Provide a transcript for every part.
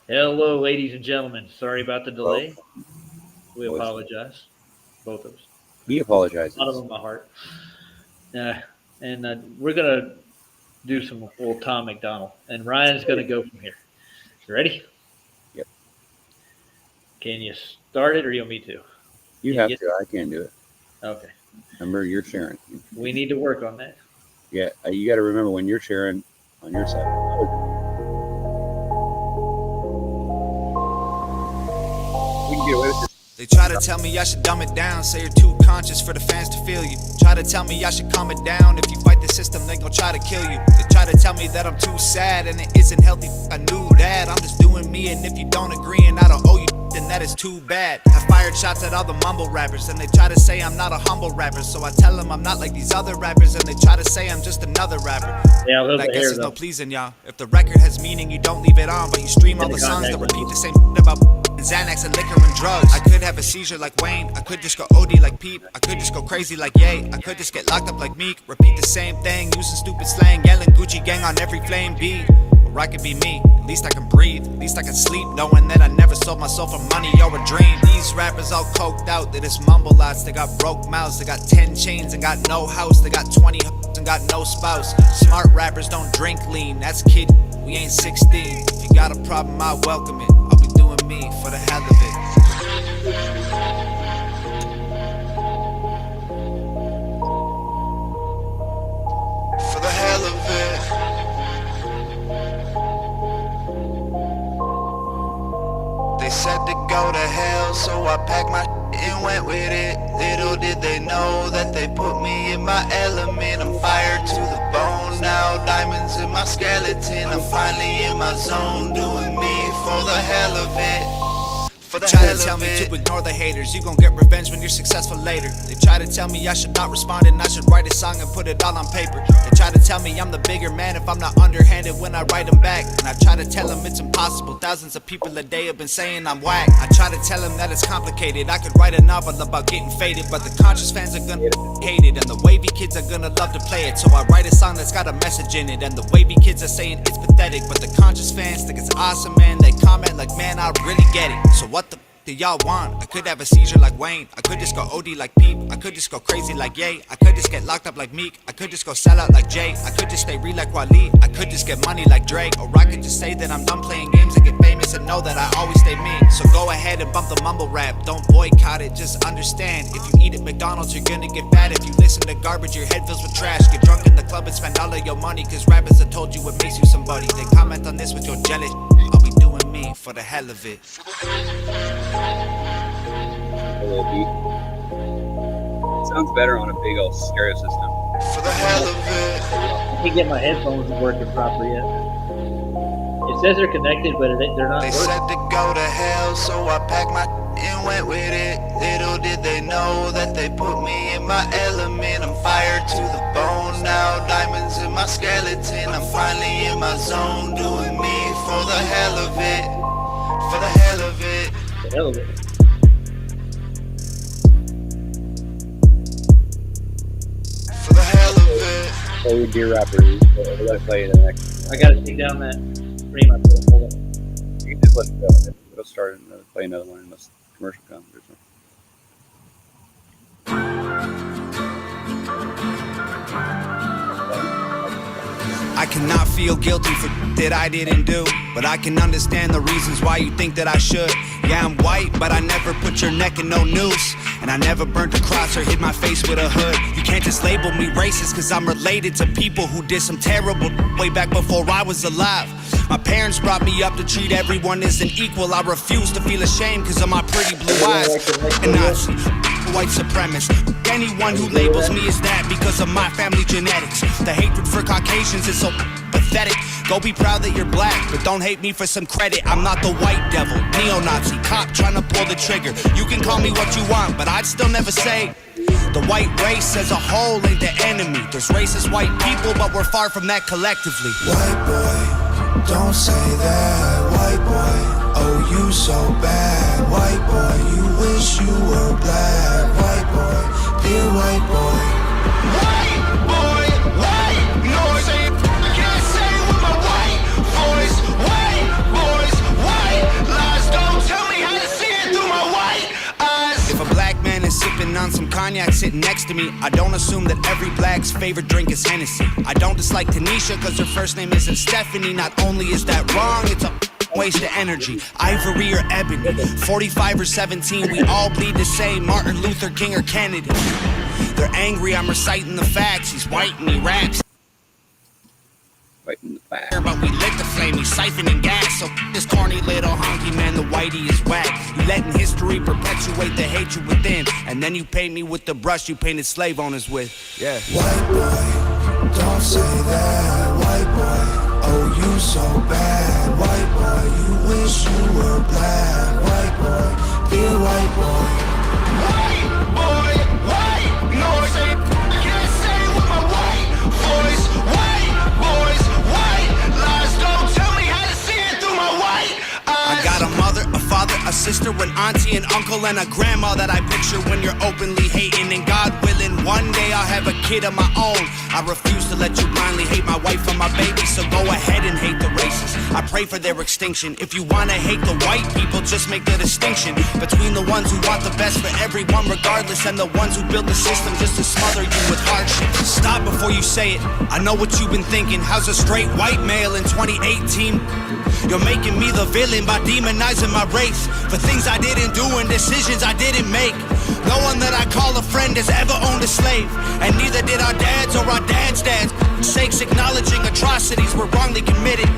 Hello, ladies and gentlemen. Sorry about the Well, delay. We was apologize, both of us. he Bottom apologizes. of my heart. Uh, and we're gonna do some old Tom McDonald, and Ryan's gonna go from here. You ready? Yep, Can you start it, or you want me to? you Can you have get? to. I can't do it. Okay. Remember, you're sharing. We need to work on that. Yeah, you got to remember when you're sharing on your side. We can get away with this. They try to tell me I should dumb it down, say you're too conscious for the fans to feel you. Try to tell me I should calm it down, if you fight the system they gon' try to kill you. They try to tell me that I'm too sad and it isn't healthy, I knew that. I'm just doing me, and if you don't agree and I don't owe you, then that is too bad. I fired shots at all the mumble rappers, and they try to say I'm not a humble rapper. So I tell them I'm not like these other rappers, and they try to say I'm just another rapper. Yeah, a little But I bit guess here there's no though. pleasing y'all. If the record has meaning, you don't leave it on, but you stream all In the the songs that contact repeat the lens. same about Xanax and liquor and drugs. I could have a seizure like Wayne, I could just go OD like Peep, I could just go crazy like Ye, I could just get locked up like Meek, repeat the same thing, using stupid slang, yelling Gucci gang on every flame beat. Or I could be me, at least I can breathe, at least I can sleep, knowing that I never sold my soul for money or a dream. These rappers all coked out, they just mumble lots, they got broke mouths, they got 10 chains and got no house, they got 20 and got no spouse. Smart rappers don't drink lean, that's kid, we ain't 16. If you got a problem, I welcome it, I'll be doing me for the hell of it. For the hell of it. They said to go to hell, so I packed my and went with it. Little did they know that they put me in my element. I'm fired to the bone now, diamonds in my skeleton. I'm finally in my zone, doing me for the hell of it. For the try to tell me to ignore the haters, you gon' get revenge when you're successful later. They try to tell me I should not respond and I should write a song and put it all on paper. They try to tell me I'm the bigger man if I'm not underhanded when I write them back. And I try to tell them it's impossible, thousands of people a day have been saying I'm whack. I try to tell them that it's complicated, I could write a novel about getting faded, but the conscious fans are gonna hate it, and the wavy kids are gonna love to play it. So I write a song that's got a message in it, and the wavy kids are saying it's pathetic, but the conscious fans think it's awesome, man. They comment like, man, I really get it. So what the do y'all want? I could have a seizure like Wayne, I could just go OD like Peep, I could just go crazy like Ye, I could just get locked up like Meek, I could just go sell out like Jay, I could just stay real like Waleed, I could just get money like Drake, or I could just say that I'm done playing games and get famous and know that I always stay me. So go ahead and bump the mumble rap, don't boycott it, just understand. If you eat at McDonald's, you're gonna get fat. If you listen to garbage, your head fills with trash. Get drunk in the club and spend all of your money, cause rappers have told you what makes you somebody. They comment on this with your jealous, I'll be doing me for the hell of it. A little beat. Sounds better on a big old stereo system. For the hell of it. I can't get my headphones working properly yet. It says they're connected, but they're not They working. said to go to hell, so I packed my and went with it. Little did they know that they put me in my element. I'm fired to the bone now, diamonds in my skeleton. I'm finally in my zone, doing me for the hell of it. For the hell of it. The hell of it. For the hell of it. Play with dear rappers. We're gonna play the next. I gotta take down that stream I put. Hold on. You can just let it go. It'll start another, play another one unless commercial comes or something. I cannot feel guilty for that I didn't do, but I can understand the reasons why you think that I should. Yeah, I'm white, but I never put your neck in no noose, and I never burnt a cross or hid my face with a hood. You can't just label me racist, cause I'm related to people who did some terrible way back before I was alive. My parents brought me up to treat everyone as an equal. I refuse to feel ashamed cause of my pretty blue eyes. And Nazi, white supremacist, anyone who labels me as that because of my family genetics. The hatred for Caucasians is so pathetic. Go be proud that you're black, but don't hate me for some credit. I'm not the white devil, neo-Nazi, cop trying to pull the trigger. You can call me what you want, but I'd still never say the white race as a whole ain't the enemy. There's racist white people, but we're far from that collectively. White boy, don't say that. White boy, oh you so bad. White boy, you wish you were black. White boy, dear white boy. White boy, white noise, can't say with my white voice. White boys, white cognac sitting next to me. I don't assume that every black's favorite drink is Hennessy. I don't dislike Tanisha cause her first name isn't Stephanie. Not only is that wrong, it's a waste of energy. Ivory or ebony, 45 or 17, we all bleed the same. Martin Luther King or Kennedy. They're angry, I'm reciting the facts. He's white and he raps. Right in the back. But we lit the flame, he's siphoning gas. So this corny little honky man, the whitey is whack. You letting history perpetuate the hatred within. And then you paint me with the brush you painted slave owners with. Yeah. White boy, don't say that. White boy, oh you so bad. White boy, you wish you were black. White boy, dear white boy. White boy, white noise. Can't say with my white voice. White boys, white lies. Don't tell me how to see it through my white eyes. I got a mother, a father, a sister, an auntie, an uncle, and a grandma that I picture when you're openly hating. And God willing, one day I'll have a kid of my own. I refuse to let you blindly hate my wife and my baby, so go ahead and hate the races. I pray for their extinction. If you wanna hate the white people, just make the distinction between the ones who want the best for everyone regardless, and the ones who build the system just to smother you with hardship. Stop before you say it. I know what you've been thinking. How's a straight white male in 2018? You're making me the villain by demonizing my race for things I didn't do and decisions I didn't make. No one that I call a friend has ever owned a slave, and neither did our dads or our dads' dads. Sakes acknowledging atrocities were wrongly committed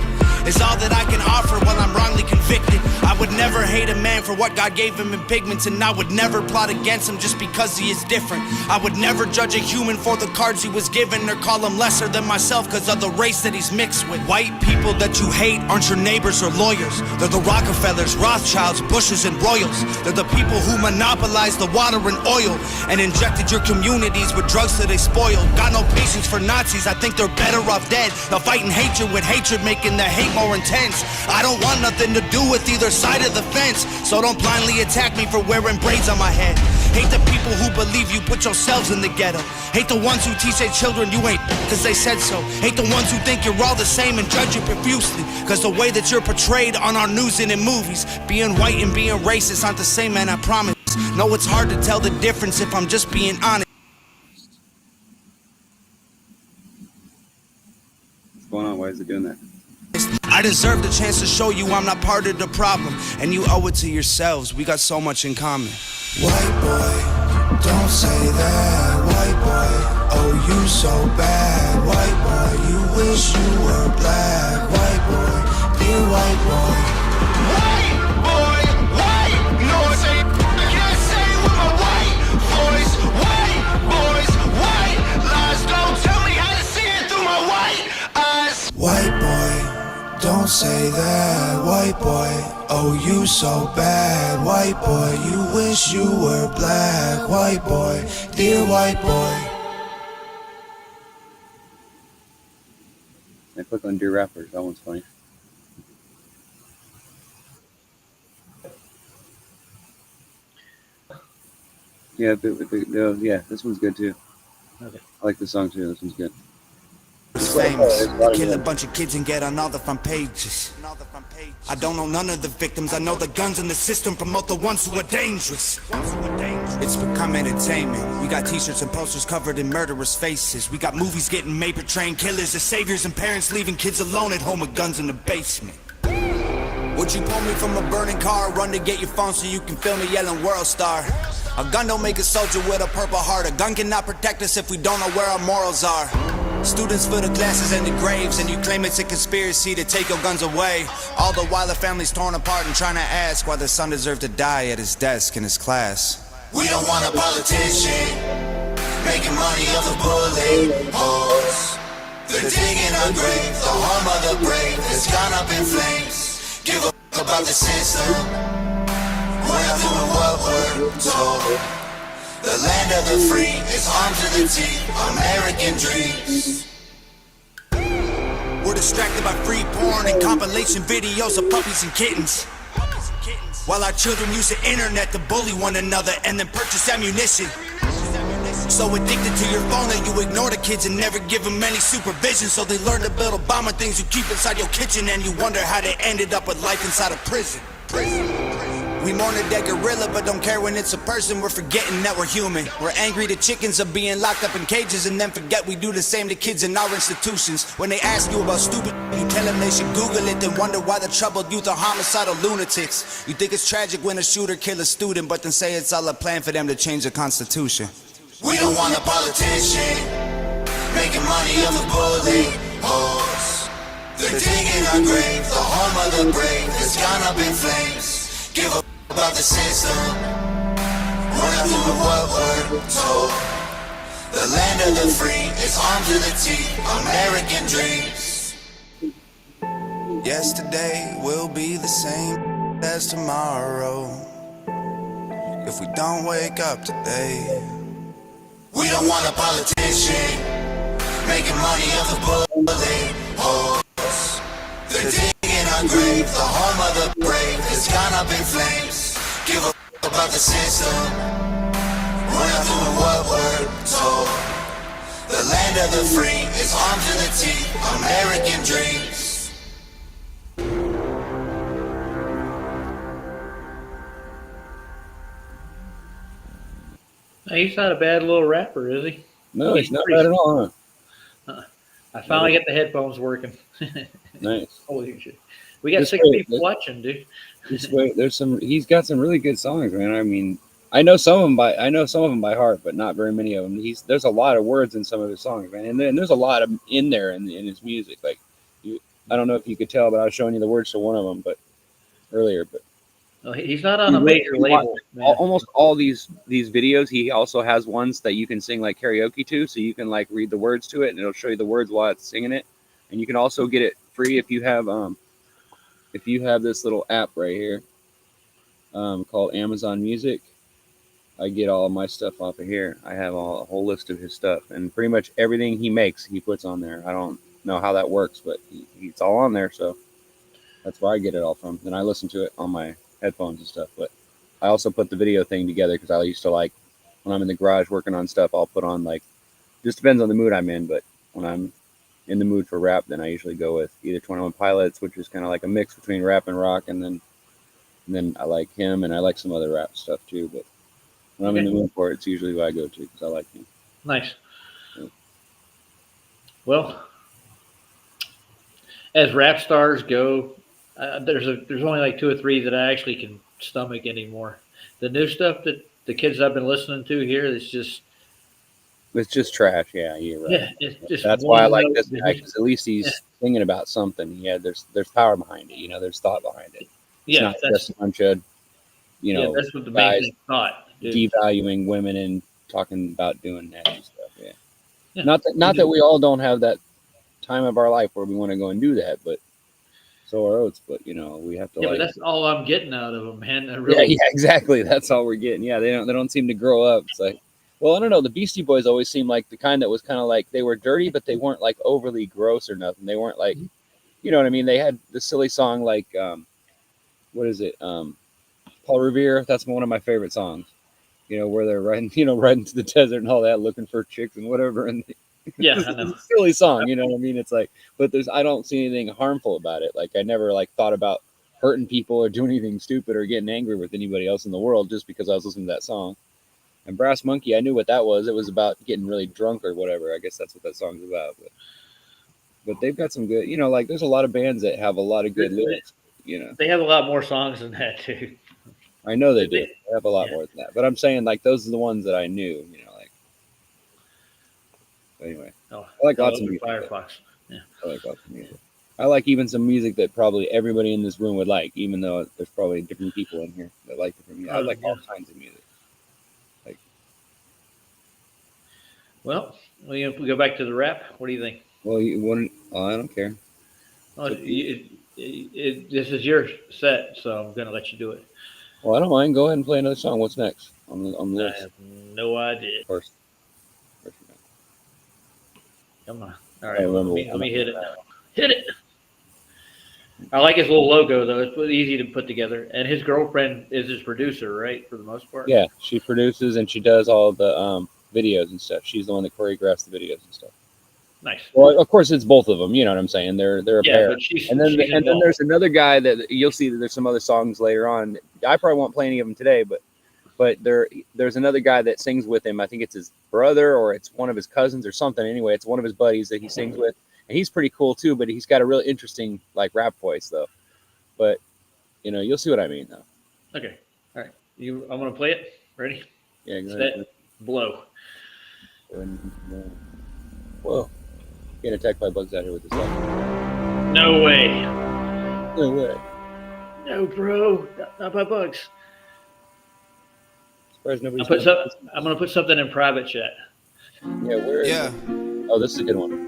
is all that I can offer while I'm wrongly convicted. I would never hate a man for what God gave him in pigments, and I would never plot against him just because he is different. I would never judge a human for the cards he was given or call him lesser than myself because of the race that he's mixed with. White people that you hate aren't your neighbors or lawyers. They're the Rockefellers, Rothschilds, Bushes, and Royals. They're the people who monopolized the water and oil and injected your communities with drugs that they spoiled. Got no patience for Nazis, I think they're better off dead. They're fighting hatred with hatred, making the hate more intense. I don't want nothing to do with either side of the fence, so don't blindly attack me for wearing braids on my head. Hate the people who believe you put yourselves in the ghetto. Hate the ones who teach their children you ain't cause they said so. Hate the ones who think you're all the same and judge you profusely cause the way that you're portrayed on our news and in movies. Being white and being racist aren't the same, man, I promise. No, it's hard to tell the difference if I'm just being honest. What's going on? Why is it doing that? I deserve the chance to show you I'm not part of the problem, and you owe it to yourselves. We got so much in common. White boy, don't say that. White boy, oh you so bad. White boy, you wish you were black. White boy, dear white boy. White boy, white noise. I can't say with my white voice. White boys, white lies. Don't tell me how to see it through my white eyes. White boy, don't say that. White boy, oh you so bad. White boy, you wish you were black. White boy, dear white boy. I click on Dear Rappers. That one's funny. Yeah, yeah, this one's good too. Okay. I like this song too. This one's good. It's famous. Kill a bunch of kids and get on all the front pages. I don't know none of the victims. I know the guns in the system promote the ones who are dangerous. It's become entertainment. We got t-shirts and posters covered in murderous faces. We got movies getting made portraying killers as saviors and parents leaving kids alone at home with guns in the basement. Would you pull me from a burning car? Run to get your phone so you can film me yelling World Star. A gun don't make a soldier with a purple heart. A gun cannot protect us if we don't know where our morals are. Students fill the classes and the graves, and you claim it's a conspiracy to take your guns away. All the while the family's torn apart and trying to ask why their son deserved to die at his desk in his class. We don't want a politician making money off the bullet holes. They're digging our grave, the home of the brave has gone up in flames. Give a f*** about the system, we're not doing what we're told. The land of the free is armed to the teeth, American dreams. We're distracted by free porn and compilation videos of puppies and kittens, while our children use the internet to bully one another and then purchase ammunition. So addicted to your phone that you ignore the kids and never give them any supervision. So they learn to build Obama things you keep inside your kitchen, and you wonder how they ended up with life inside a prison. We mourn a dead gorilla, but don't care when it's a person. We're forgetting that we're human. We're angry to chickens of being locked up in cages, and then forget we do the same to kids in our institutions. When they ask you about stupid, you tell them they should Google it, then wonder why the troubled youth are homicidal lunatics. You think it's tragic when a shooter kill a student, but then say it's all a plan for them to change the Constitution. We don't want a politician making money off the bully holes. They're digging our grave, the home of the brave has gone up in flames. Give a about the system. We're not doing what we're told. The land of the free is armed to the teeth. American dreams. Yesterday will be the same as tomorrow if we don't wake up today. We don't want a politician making money off the bullet holes. They're digging our grave, the home of the brave has gone up in flames. Give a about the system. We're not doing what we're told. The land of the free is armed to the teeth. American dreams. Now, he's not a bad little rapper, is he? No, he's not bad at all, huh? I finally get the headphones working. Nice. Holy shit. We got That's 6 great. people watching, dude. He's got some really good songs, man. I mean, I know some of them by heart, but not very many of them. There's a lot of words in some of his songs, man, and there's a lot of in there in his music. Like, I don't know if you could tell, but I was showing you the words to one of them, but earlier. But Oh, he's not on a major label. Man. almost all these videos, he also has ones that you can sing like karaoke to, so you can like read the words to it, and it'll show you the words while it's singing it. And you can also get it free if you have this little app right here called Amazon Music. I get all of my stuff off of here. I have a whole list of his stuff, and pretty much everything he makes, he puts on there. I don't know how that works, but it's all on there, so that's where I get it all from. Then I listen to it on my headphones and stuff. But I also put the video thing together because I used to, like, when I'm in the garage working on stuff, I'll put on, like, just depends on the mood I'm in, but when I'm in the mood for rap, then I usually go with either 21 Pilots, which is kind of like a mix between rap and rock, and then I like him, and I like some other rap stuff too. But when I'm in the mood for it, it's usually what I go to because I like him. Nice. Yeah. Well, as rap stars go, there's only like 2 or 3 that I actually can stomach anymore. The new stuff that the kids I've been listening to here, it's just trash. Yeah, you're right. yeah, it's just That's why I like one of this those- guy because at least he's singing about something. Yeah, there's power behind it. You know, there's thought behind it. It's Yeah, not that's just a bunch of that's what the guys main thing thought. Dude. devaluing women and talking about doing nasty stuff. Yeah. Yeah. Not that we all don't have that time of our life where we want to go and do that, but so are oats. But we have to Yeah, but like. that's all I'm getting out of them, man. I Yeah, really, yeah, exactly. That's all we're getting. Yeah, they don't seem to grow up. It's like, well, I don't know. The Beastie Boys always seemed like the kind that was kind of like they were dirty, but they weren't like overly gross or nothing. They weren't like, you know what I mean? They had the silly song like, what is it? Paul Revere. That's one of my favorite songs. Where they're riding to the desert and all that, looking for chicks and whatever. And yeah, it's I know. a silly song. You know what I mean? It's like, but I don't see anything harmful about it. Like I never like thought about hurting people or doing anything stupid or getting angry with anybody else in the world just because I was listening to that song. And Brass Monkey, I knew what that was. It was about getting really drunk or whatever. I guess that's what that song's about. But they've got some good, like there's a lot of bands that have a lot of good lyrics. They have a lot more songs than that too. I know they do. They have a lot Yeah. more than that. But I'm saying like those are the ones that I knew. Like. Anyway, Oh, I like lots of music. Firefox. I like lots of music. I like even some music that probably everybody in this room would like, even though there's probably different people in here that like different music. I like all kinds of music. Well, if we go back to the rap, what do you think? Well, you wouldn't. I don't care. Oh, this is your set, so I'm going to let you do it. Well, I don't mind. Go ahead and play another song. What's next on the I list? have no idea. First. Come on. All I right, remember let me what- hit it. Hit it. I like his little logo, though. It's easy to put together. And his girlfriend is his producer, right, for the most part? Yeah, she produces and she does all the videos and stuff. She's the one that choreographs the videos and stuff. Nice. Well, of course, it's both of them. You know what I'm saying? They're a Yeah, pair. but she's And then she's involved. there's another guy that you'll see that there's some other songs later on. I probably won't play any of them today, but there's another guy that sings with him. I think it's his brother or it's one of his cousins or something. Anyway, it's one of his buddies that he sings with, and he's pretty cool too. But he's got a really interesting like rap voice though. But you know, you'll see what I mean though. Okay. All right. I'm gonna play it. Ready? Yeah. Go Set. ahead. Blow. Whoa! Getting attacked by bugs out here with this song. No way. No way. No, bro. Not by bugs. Surprised nobody's. I'm gonna put something in private chat. Yeah. Where? Yeah. Oh, this is a good one.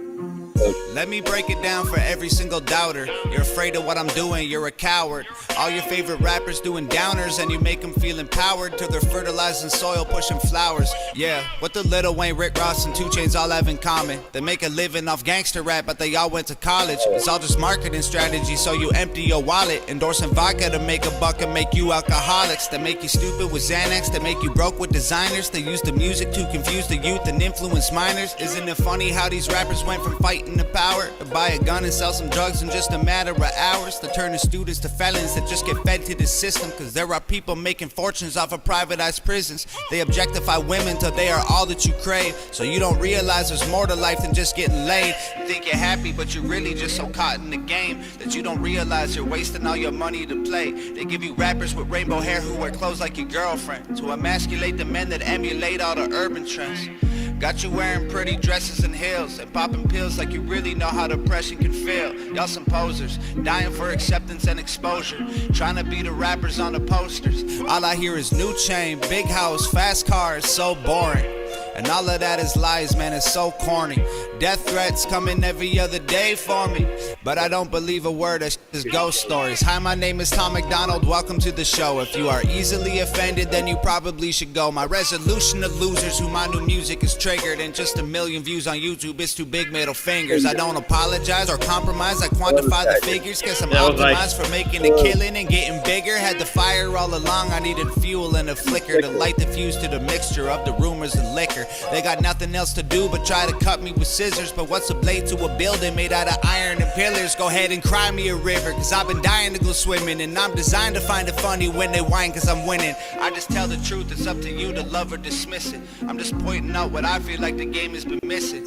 Let me break it down for every single doubter. You're afraid of what I'm doing, you're a coward. All your favorite rappers doing downers, and you make them feel empowered till they're fertilizing soil, pushing flowers. Yeah, what the Lil Wayne, Rick Ross, and 2 Chainz all have in common? They make a living off gangster rap, but they all went to college. It's all just marketing strategy, so you empty your wallet. Endorsing vodka to make a buck and make you alcoholics. That make you stupid with Xanax, that make you broke with designers. They use the music to confuse the youth and influence minors. Isn't it funny how these rappers went from fighting the power to buy a gun and sell some drugs in just a matter of hours? They're turning students to felons that just get fed to the system, cause there are people making fortunes off of privatized prisons. They objectify women till they are all that you crave, so you don't realize there's more to life than just getting laid. You think you're happy, but you're really just so caught in the game that you don't realize you're wasting all your money to play. They give you rappers with rainbow hair who wear clothes like your girlfriend to emasculate the men that emulate all the urban trends. Got you wearing pretty dresses and heels and popping pills like you really know how depression can feel. Y'all some posers, dying for acceptance and exposure, trying to be the rappers on the posters. All I hear is new chain, big house, fast cars, so boring. And all of that is lies, man, it's so corny. Death threats coming every other day for me, but I don't believe a word of is ghost stories. Hi, my name is Tom McDonald, welcome to the show. If you are easily offended, then you probably should go. My resolution to losers who my new music is triggered, and just 1 million views on YouTube is too big, middle fingers. I don't apologize or compromise, I quantify the figures, cause I'm optimized for making a killing and getting bigger. Had the fire all along, I needed fuel and a flicker to light the fuse to the mixture of the rumors and liquor. They got nothing else to do but try to cut me with scissors, but what's a blade to a building made out of iron and pillars? Go ahead and cry me a river, cause I've been dying to go swimming, and I'm designed to find it funny when they whine cause I'm winning. I just tell the truth, it's up to you to love or dismiss it. I'm just pointing out what I feel like the game has been missing.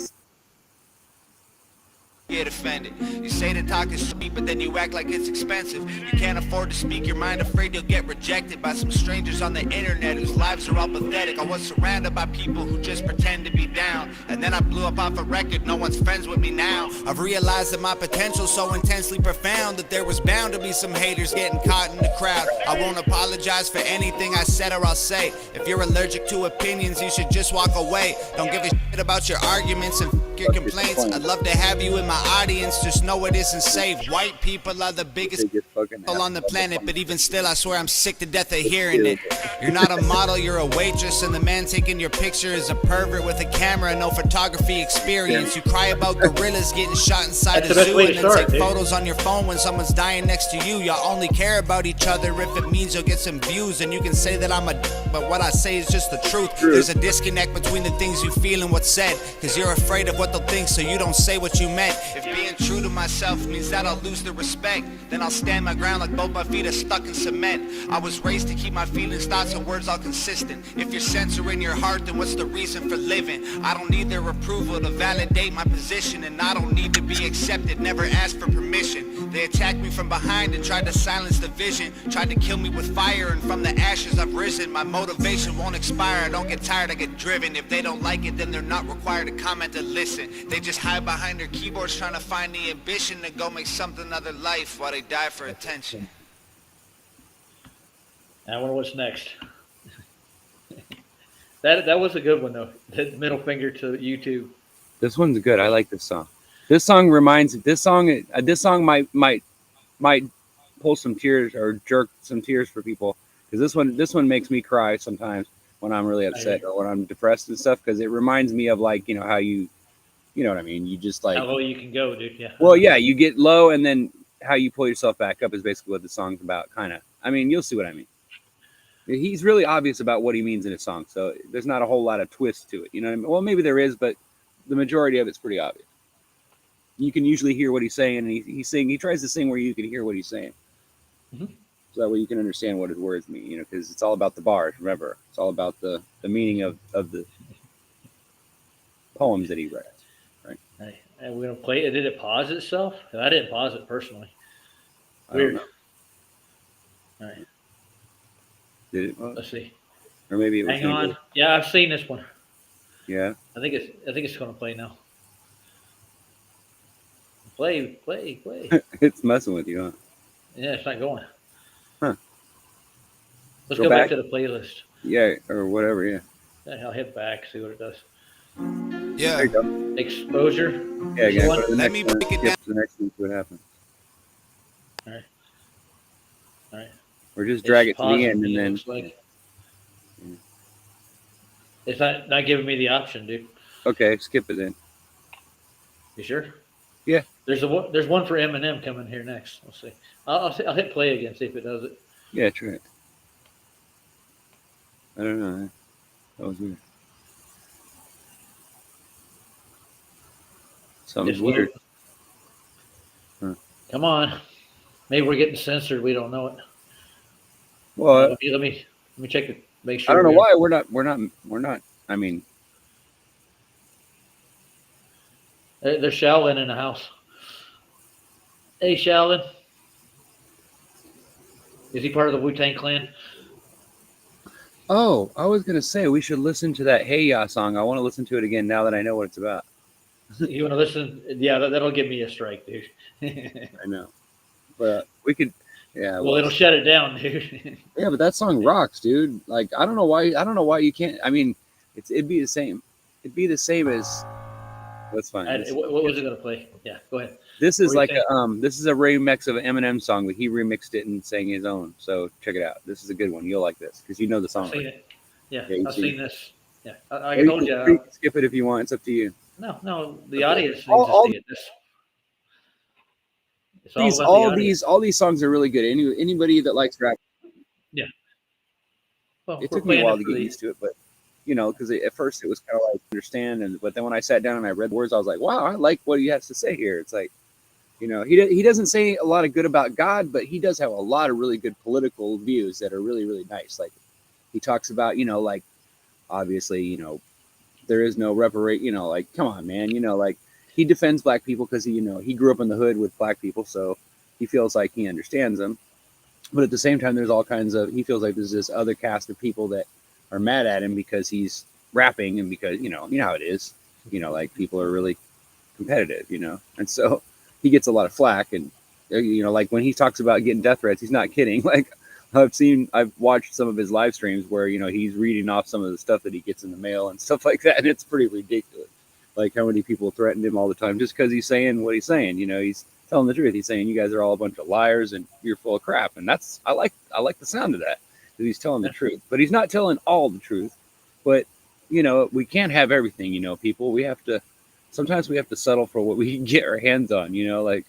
Get offended. You say the talk is cheap, but then you act like it's expensive. You can't afford to speak your mind, afraid you'll get rejected by some strangers on the internet whose lives are all pathetic. I was surrounded by people who just pretend to be down, and then I blew up off a record, no one's friends with me now. I've realized that my potential's so intensely profound that there was bound to be some haters getting caught in the crowd. I won't apologize for anything I said or I'll say. If you're allergic to opinions, you should just walk away. Don't give a shit about your arguments and your complaints. I'd love to have you in my audience, just know it isn't safe. White people are the biggest people on the planet, but even still I swear I'm sick to death of hearing it. You're not a model, you're a waitress, and the man taking your picture is a pervert with a camera and no photography experience. You cry about gorillas getting shot inside a zoo and then take photos on your phone when someone's dying next to you. Y'all only care about each other if it means you'll get some views, and you can say that I'm a but what I say is just the truth. There's a disconnect between the things you feel and what's said, cause you're afraid of what they'll think, so you don't say what you meant. If being true to myself means that I'll lose the respect, then I'll stand my ground like both my feet are stuck in cement. I was raised to keep my feelings, thoughts, and words all consistent. If you're censoring your heart, then what's the reason for living? I don't need their approval to validate my position, and I don't need to be accepted, never asked for permission. They attacked me from behind and tried to silence the vision, tried to kill me with fire, and from the ashes I've risen. My motivation won't expire, I don't get tired, I get driven. If they don't like it, then they're not required to comment or listen. They just hide behind their keyboards trying to find the ambition to go make something of their life while they die for attention. I wonder what's next. That was a good one though. The middle finger to YouTube. This one's good. I like this song. This song might pull some tears or jerk some tears for people, because this one makes me cry sometimes when I'm really upset or when I'm depressed and stuff, because it reminds me of, like, you know, how you know what I mean? You just, like, how low you can go, dude. Yeah. Well, yeah, you get low and then how you pull yourself back up is basically what the song's about, kind of. I mean, you'll see what I mean. He's really obvious about what he means in his song, so there's not a whole lot of twist to it. You know what I mean? Well, maybe there is, but the majority of it's pretty obvious. you can usually hear what he's saying, and he tries to sing where you can hear what he's saying. Mhm. So that way you can understand what his words mean, you know, because it's all about the bars. Remember, it's all about the meaning of the poems that he writes. Hey, and we're gonna play it. Did it pause itself? 'Cause I didn't pause it personally. I don't Weird. know. All right, Did it? let's see. Or maybe it was. Hang on. Yeah, I've seen this one. Yeah. I think it's gonna play now. Play. It's messing with you, huh? Yeah, it's not going. Huh. Let's Go go back back? to the playlist. Yeah, or whatever. Yeah. I'll hit back, see what it does. Yeah. There you go. Exposure. Yeah, again. What? Go to the Let next me one. break it Skip down. to the next one. See what happens. All right. Or just drag it It's to the pausing end, me, and it then. looks like. Yeah. It's not giving me the option, dude. Okay, skip it then. You sure? Yeah. There's one for Eminem coming here next. Let's see. I'll hit play again, see if it does it. Yeah, try it. I don't know. That was weird. Something's It's weird. weird. Come on. Maybe we're getting censored. We don't know it. Well, Let me check it. Make sure. I don't know we're- why we're not. I mean, There's Shaolin in the house. Hey, Shaolin. Is he part of the Wu-Tang Clan? oh, I was gonna say we should listen to that Hey Ya song. I want to listen to it again now that I know what it's about. You want to listen? Yeah, that'll give me a strike, dude. I know, but we could. Yeah. Well, it'll shut it down, dude. Yeah, but that song rocks, dude. Like I don't know why you can't. I mean, it'd be the same. It'd be the same as. That's fine. What was it going to play? Yeah, go ahead. This is What do like you this is a remix of an Eminem song, but he remixed it and sang his own. So check it out. This is a good one. You'll like this because you know the song. I've seen it. Yeah, Yeah, you I've see seen this. Yeah, I Or told you you. can skip it if you want. It's up to you. No, the audience needs All- to see it. It's all about the audience. All these songs are really good. Anybody that likes rap, Well, it we're took me a playing while it to for get the- used to it, but you know, because at first it was kind of like understand, but then when I sat down and I read the words, I was like, wow, I like what he has to say here. It's like, you know, he doesn't say a lot of good about God, but he does have a lot of really good political views that are really, really nice. Like he talks about, you know, like obviously, you know, there is no you know, like, come on, man, you know, like he defends black people because he grew up in the hood with black people, so he feels like he understands them. But at the same time, there's all kinds of, he feels like there's this other cast of people that are mad at him because he's rapping and because, you know how it is, you know, like people are really competitive, you know, and so he gets a lot of flack. And, you know, like when he talks about getting death threats, he's not kidding. Like I've watched some of his live streams where, you know, he's reading off some of the stuff that he gets in the mail and stuff like that. And it's pretty ridiculous. Like how many people threaten him all the time just because he's saying what he's saying. You know, he's telling the truth. He's saying you guys are all a bunch of liars and you're full of crap. And that's, I like the sound of that, because he's telling the truth. But he's not telling all the truth. But, you know, we can't have everything, you know, people. Sometimes we have to settle for what we can get our hands on, you know, like,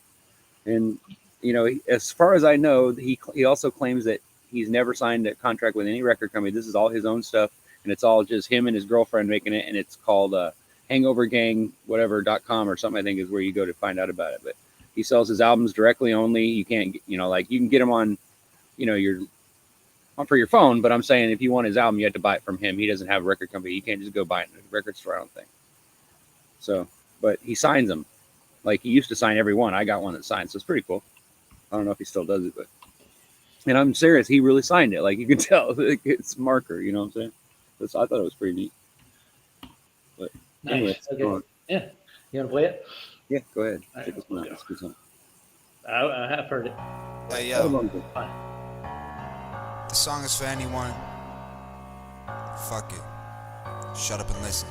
and, you know, as far as I know, he also claims that he's never signed a contract with any record company. This is all his own stuff, and it's all just him and his girlfriend making it, and it's called hangovergang.com or something, I think is where you go to find out about it. But he sells his albums directly only. You can't, you know, like you can get them on, you know, for your phone, but I'm saying if you want his album, you have to buy it from him. He doesn't have a record company. You can't just go buy it in a record store, I don't think. So, but he signs them. Like he used to sign every one. I got one that signed, so it's pretty cool. I don't know if he still does it, but, and I'm serious, he really signed it. Like you can tell, it's marker, you know what I'm saying? I thought it was pretty neat. But anyway, Nice. Okay. Yeah. You want to play it? yeah, go ahead. All right, Check this one out. let's It's a good song. I have heard it. Hey, Oh, yo, long ago. the song is for anyone. Fuck it. Shut up and listen.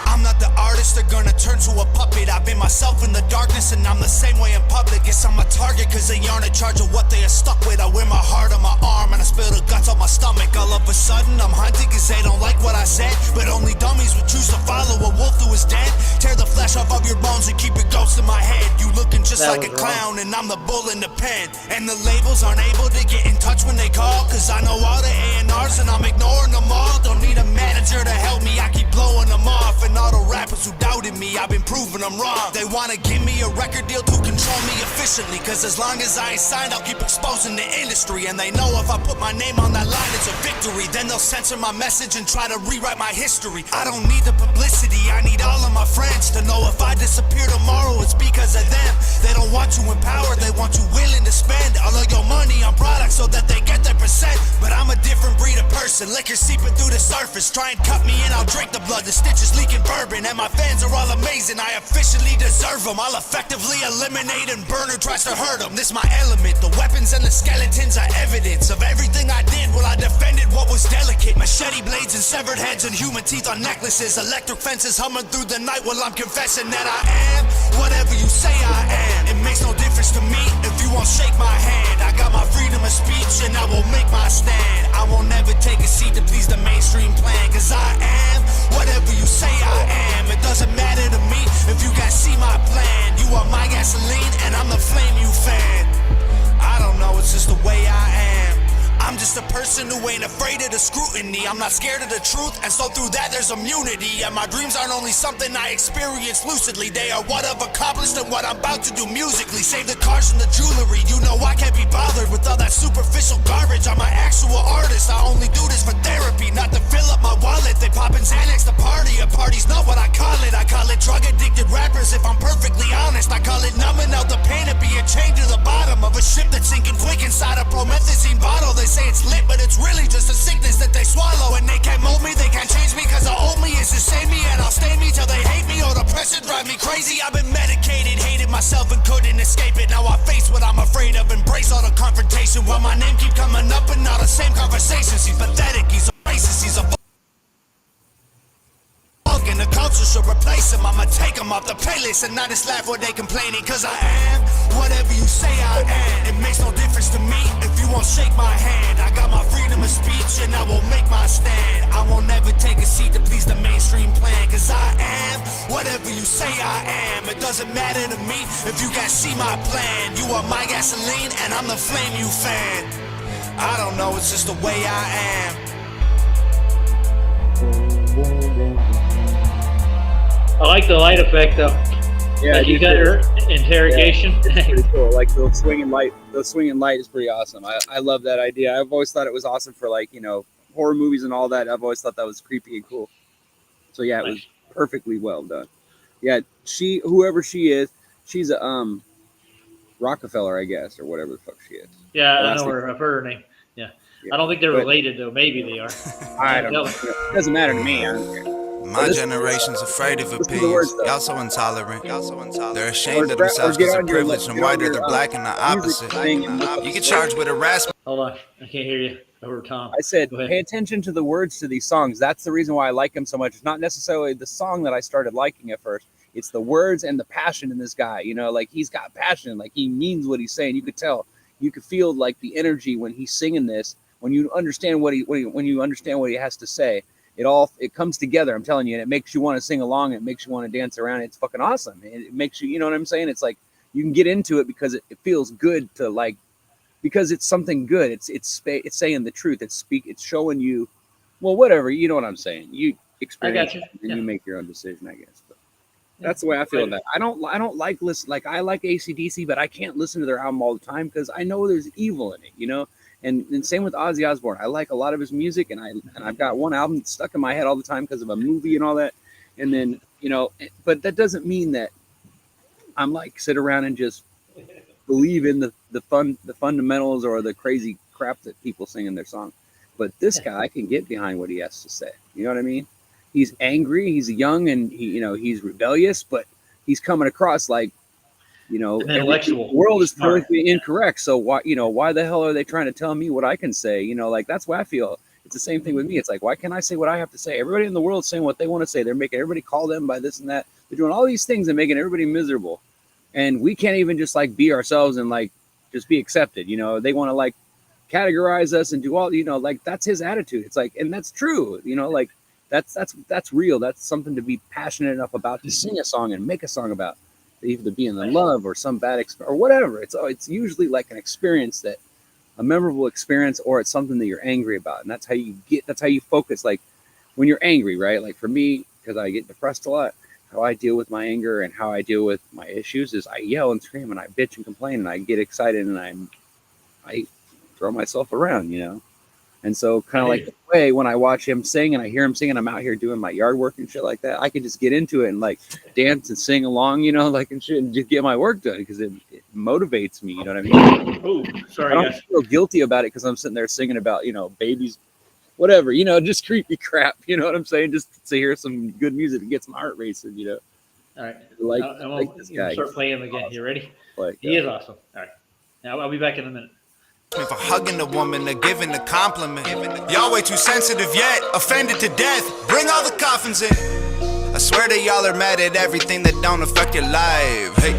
I'm not the artist, they're gonna turn to a puppet. I've been myself in the darkness and I'm the same way in public. Guess I'm a target cause they aren't in charge of what they are stuck with. I wear my heart on my arm and I spill the guts on my stomach. All of a sudden I'm hunted cause they don't like what I said. But only dummies would choose to follow a wolf who is dead. Tear the flesh off of your bones and keep your ghost in my head. You looking just That like a was wrong. clown and I'm the bull in the pen. And the labels aren't able to get in touch when they call, cause I know all the A&Rs and I'm ignoring them all. Don't need a manager to help me, I keep blowing them off. And all the rap rappers who doubted me, I've been proving them wrong. They wanna give me a record deal to control me efficiently, cause as long as I ain't signed, I'll keep exposing the industry. And they know if I put my name on that line, it's a victory. Then they'll censor my message and try to rewrite my history. I don't need the publicity, I need all of my friends to know if I disappear tomorrow, it's because of them. They don't want you empowered, they want you willing to spend all of your money on products so that they get their percent. But I'm a different breed of person, liquor seeping through the surface. Try and cut me in, I'll drink the blood, the stitches leaking bourbon. And my fans are all amazing, I officially deserve them. I'll effectively eliminate and burn who tries to hurt them. This my element, the weapons and the skeletons are evidence of everything I did. Well, I defended what was delicate. Machete blades and severed heads and human teeth on necklaces. Electric fences humming through the night while I'm confessing that I am whatever you say I am. It makes no difference to me if you won't shake my hand. I got my freedom of speech and I will make my stand. I won't never take a seat to please the mainstream plan, cause I am whatever you say I am. It doesn't matter to me if you guys see my plan. You are my gasoline and I'm the flame you fan. I don't know, it's just the way I am. I'm just a person who ain't afraid of the scrutiny. I'm not scared of the truth, and so through that there's immunity. And my dreams aren't only something I experience lucidly, they are what I've accomplished and what I'm about to do musically. Save the cars and the jewelry, you know I can't be bothered with all that superficial garbage. I'm an actual artist, I only do this for therapy, not to fill up my wallet. They poppin' Xanax to party, a party's not what I call it. I call it drug addicted rappers if I'm perfectly honest. I call it numbing out the pain of being chained to the bottom of a ship that's sinking quick inside a promethazine bottle. They say it's lit, but it's really just a sickness that they swallow. And they can't mold me, they can't change me, cause the old me is the same me. And I'll stain me till they hate me, or the pressure drive me crazy. I've been medicated, hated myself and couldn't escape it. Now I face what I'm afraid of, embrace all the confrontation, while my name keep coming up in all the same conversations. He's pathetic, he's a racist, he's a and the culture should replace him. I'ma take him off the playlist and not just laugh when they complaining, cause I am whatever you say I am. It makes no difference to me if you won't shake my hand. I got my freedom of speech and I will make my stand. I won't ever take a seat to please the mainstream plan, cause I am whatever you say I am. It doesn't matter to me if you guys see my plan. You are my gasoline and I'm the flame you fan. I don't know, it's just the way I am. I like the light effect though. Yeah, Like you got your interrogation. It's pretty cool. Like the swinging light is pretty awesome. I love that idea. I've always thought it was awesome for, like, you know, horror movies and all that. I've always thought that was creepy and cool. So yeah, it was perfectly well done. Yeah, whoever she is, she's a Rockefeller, I guess, or whatever the fuck she is. Yeah, I know her. I've heard her name. Yeah. I don't think they're related though. Maybe they are. I don't know. It doesn't matter to me. I don't care. My generation's afraid of opinions. Y'all so intolerant. They're ashamed of themselves because they're privileged and white, or they're black and the opposite. You get charged with harassment. Hold on, I can't hear you over Tom. I said, pay attention to the words to these songs. That's the reason why I like them so much. It's not necessarily the song that I started liking at first. It's the words and the passion in this guy. You know, like, he's got passion. Like, he means what he's saying. You could tell. You could feel, like, the energy when he's singing this. When you understand when you understand what he has to say, it comes together. I'm telling you, and it makes you want to sing along. It makes you want to dance around. It's fucking awesome. It makes you, you know what I'm saying? It's like you can get into it because it feels good to, like, because it's something good. It's saying the truth. It's showing you, well, whatever. You know what I'm saying? You experience it and you make your own decision, I guess. But that's the way I feel about it. I don't like listen. Like, I like AC/DC, but I can't listen to their album all the time because I know there's evil in it. You know. And same with Ozzy Osbourne. I like a lot of his music, and I've got one album that's stuck in my head all the time because of a movie and all that. And then, you know, but that doesn't mean that I'm like sit around and just believe in the fundamentals or the crazy crap that people sing in their song. But this guy, I can get behind what he has to say. You know what I mean? He's angry, he's young, and he's rebellious, but he's coming across like, you know, intellectual. The world is politically incorrect. So why the hell are they trying to tell me what I can say? You know, like, that's why I feel it's the same thing with me. It's like, why can't I say what I have to say? Everybody in the world is saying what they want to say. They're making everybody call them by this and that. They're doing all these things and making everybody miserable. And we can't even just, like, be ourselves and, like, just be accepted. You know, they want to, like, categorize us and do all, you know, like, that's his attitude. It's like, and that's true. You know, like, that's real. That's something to be passionate enough about to sing a song and make a song about. Either being in love or some bad experience or whatever. It's usually like an experience, that a memorable experience, or it's something that you're angry about. And that's how you focus. Like, when you're angry, right? Like, for me, because I get depressed a lot, how I deal with my anger and how I deal with my issues is I yell and scream and I bitch and complain and I get excited and I throw myself around, you know. And so kind of like the way when I watch him sing and I hear him sing and I'm out here doing my yard work and shit like that, I can just get into it and like dance and sing along, you know, like and shit, and just get my work done because it motivates me, you know what I mean? Oh, sorry, I don't guys. feel guilty about it because I'm sitting there singing about, you know, babies, whatever, you know, just creepy crap, you know what I'm saying? Just to hear some good music that gets my heart racing, you know. All right. Like, I'm this gonna guy. start playing him again. You ready? Like, He is awesome. All right. Now I'll be back in a minute. For hugging a woman or giving a compliment. Y'all way too sensitive yet, offended to death. Bring all the coffins in. I swear that y'all are mad at everything that don't affect your life. Hey,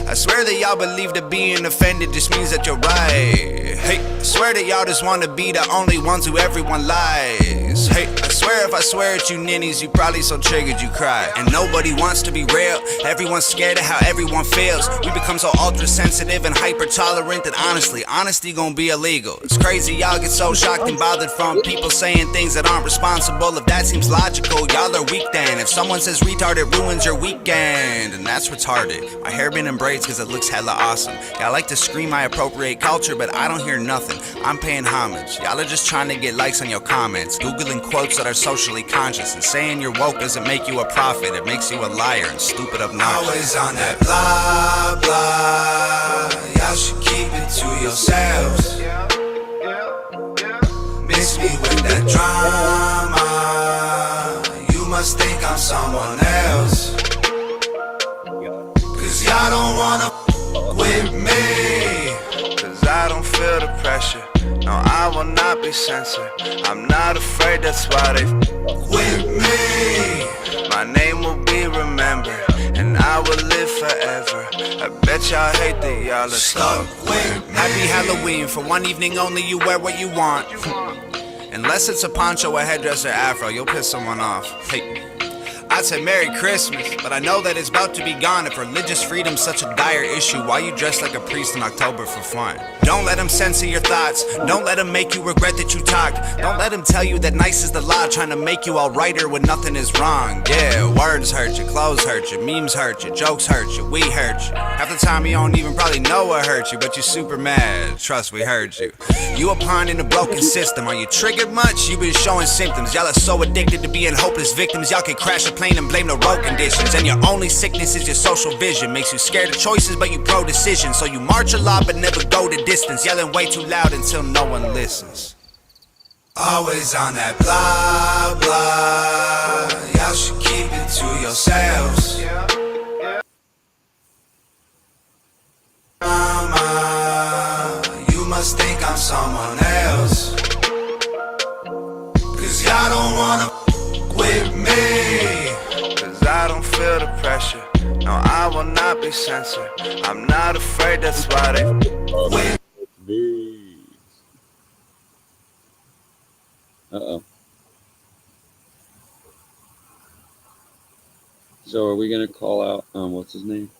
I swear that y'all believe that being offended just means that you're right. Hey, I swear that y'all just wanna be the only ones who everyone lies. Hey, I swear if I swear at you ninnies, you probably so triggered you cry. And nobody wants to be real. Everyone's scared of how everyone feels. We become so ultra sensitive and hyper tolerant that honestly, honesty gon' be illegal. It's crazy y'all get so shocked and bothered from people saying things that aren't responsible. If that seems logical, y'all are weak then. If someone says retard, it ruins your weekend. And that's retarded. My hair been in braids cause it looks hella awesome. Y'all like to scream I appropriate culture, but I don't hear nothing. I'm paying homage. Y'all are just trying to get likes on your comments. Googling quotes that are socially conscious. And saying you're woke doesn't make you a prophet. It makes you a liar and stupid obnoxious. Always on that blah, blah. Y'all should keep it to yourselves. Miss me with that drama. You must think I'm someone else. Cause y'all don't wanna with me. Cause I don't feel the pressure. No, I will not be censored. I'm not afraid, that's why they with me. my name will be remembered, and I will live forever. I bet y'all hate that y'all are Stuck with me. Happy Halloween, for one evening only you wear what you want. Unless it's a poncho, a headdress, or afro, you'll piss someone off. Hey, I'd say Merry Christmas, but I know that it's about to be gone. If religious freedom's such a dire issue, why you dress like a priest in October for fun? Don't let them censor your thoughts. Don't let them make you regret that you talked. Don't let them tell you that nice is the law, trying to make you all righter when nothing is wrong. Yeah, words hurt you, clothes hurt you, memes hurt you, jokes hurt you, we hurt you. Half the time you don't even probably know what hurt you, but you're super mad. Trust, we heard you. You a pawn in a broken system. Are you triggered much? You been showing symptoms. Y'all are so addicted to being hopeless victims. Y'all can crash a plane and blame the road conditions. And your only sickness is your social vision. Makes you scared of choices, but you pro decision. So you march a lot, but never go the distance. Yelling way too loud until no one listens. Always on that blah, blah. Y'all should keep it to yourselves. Mama, you must think I'm someone else. Cause y'all don't wanna with me. Cause I don't feel the pressure. No, I will not be censored. I'm not afraid, that's why they With Uh-oh. So are we gonna call out what's his name?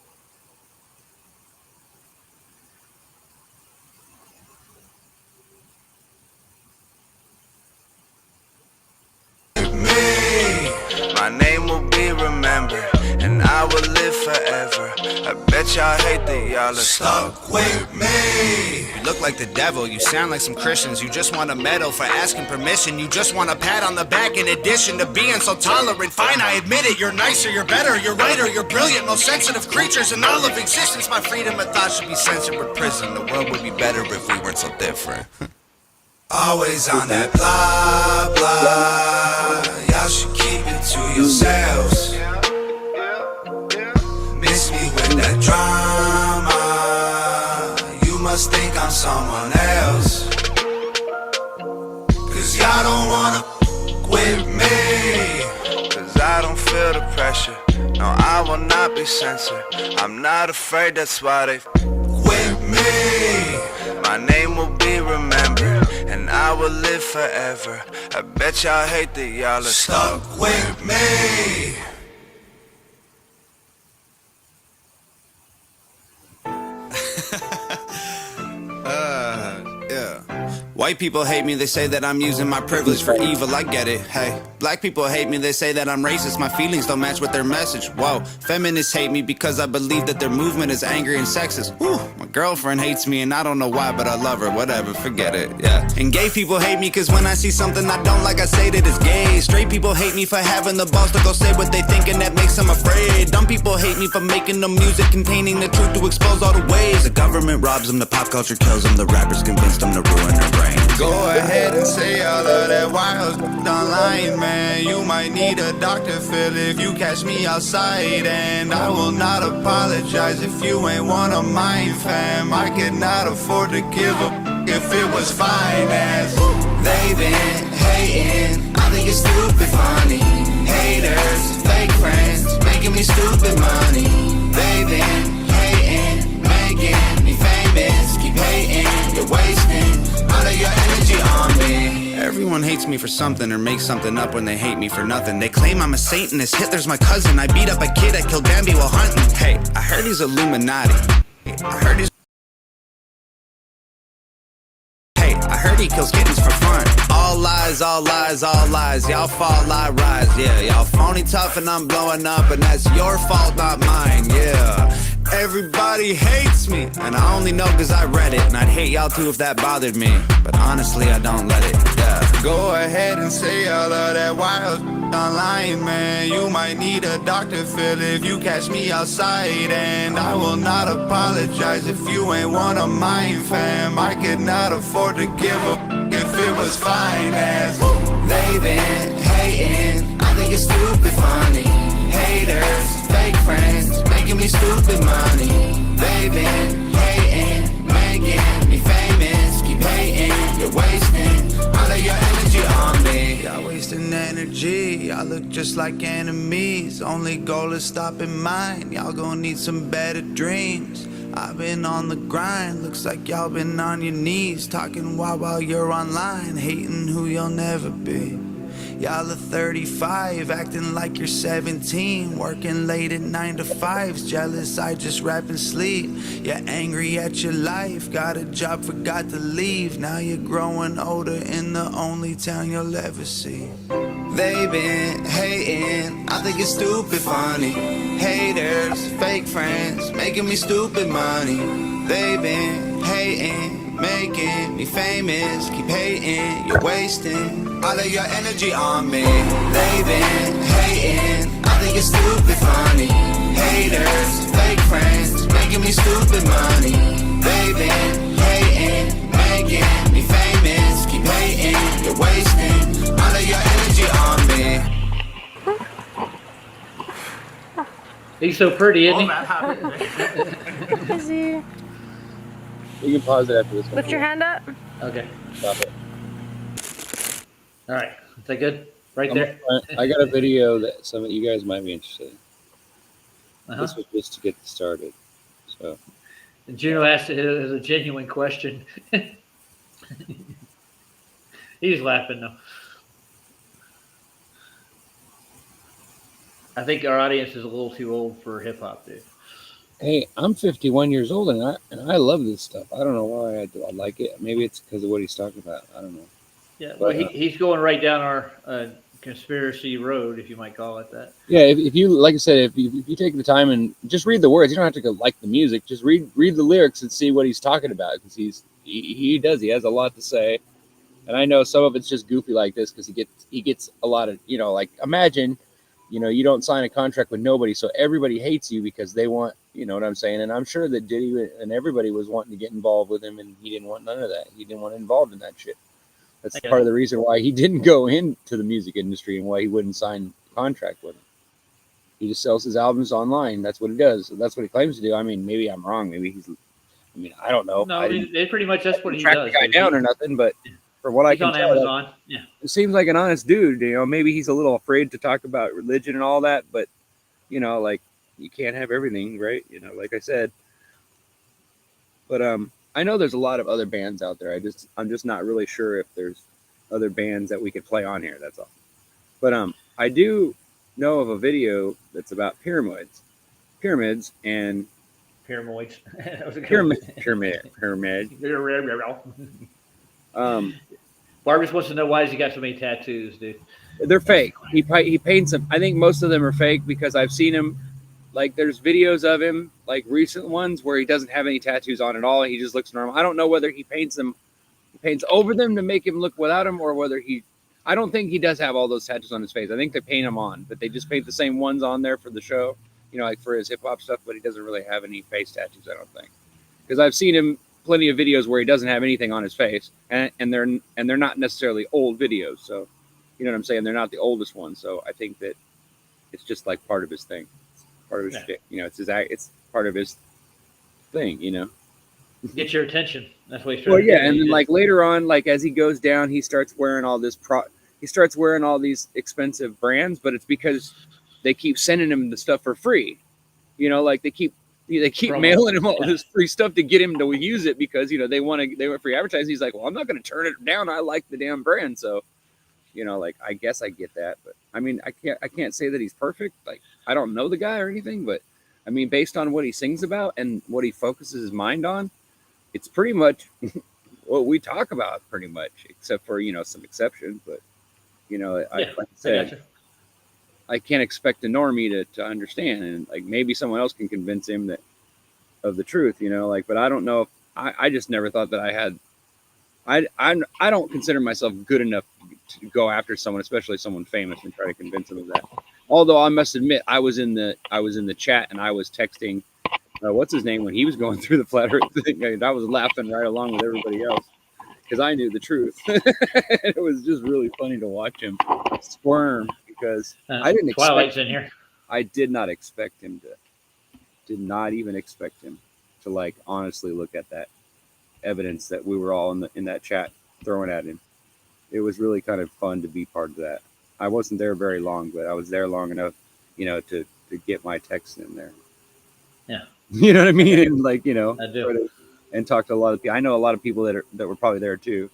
me. My name will be remembered, and I will live forever. I bet y'all hate that y'all are stuck with me. You look like the devil, you sound like some Christians. You just want a medal for asking permission. You just want a pat on the back in addition to being so tolerant. Fine, I admit it, you're nicer, you're better, you're righter, you're brilliant. Most sensitive creatures in all of existence. My freedom of thought should be censored with prison. The world would be better if we weren't so different. Always on that blah, blah. Y'all should keep it to yourselves. Miss me with that drama. You must think I'm someone else. Cause y'all don't wanna with me. Cause I don't feel the pressure. No, I will not be censored. I'm not afraid, that's why they with me. my name will be remembered, and I will live forever. I bet y'all hate that y'all are Stuck with me. Yeah. White people hate me, they say that I'm using my privilege for evil, I get it, hey. Black people hate me, they say that I'm racist, my feelings don't match with their message, whoa. Feminists hate me because I believe that their movement is angry and sexist, woo. My girlfriend hates me and I don't know why, but I love her, whatever, forget it, yeah. And gay people hate me cause when I see something I don't like, I say that it's gay. Straight people hate me for having the balls to go say what they think and that makes them afraid. Dumb people hate me for making the music containing the truth to expose all the ways. The government robs them, the pop culture kills them, the rappers convince them to ruin their brain. Go ahead and say all of that wild online, man. You might need a Dr. Phil if you catch me outside. And I will not apologize if you ain't one of mine, fam. I could not afford to give a if it was finance. They been hating, I think it's stupid funny. Haters, fake friends, making me stupid money. They been hating, making me famous. Keep hating, you're wasting all of your energy on me. Everyone hates me for something or makes something up when they hate me for nothing. They claim I'm a Satanist, Hitler's my cousin. I beat up a kid, I killed Bambi while hunting. Hey, I heard he's Illuminati. I heard he's I heard he kills kittens for fun. All lies, all lies, all lies. Y'all fall, I rise, yeah. Y'all phony tough and I'm blowing up, and that's your fault, not mine, yeah. Everybody hates me, and I only know cause I read it. And I'd hate y'all too if that bothered me, but honestly I don't let it, yeah. Go ahead and say all of that wild online, man. You might need a Dr. Phil if you catch me outside. And I will not apologize if you ain't one of mine, fam. I could not afford to give a if it was finance. They been hating, I think it's stupid funny. Haters, fake friends, making me stupid money. They been hating, making me famous. Keep hating, you're wasting all of your energy on me. Y'all wasting energy, y'all look just like enemies. Only goal is stopping mine, y'all gon' need some better dreams. I've been on the grind, looks like y'all been on your knees. Talking while you're online, hating who you'll never be. Y'all are 35, acting like you're 17. Working late at 9 to 5s, jealous I just rap and sleep. You're angry at your life, got a job, forgot to leave. Now you're growing older in the only town you'll ever see. They been hating, I think it's stupid funny. Haters, fake friends, making me stupid money. They been hating, making me famous. Keep hating, you're wasting all of your energy on me. They been hating, I think it's stupid funny. Haters, fake friends, making me stupid money. They been hating, making me famous. Keep hating, you're wasting all of your energy on me. He's so pretty, isn't he? Is he? You can pause it after this one. Lift your hand up. Okay. Stop it. All right. Is that good? Right there? I got a video that some of you guys might be interested in. Uh-huh. This was just to get started. So And Juno asked it as a genuine question. He's laughing though. I think our audience is a little too old for hip hop, dude. hey, I'm 51 years old and I love this stuff. I don't know why I like it. Maybe it's because of what he's talking about. I don't know. Yeah, well, he's going right down our conspiracy road, if you might call it that. Yeah, if you like I said, if you take the time and just read the words, you don't have to go like the music. Just read the lyrics and see what he's talking about, because he has a lot to say. And I know some of it's just goofy like this because he gets a lot of, like, imagine, you don't sign a contract with nobody, so everybody hates you because they want, you know what I'm saying? And I'm sure that Diddy and everybody was wanting to get involved with him, and he didn't want none of that. He didn't want involved in that shit. That's part of the reason why he didn't go into the music industry and why he wouldn't sign a contract with him. He just sells his albums online. That's what he does. So that's what he claims to do. I mean, maybe I'm wrong. Maybe I don't know. No, it pretty much that's what he track does. the guy down or nothing, but for what I can on tell, Amazon. Yeah, it seems like an honest dude. Maybe he's a little afraid to talk about religion and all that, but like, you can't have everything, right? Like I said. But I know there's a lot of other bands out there. I'm just not really sure if there's other bands that we could play on here. That's all. But I do know of a video that's about pyramids and pyramids. pyramid. Barb just wants to know why has he got so many tattoos, dude. They're fake. He paints them. I think most of them are fake because I've seen him. Like there's videos of him, like recent ones where he doesn't have any tattoos on at all. He just looks normal. I don't know whether he paints them, he paints over them to make him look without them, or whether he. I don't think he does have all those tattoos on his face. I think they paint him on, but they just paint the same ones on there for the show. You know, like for his hip hop stuff. But he doesn't really have any face tattoos. I don't think, because I've seen him plenty of videos where he doesn't have anything on his face, and they're not necessarily old videos. So, you know what I'm saying? They're not the oldest ones. So I think that it's just like part of his thing. Part of his shit, you know, it's part of his thing, you know. Get your attention. That's what he's trying Well, to yeah, do. and then like later on, like as he goes down, he starts wearing all these expensive brands, but it's because they keep sending him the stuff for free. You know, like they keep Promo. mailing him all this free stuff to get him to use it because, you know, they want free advertising. He's like, well, I'm not going to turn it down. I like the damn brand. So, you know, like, I guess I get that, but I mean, I can't say that he's perfect. Like, I don't know the guy or anything, but I mean, based on what he sings about and what he focuses his mind on, it's pretty much what we talk about pretty much, except for, you know, some exceptions, but you know, like I said, gotcha. I can't expect a normie to understand, and like maybe someone else can convince him that of the truth, you know, like, but I don't know if I just never thought that I had, I don't consider myself good enough to go after someone, especially someone famous, and try to convince them of that. Although I must admit, I was in the chat and I was texting, what's his name, when he was going through the flat earth thing. And I was laughing right along with everybody else because I knew the truth. It was just really funny to watch him squirm because I didn't Twilight's expect, in here. I did not expect him did not even expect him to like honestly look at that evidence that we were all in that chat throwing at him. It was really kind of fun to be part of that. I wasn't there very long, but I was there long enough, you know, to get my text in there. Yeah. You know what I mean? And like, you know, I do. and talk to a lot of people. I know a lot of people that were probably there too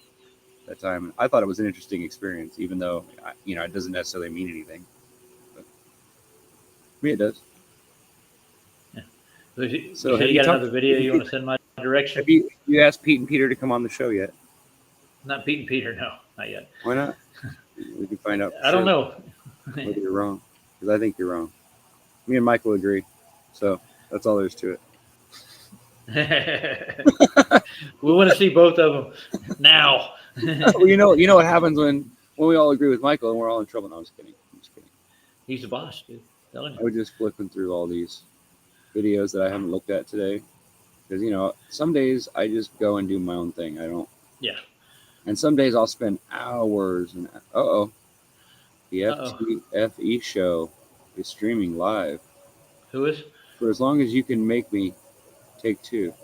that time. I thought it was an interesting experience, even though, you know, it doesn't necessarily mean anything. But me, it does. So you So said you got another video you want to send my direction? Have you asked Pete and Peter to come on the show yet? Not Pete and Peter, no, not yet. Why not? We can find out. I don't know. Whether you're wrong, because I think you're wrong. Me and Michael agree. So that's all there is to it. We want to see both of them now. Well, you know what happens when we all agree with Michael and we're all in trouble. No, I'm just kidding. He's the boss, dude. Telling I you. was just flipping through all these videos that I haven't looked at today, because you know some days I just go and do my own thing. I don't. Yeah. And some days I'll spend hours and the FTFE show is streaming live Who is? for as long as you can make me. Take two.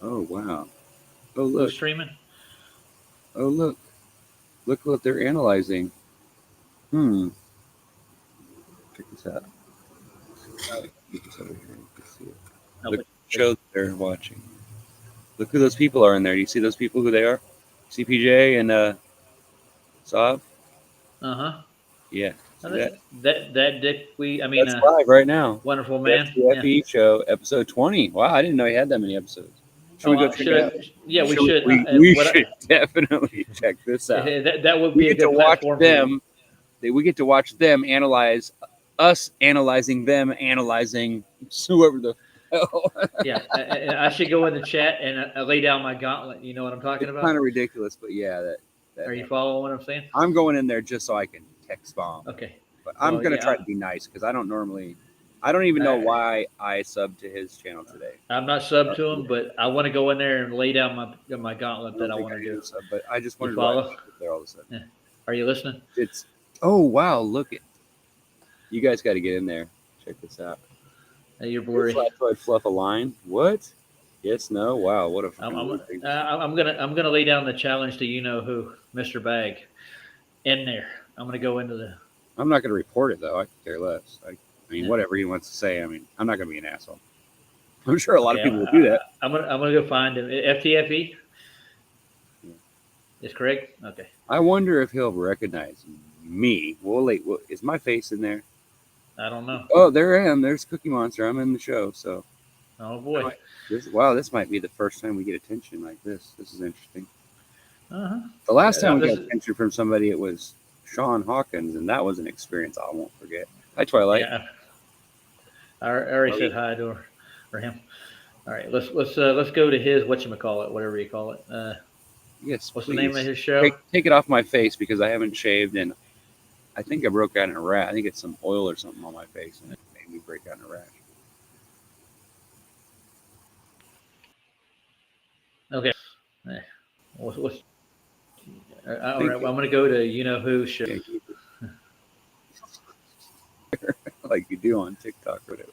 Oh wow. Oh look. Who's streaming? Oh look. Look what they're analyzing. Check this out. Get this over here. You can see it. Oh, Look at the show that they're watching. Look who those people are in there. Do you see those people, who they are? CPJ and Saab? Uh-huh. Yeah. See that? That Dick, that's That's live right now. wonderful man. That's the FE show, episode 20. Wow, I didn't know he had that many episodes. Should we go check it out? Yeah, we should. We should definitely check this out. That would We be a get to good watch platform. them. We get to watch them analyze us, analyzing them, analyzing whoever the hell. Yeah, I should go in the chat and lay down my gauntlet. You know what I'm talking It's about? kind of ridiculous, but yeah, that Are you following what I'm saying? I'm going in there just so I can text bomb. Okay. But I'm Well, gonna yeah. try to be nice because I don't even know why I subbed to his channel today. I'm not sub to him, but I want to go in there and lay down my gauntlet that I want to do. Sub, but I just wondered follow? why I was there all of a sudden. Yeah. Are you listening? It's wow, look it. You guys got to get in there. Check this out. Hey, you're boring. Flat fluff a line. What? Yes, no. Wow, what a. I'm gonna lay down the challenge to who, Mr. Bag, in there. I'm gonna go into the. I'm not gonna report it though. I could care less. I mean, whatever he wants to say. I mean, I'm not gonna be an asshole. I'm sure a lot of people will do that. I'm gonna go find him. FTFE. Is correct. Okay. I wonder if he'll recognize me. Well, wait, is my face in there? I don't know. Oh, there I am. There's Cookie Monster. I'm in the show. So, Oh boy. this might be the first time we get attention like this. This is interesting. Uh-huh. The last Yeah, time we this got is- attention from somebody, it was Sean Hawkins, and that was an experience I won't forget. Hi, Twilight. Yeah. I already said hi to her or him. All right, let's go to his whatchamacallit, whatever you call it. Yes, What's please. the name of his show? Take it off my face because I haven't shaved, and I think I broke out in a rash. I think it's some oil or something on my face, and it made me break out in a rash. Okay. What's all right, well, I'm going to go to you know who show. Like you do on TikTok or whatever.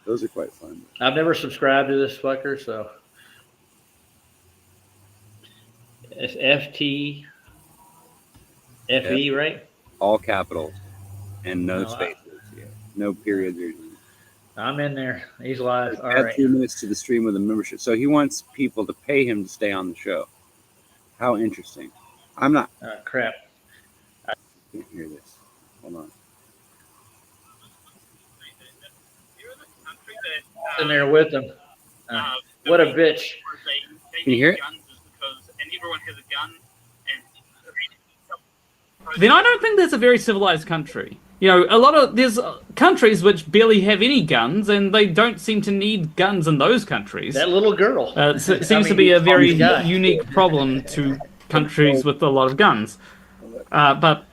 Those are quite fun. I've never subscribed to this fucker, so it's FTFE, right? All capitals and no No, spaces. Yeah. No periods or anything. I'm in there. He's live. All Add right. 2 minutes to the stream with a membership. So he wants people to pay him to stay on the show. How interesting. I'm not. Crap. I can't hear this. Hold on. In there with him. What a bitch. Can you hear it? Then I don't think that's a very civilized country. You know, there's countries which barely have any guns, and they don't seem to need guns in those countries. That little girl. It seems to be a very guy. unique problem to countries with a lot of guns. But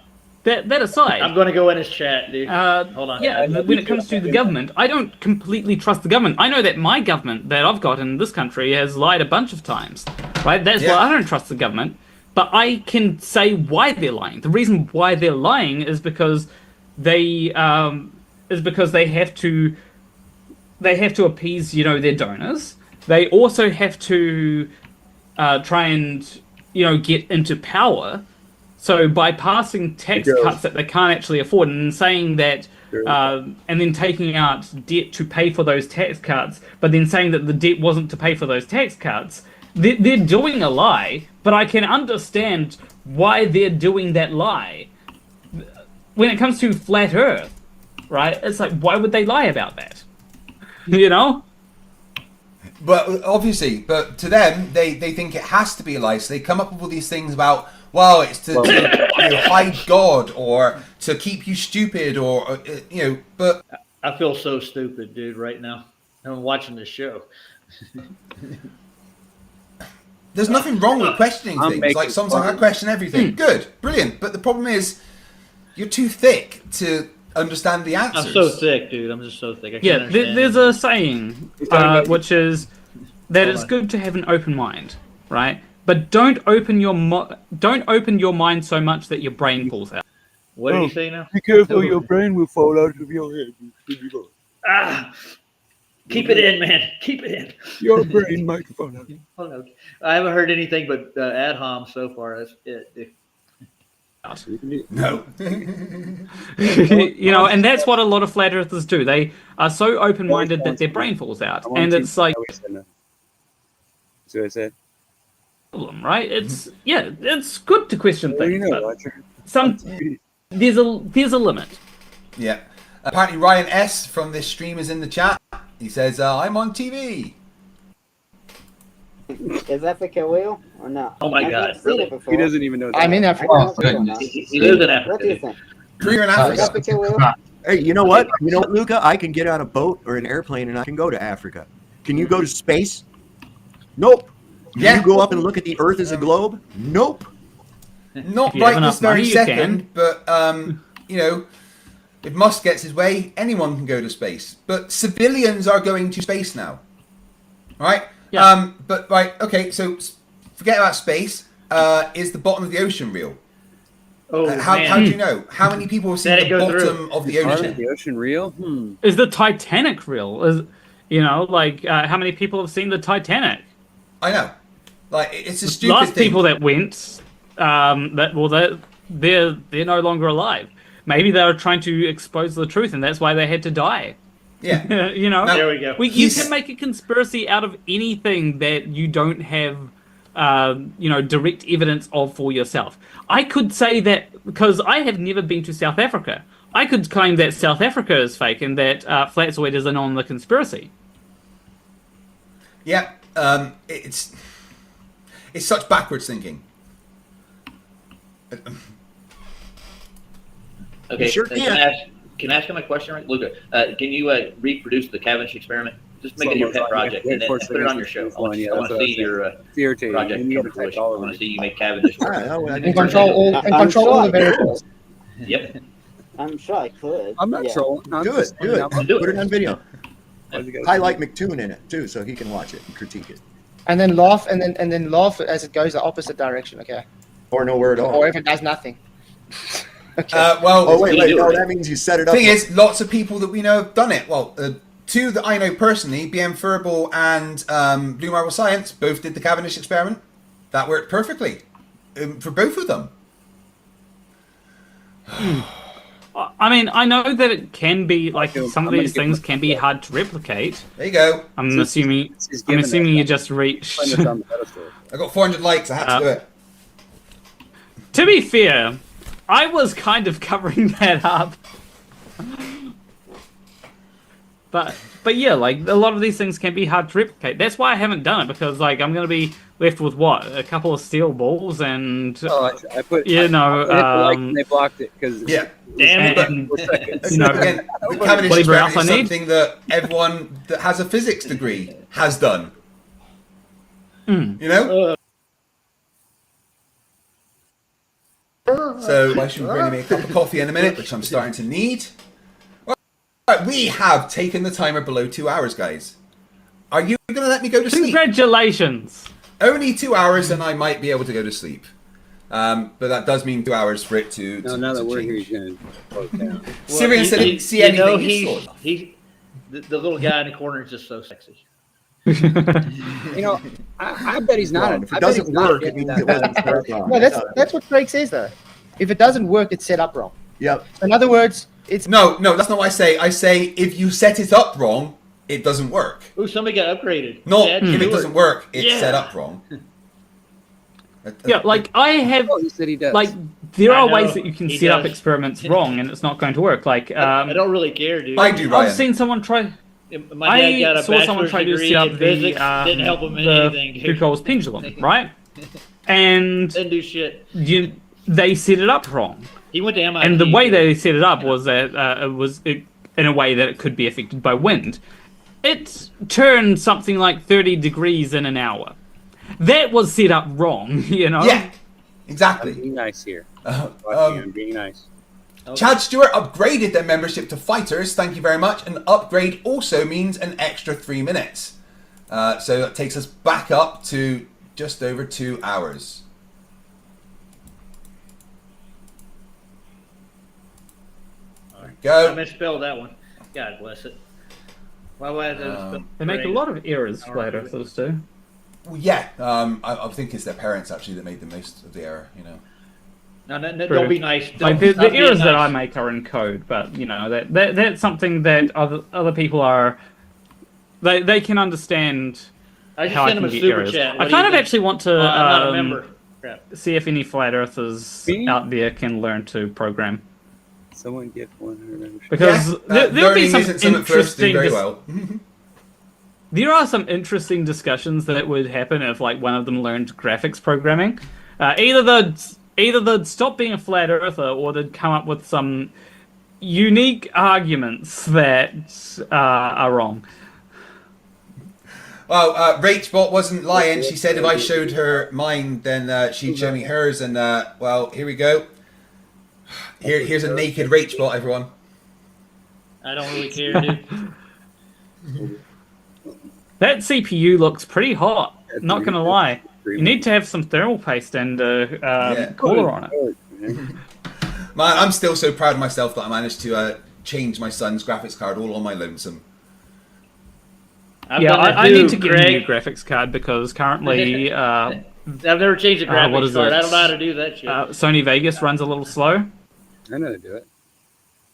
that aside, I'm going to go in his chat, dude. Hold on. yeah, when it comes to the government, I don't completely trust the government. I know that my government that I've got in this country has lied a bunch of times, right? That's why I don't trust the government. But I can say why they're lying. The reason why they're lying is because they have to appease, you know, their donors. They also have to try and, you know, get into power. So by passing tax cuts that they can't actually afford and saying that, and then taking out debt to pay for those tax cuts, but then saying that the debt wasn't to pay for those tax cuts, they're doing a lie, but I can understand why they're doing that lie. When it comes to flat Earth, right, it's like, why would they lie about that? You know? But obviously, but to them, they think it has to be a lie. So they come up with all these things about, well, it's to you know, hide God or to keep you stupid or you know. But I feel so stupid, dude, right now. I'm watching this show. there's nothing wrong with questioning I'm things. making Like sometimes I fun. question everything. Good, brilliant. But the problem is, you're too thick to understand the answers. I'm so thick, dude. I'm just so thick. I can't Yeah, understand there's a saying, which is that Hold it's on. good to have an open mind, right? But don't open your mind so much that your brain falls out. What did he say now? Be careful, your brain will fall out of your head. Ah! Keep it in, man. Keep it in. Your brain might fall out. Hold on. I haven't heard anything but ad hom so far. That's it. No. You know, and that's what a lot of flat earthers do. They are so open-minded that their brain falls out, and it's like See what I said? problem, right? It's good to question Well, you things, know, but there's a limit. Yeah. Apparently, Ryan S from this stream is in the chat. He says, "I'm on TV." Is Africa real or not? Oh my I've God, never seen really? it before. He doesn't even know. I'm in I Africa. don't know if it's real or not. He lives in What do you Africa. think? You're in Is Africa. Africa real? Hey, you know what? You know what, Luca? I can get on a boat or an airplane and I can go to Africa. Can you go to space? Nope. Can Yeah. you go up and look at the Earth as a globe? Nope. Not If you right have this enough very money, you second, but you know, if Musk gets his way, anyone can go to space. But civilians are going to space now, right? Yeah. But right, okay. So forget about space. Is the bottom of the ocean real? Oh, How man. do you know? How many people have seen Let the it go bottom through. of the Part of ocean? the ocean real? Is the Titanic real? You know, like how many people have seen the Titanic? I know. Like it's a stupid Last thing. people that went, they're no longer alive. Maybe they were trying to expose the truth, and that's why they had to die. Yeah. You know, Now- There we go. you He's- can make a conspiracy out of anything that you don't have, you know, direct evidence of for yourself. I could say that because I have never been to South Africa. I could claim that South Africa is fake and that Flatzoid is in on the conspiracy. Yeah. It's such backwards thinking. Okay, You sure can I ask him a question, right? Luca, can you reproduce the Cavendish experiment? Just make it your pet project and then put it on your show. I want to see your It's irritating. project You need come to to type fruition. all I of want to it. see you make Cavendish work. And control all the variables. Yep. I'm sure I could. I'm not yeah. trolling. I'm Do it. just Do it. pointing out- Do Put it. it on video. Why is it gotta Highlight McToon in it too, so he can watch it and critique it, And then laugh, and then laugh as it goes the opposite direction, okay? or no word at all. Or if it does nothing. Okay. Well, Oh wait, you wait. do No, it. that means you set it up. thing is, lots of people that we know have done it. Well, two that I know personally, BM Furball and Blue Marble Science, both did the Cavendish experiment. That worked perfectly for both of them. I mean, I know that it can be like Okay, some of I'm these gonna give things can be hard to replicate. There you go. I'm assuming. He's I'm given assuming that- you just reached. Find this on the pedestal. I got 400 likes. I had to do it. To be fair, I was kind of covering that up. But yeah, like a lot of these things can be hard to replicate. That's why I haven't done it, because like I'm gonna be left with what, a couple of steel balls and Oh, I put. you know, I hit the like and they blocked it because Yeah. Damn it. and, Again, you know, the Cavendish whatever experiment else is I need. something that everyone that has a physics degree has done. You know? So I should be bringing me a cup of coffee in a minute, which I'm starting to need. Right, we have taken the timer below 2 hours, guys. Are you going to let me go to sleep? congratulations. Only 2 hours, and I might be able to go to sleep. But that does mean 2 hours for it to. no, now that we're here, change. he's gonna close down. Syrian said he didn't see anything. You know, useful. the little guy in the corner is just so sexy. You know, I bet he's not. Well, if it doesn't work, it means it wasn't set up wrong. No, that's what Craig says though. If it doesn't work, it's set up wrong. Yep. In other words, it's No, that's not what I say. I say if you set it up wrong, it doesn't work. Ooh, somebody got upgraded. Not Chad if it Stewart. doesn't work, it's Yeah. set up wrong. Yeah, like I have, Oh, he said he does. like there I are know, ways that you can he set up does. experiments wrong and it's not going to work. Like I don't really care, dude. I do, Ryan. I've seen someone try. My dad I got a saw someone bachelor's try to degree set up in physics. the Didn't help him in the anything, dude. Foucault's pendulum, right? And Didn't do shit. they set it up wrong. He went to MIT. And the way dude. they set it up was that in a way that it could be affected by wind. It turned something like 30 degrees in an hour. That was set up wrong, you know? Yeah, I'm exactly. being nice here. Uh, I'm being nice. Chad Stewart upgraded their membership to fighters. Thank you very much. An upgrade also means an extra 3 minutes. So that takes us back up to just over 2 hours. There we I go. misspelled that one. God bless it. Why would I have to misspell They make a Craig? lot of errors, flat earthers do. Well, yeah, I think it's their parents actually that made the most of the error. You know. No, True. don't be nice. Like Don't, the stop being errors that I nice. make are in code, but you know that's something that other people are. They can understand I just how I sent him can a get super errors. chat. I What do kind you of think? actually want to I'm not a member. Crap. see if any flat earthers Me? out there can learn to program. Someone get 100. Because there'll be learning some isn't something for us to do interesting. very well. There are some interesting discussions that would happen if, like, one of them learned graphics programming. Either they'd stop being a flat earther, or they'd come up with some unique arguments that are wrong. Well, Rachbot wasn't lying. She said if I showed her mine, then she'd show me hers. And well, here we go. Here's a naked Rachbot, everyone. I don't really care, dude. That CPU looks pretty hot. Not gonna lie. You need to have some thermal paste and cooler on it. Man, I'm still so proud of myself that I managed to change my son's graphics card all on my lonesome. I've Yeah, done that I too, need to get a new Craig. graphics card because currently I've never changed the graphics what is card. it? I don't know how to do that shit. Sony Vegas runs a little slow. I know to do it.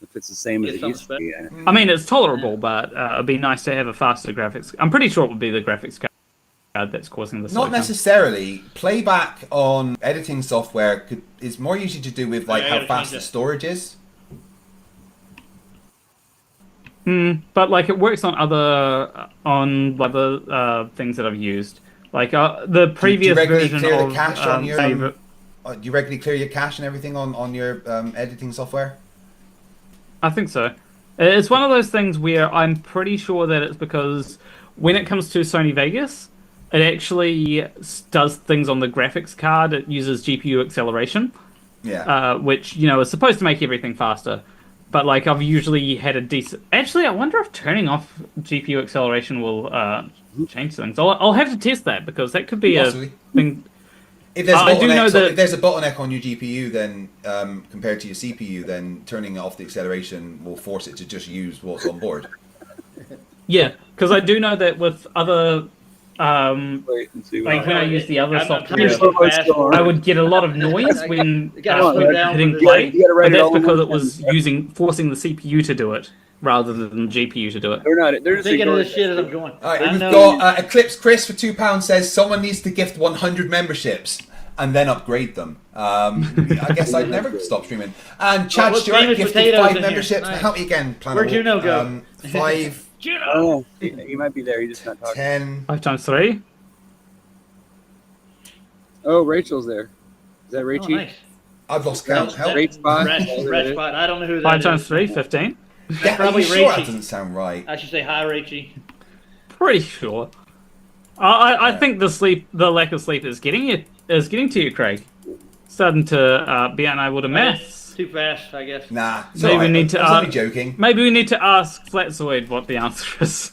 If it's the same as Get it used to be. I mean, it's tolerable, but it'd be nice to have a faster graphics. I'm pretty sure it would be the graphics card that's causing the slow Not time. necessarily. Playback on editing software is more usually to do with like I how gotta fast change the it. storage is. But like it works on other things that I've used. Like the previous regularly version clear the of cache on your, Favorite. do you regularly clear your cache and everything on your editing software? I think so. It's one of those things where I'm pretty sure that it's because when it comes to Sony Vegas, it actually does things on the graphics card. It uses GPU acceleration, Yeah. which, is supposed to make everything faster. But, like, I've usually had a decent... Actually, I wonder if turning off GPU acceleration will change things. I'll have to test that, because that could be Possibly. a thing... If there's, I do know that- if there's a bottleneck on your GPU, then compared to your CPU, then turning off the acceleration will force it to just use what's on board. Yeah, because I do know that with other... Wait and see what like when I use the other I'm software, too fast for I it. would get a lot of noise when gotta slow down hitting for this. play. You gotta write But it that's all in because one it was forcing the CPU to do it rather than the GPU to do it. They're not. They're just Thinking of ignoring this shit as that. I'm going. All right, I we've know. got Eclipse Chris for £2 says someone needs to gift 100 memberships and then upgrade them. I guess I'd never stop streaming. And Chad Well, Stewart famous gifted potatoes 5 in here. memberships. Nice. Help me again, Planet Where'd Wolf. Juno go? 5, Juno! Oh, he might be there. He's just not talking. 10. 5 times 3? Oh, Rachel's there. Is that Oh, Rachel? nice. I've lost count. Help. Great spot. Red spot. I don't know who that 5 is. times 3, 15? Yeah, probably are you sure that Rachie. doesn't sound right? I should say hi, Rachie. Pretty sure. I think the lack of sleep is getting to you, Craig. Starting to be unable to maths. Too fast, I guess. Nah. It's Maybe all we right. need to I was only joking. Maybe we need to ask Flatzoid what the answer is.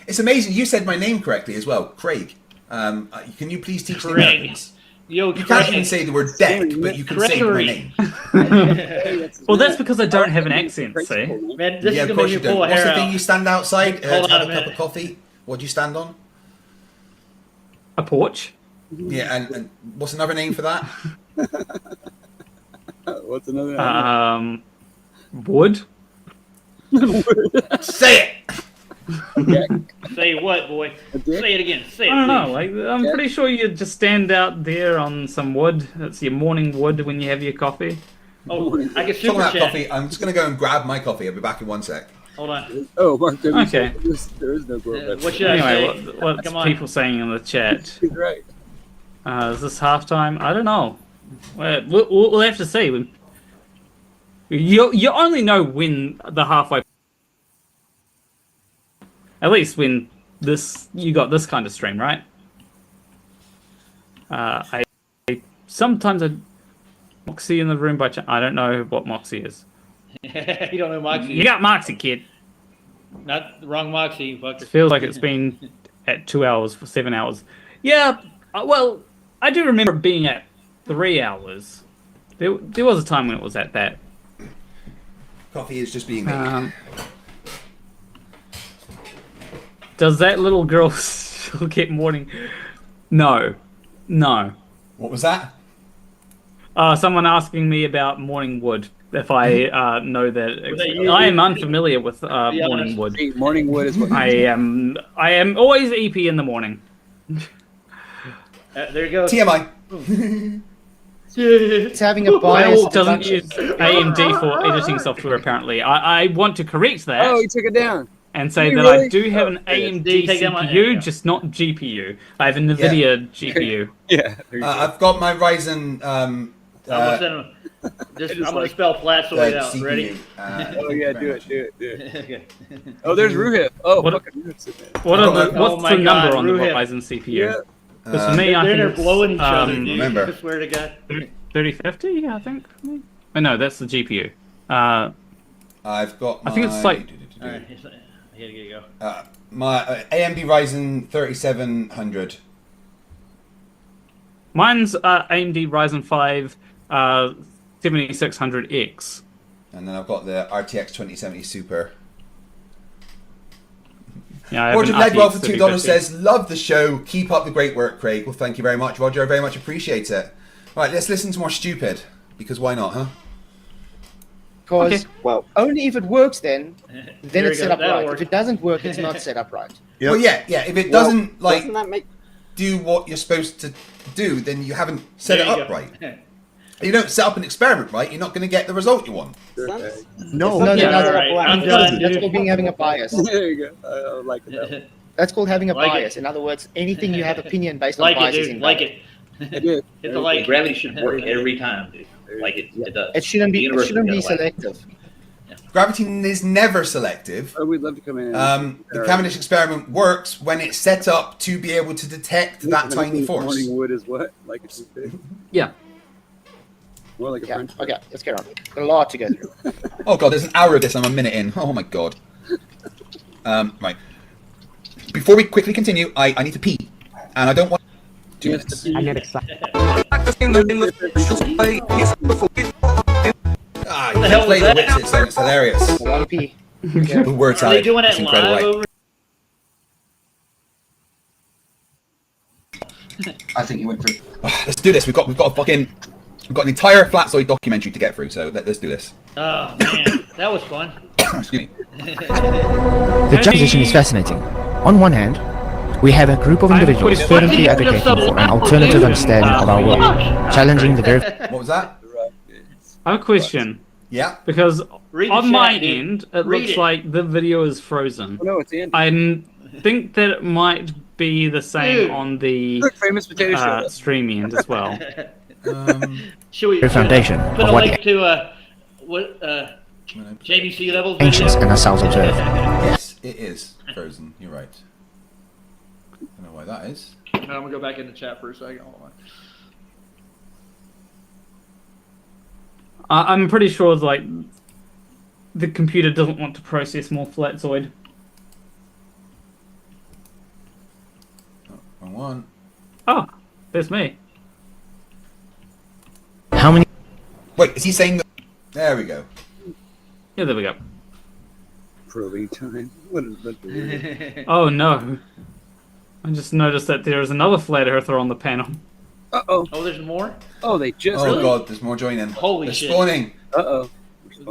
It's amazing. You said my name correctly as well, Craig. Can you please teach the Craig. Americans? Yo, You can't even say the word deck, but you can say my Gregory. name. Well, that's because I don't have an accent, see? Man, this Yeah, is of gonna course make you you do. pull a What's hair the thing out. you stand outside Hold to on have a a cup of minute. coffee? What do you stand on? A porch? Yeah, and what's another name for that? What's another name? Wood? Say it! Say what, boy? Say it again. Say it. I don't know. please. Like, I'm pretty sure you just stand out there on some wood. That's your morning wood when you have your coffee. Oh, I can Talking super about chat. coffee, I'm just going to go and grab my coffee. I'll be back in 1 sec. Hold on. Oh, Mark. Okay. There is no growth. What should I Anyway, say? what's Come on. people saying in the chat? He's right. Is this halftime? I don't know. We'll have to see. You only know when the halfway. At least when you got this kind of stream, right? I sometimes Moxie in the room by chance. I don't know what Moxie is. You don't know Moxie. You got Moxie, kid. Not the wrong Moxie, you fucker. It feels like it's been at 2 hours for 7 hours. Yeah, well, I do remember it being at 3 hours. There was a time when it was at that. Coffee is just being made. Does that little girl still get morning? No. What was that? Someone asking me about morning wood. If I know that, that you? I am unfamiliar with morning honest. wood. Hey, morning wood is what I am always EP in the morning. There you go. TMI. It's having a bias. Well, doesn't use AMD for editing software apparently. I want to correct that. Oh, he took it down. And say Did that he I really? do have an Did AMD he take that one? There CPU, you go. just not GPU. I have a NVIDIA GPU. Yeah. There you go. I've got my Ryzen I'm gonna spell Flatzoid out. CPU. Ready? Oh yeah, do it. Okay. Oh, there's Ruhif. Oh, What- fucking Ruhif's in there. What Oh, are the, what's my the God, number on the Ruhif. Ryzen CPU? Yeah. Because for me, I They're think there it's, blowing each other, dude. remember. I swear to God. 3050, I think. Oh, no, that's the GPU. I've got my... I think it's like- Alright, here you go. my AMD Ryzen 3700. Mine's AMD Ryzen 5 7600X. And then I've got the RTX 2070 Super. Yeah, I have Roger an Legwell RTX for $2 3050. says, love the show. Keep up the great work, Craig. Well, thank you very much, Roger. I very much appreciate it. Right, let's listen to more Stupid. Because why not, huh? Because Well, only if it works then There it's you set go. up That'll right. work. If it doesn't work, it's not set up right. Yep. Well, yeah. If it well, doesn't, like, doesn't that make do what you're supposed to do, then you haven't set There it you up go. right. You don't set up an experiment right, you're not going to get the result you want. sense? No. No, Yeah, that's, alright, I'm done, that's dude. called having a bias. There you go. I like that. That's called having a Like it. bias. In other words, anything you have opinion based on Like it, bias is dude. invalid. Like it. It is. Hit the like. Gravity should work every time, dude. Like it does. It shouldn't The be. It universe shouldn't is be gonna lag. selective. Gravity is never selective. Oh, we'd love to come in. The Cavendish experiment works when it's set up to be able to detect that tiny force. Morning wood is what? Like it's big. Yeah. More like a Yeah. French. Okay, let's get on. Got a lot to go through. Oh god, there's an hour of this. I'm a minute in. Oh my god. Right. Before we quickly continue, I need to pee, and I don't want 2 minutes. I get excited. Ah, the you hell played was the that? Wixit song. It's hilarious. A lot of pee. The word Are salad. they doing It's it incredible. live Right. over? I think you went through. Let's do this. We've got an entire Flatzoid documentary to get through. So let's do this. Oh man, that was fun. Excuse me. The transition is fascinating. On one hand, we have a group of individuals fervently advocating for an alternative understanding of our world, challenging the very What was that? I have a question. Yeah. Because Read the on my chat, dude. end, it Read looks it. like the video is frozen. Oh, no, it's Andy. I think that it might be the same Dude. on the Look, famous potato show. stream end as well. Should we very foundation put of a what link to what Jamie Sea Levels? the ancients and ourselves observe. Yes, it is frozen. You're right. I don't know why that is. I'm gonna go back in the chat for a second. Hold on. I'm pretty sure like the computer doesn't want to process more Flatzoid. Wrong one. Oh, there's me. How many? Wait, is he saying that? There we go. Yeah, there we go. Probing time. What is that? Oh no. I just noticed that there is another flat earther on the panel. Uh-oh. Oh, there's more. Oh, they just... Oh god, there's more joining. Holy They're shit. spawning. Uh-oh.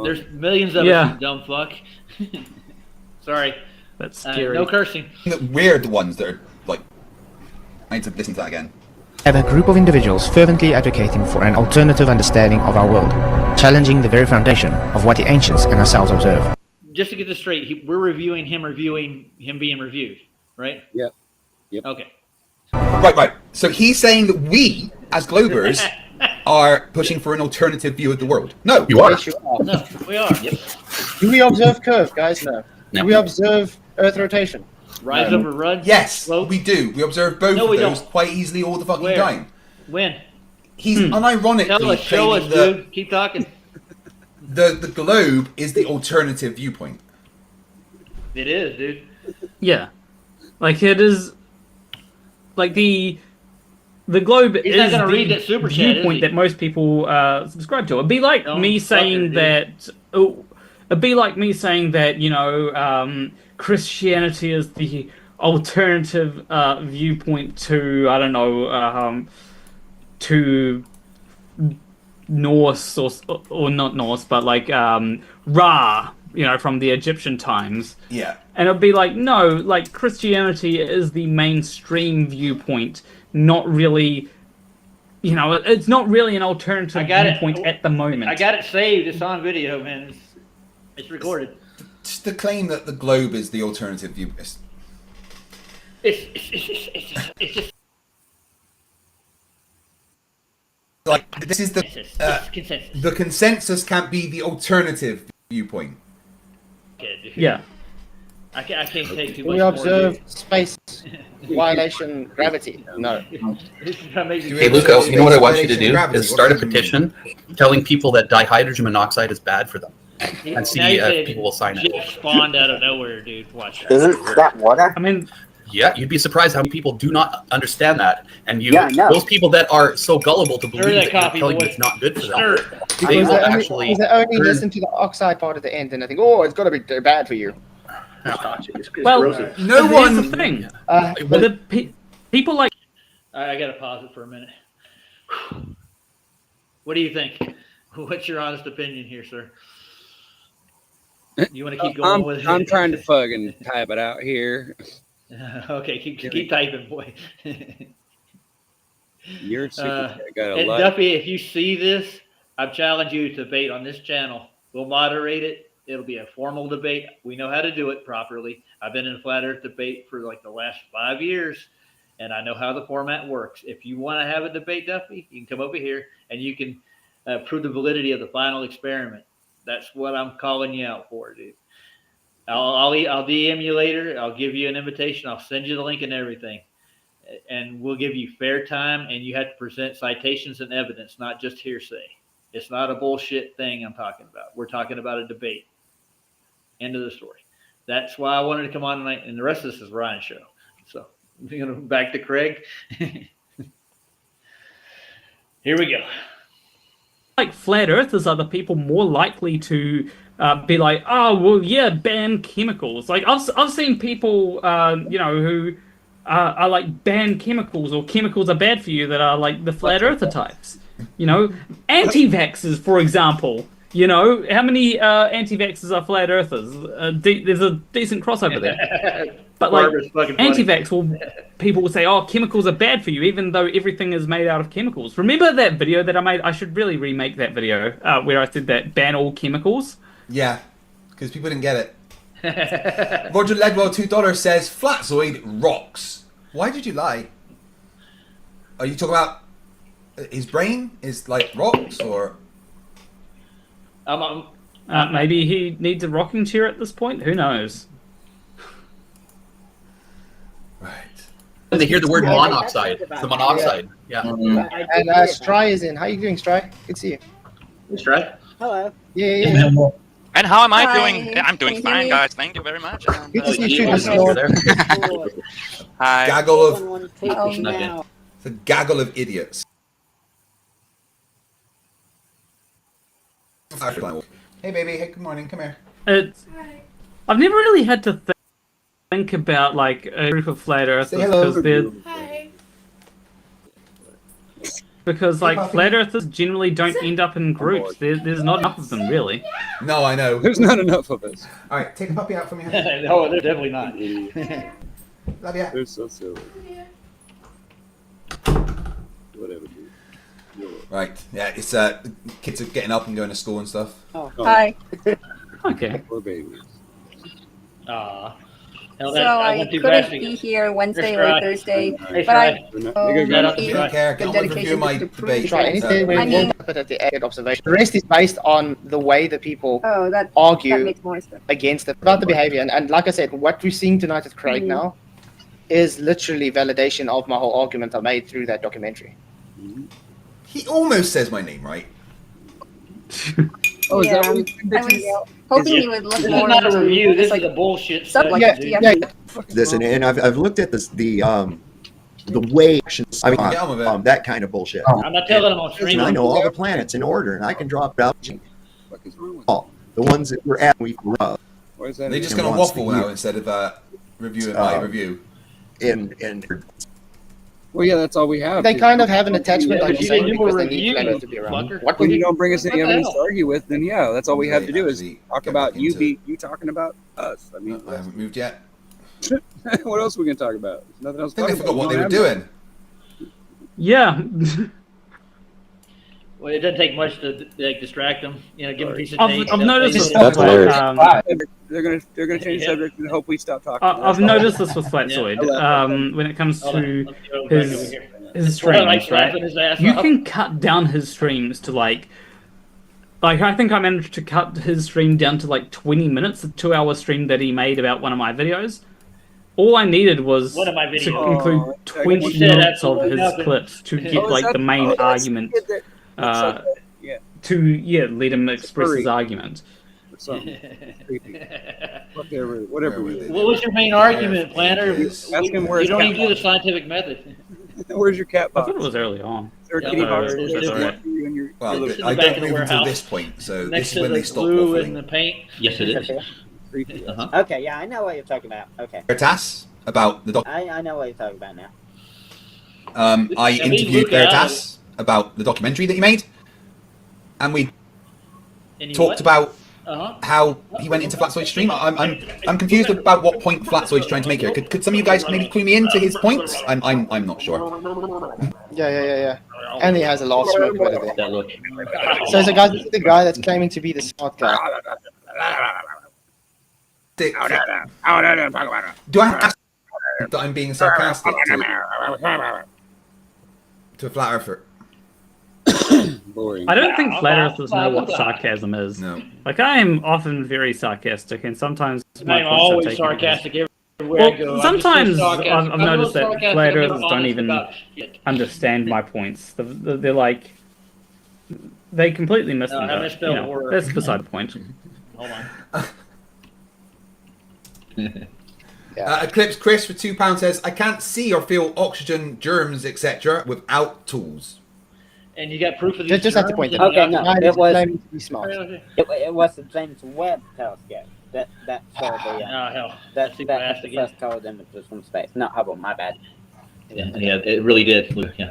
There's millions of Yeah. us, you dumb fuck. Sorry. That's scary. No cursing. We're the ones that are like. I need to listen to that again. Have a group of individuals fervently advocating for an alternative understanding of our world, challenging the very foundation of what the ancients and ourselves observe. Just to get this straight, we're reviewing him being reviewed, right? Yep. Yep. Okay. Right. So he's saying that we, as Globers, are pushing for an alternative view of the world. No, you are. Yes, you are. No, we are. Do we observe curve, guys? No. No. Do we observe Earth rotation? Rise over run. Yes, Slope. we do. We observe both No, of we those don't. quite easily all the fucking Where? time. When? He's unironically Tell us, show us, claiming that dude. Keep talking. the globe is the alternative viewpoint. It is, dude. Yeah. Like it is like the globe He's not is gonna the read that super chat, is viewpoint he? that most people subscribe to. It'd be like Don't me saying fucker, that it'd be like me saying that, you know, Christianity is the alternative viewpoint to, I don't know, to Norse or not Norse, but like Ra, you know, from the Egyptian times. Yeah. And it'd be like, no, like Christianity is the mainstream viewpoint, not really, you know, it's not really an alternative viewpoint at the moment. I got it saved. It's on video, man. It's recorded. Just to claim that the globe is the alternative view. It's just Like this is the consensus. the consensus can't be the alternative viewpoint. Yeah. I can't take too Do much. we observe more, space violation gravity? No. Hey, Luca, you know what I want you to do is start a petition telling people that dihydrogen monoxide is bad for them, and see if people will sign it. Jeff spawned out of nowhere, dude. Watch. Isn't that water? I mean, yeah, you'd be surprised how many people do not understand that, and Yeah, I know. those people that are so gullible to believe Stir that that you're coffee, telling them boy. it's not good for Stir them, it. they Because will they actually. only, they only turn- listen to the oxide part at the end and they think, oh, it's got to be bad for you. well, No here's one. the thing. Uh, The people like I gotta pause it for a minute. What do you think? What's your honest opinion here, sir? You want to keep going with it? I'm trying to fucking type it out here. Okay, keep typing, boy. Your super chat got a And lot. Duffy, if you see this, I challenge you to debate on this channel. We'll moderate it. It'll be a formal debate. We know how to do it properly. I've been in flat earth debate for like the last 5 years, and I know how the format works. If you want to have a debate, Duffy, you can come over here and you can prove the validity of the final experiment. That's what I'm calling you out for, dude. I'll DM you later. I'll give you an invitation. I'll send you the link and everything. And we'll give you fair time, and you have to present citations and evidence, not just hearsay. It's not a bullshit thing I'm talking about. We're talking about a debate. End of the story. That's why I wanted to come on tonight, and the rest of this is Ryan's show. So, back to Craig. Here we go. Like flat earthers are the people more likely to be like, oh well, yeah, ban chemicals. Like I've seen people, who are like ban chemicals or chemicals are bad for you that are like the flat earther types. Anti-vaxxers, for example. How many anti-vaxxers are flat earthers? There's a decent crossover there. But like anti-vax, people will say, "Oh, chemicals are bad for you," even though everything is made out of chemicals. Remember that video that I made? I should really remake that video where I said that ban all chemicals. Yeah, because people didn't get it. Roger Ledwell $2 says Flatzoid rocks. Why did you lie? Are you talking about his brain is like rocks, or? Maybe he needs a rocking chair at this point. Who knows? Right. When they hear the word monoxide, the monoxide. Yeah. And Stry is in. How you doing, Stry? Good to see you. Stry? Hello. Yeah. And how am I Hi. doing? I'm doing fine, guys. Thank you very much. And, Good to see you too. Hi. Gaggle of. Someone take me now. It's a gaggle of idiots. Hey, baby. Hey, good morning. Come here. I've never really had to think about like a group of flat earthers because like flat earthers generally don't end up in groups. There's not enough of them, really. No, I know. There's not enough of us. All right, take a puppy out from your head. No, they're definitely not. Love ya. They're so silly. Whatever, dude. Right. Yeah, it's kids are getting up and going to school and stuff. Oh. Hi. Okay. Poor babies. So I couldn't be here Wednesday or Thursday, but I don't care. Get on with review my debate. Try anything we will put at the end observation. The rest is based on the way that people that argue makes more sense. against it, about the behavior. And like I said, what we're seeing tonight with Craig now is literally validation of my whole argument I made through that documentary. He almost says my name right. Oh, yeah, I was hoping you would look This more is not a into review. This like is a bullshit stuff study. like dude. This and I've looked at this the way actions. I mean, that kind of bullshit. I'm not telling them on stream. And I know all the planets in order, and I can drop it out. All the ones that we're at, we love. They're just going to waffle now instead of reviewing my review. And well, yeah, that's all we have. They kind of have an attachment, like you say, do a because they need review, Flat Earth to be around. When you don't bring us any What the evidence hell? to argue with, then yeah, that's all we have to do is Actually, talk get about back you. into- You talking about us? I mean, I haven't moved yet. what else are we gonna talk about? There's nothing else. I think to they talk forgot what about. they were doing. Yeah. Well, it doesn't take much to like distract them. Give them a piece of I've tape. noticed this. That's With, They're gonna change the subject and hope we stop talking. I've noticed this with Flatzoid. When it comes to his streams, right? You can cut down his streams to like I think I managed to cut his stream down to like 20 minutes, the 2-hour stream that he made about one of my videos. All I needed was One of my to videos. include 20 You said minutes of absolutely his nothing. clips to get Oh, is like that- the main that's the argument. kid that looks like that. Yeah. To let him express Furry. his argument. Or something. Creepy. Whatever. it is. What was your main argument, Planner? Yes. Ask him where You his don't cat need to do the box. scientific method. Where's your cat I box? thought it was early on. Is there a Yeah, kitty box? it's There's different. one for you and your Well, It's in the I back don't of the move until warehouse. this point, so Next this to is when the they stop glue and waffling. the paint. Yes, it is. creepy. Okay, yeah, I know what you're talking about. Okay. Veritas about the I know what you're talking about now. I Yeah, me, interviewed Luca, Veritas about the documentary that he made, and we And you talked what? about Uh-huh. how he went into Flatzoid's stream. I'm confused about what point Flatzoid's trying to make here. Could some of you guys maybe clue me into his points? I'm not sure. Yeah. And he has a laugh smoke about it there. That look. So the guy that's claiming to be the smart guy. Do I have to that I'm being sarcastic to a flat earther. Boring. I don't think flat earthers know what sarcasm is. No. Like, I am often very sarcastic, and sometimes my I'm points are always taken sarcastic everywhere Well, I go. I'm sometimes just so sarcastic. I've I'm noticed so that sarcastic, flat I'm never earthers don't honest even about shit. understand my points. They're like, they completely miss them. I but, misspelled you a know, word. that's beside the point. Hold on. Eclipse Chris for £2 says, I can't see or feel oxygen, germs, etc. without tools. And you got proof of these Just have to germs point and that Okay, out. no, Why it is was claiming to be smart. it was the James Webb telescope that showed the Oh, hell. that Too that fast had the again. first colored images from space. Not Hubble, my bad. Yeah, it really did. Yeah.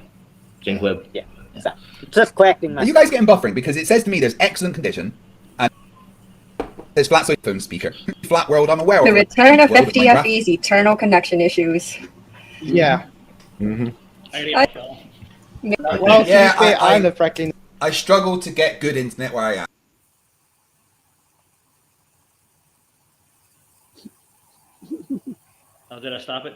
James Webb. Yeah. So, just correcting Are myself. you guys getting buffering? Because it says to me there's excellent condition and there's flat phone speaker. Flat world, I'm aware The of. return of World with Minecraft. FTFE's eternal connection issues. Yeah. Mm-hmm. Well, to Yeah, be fair, I live practically. I struggle to get good internet where I am. Oh, did I stop it?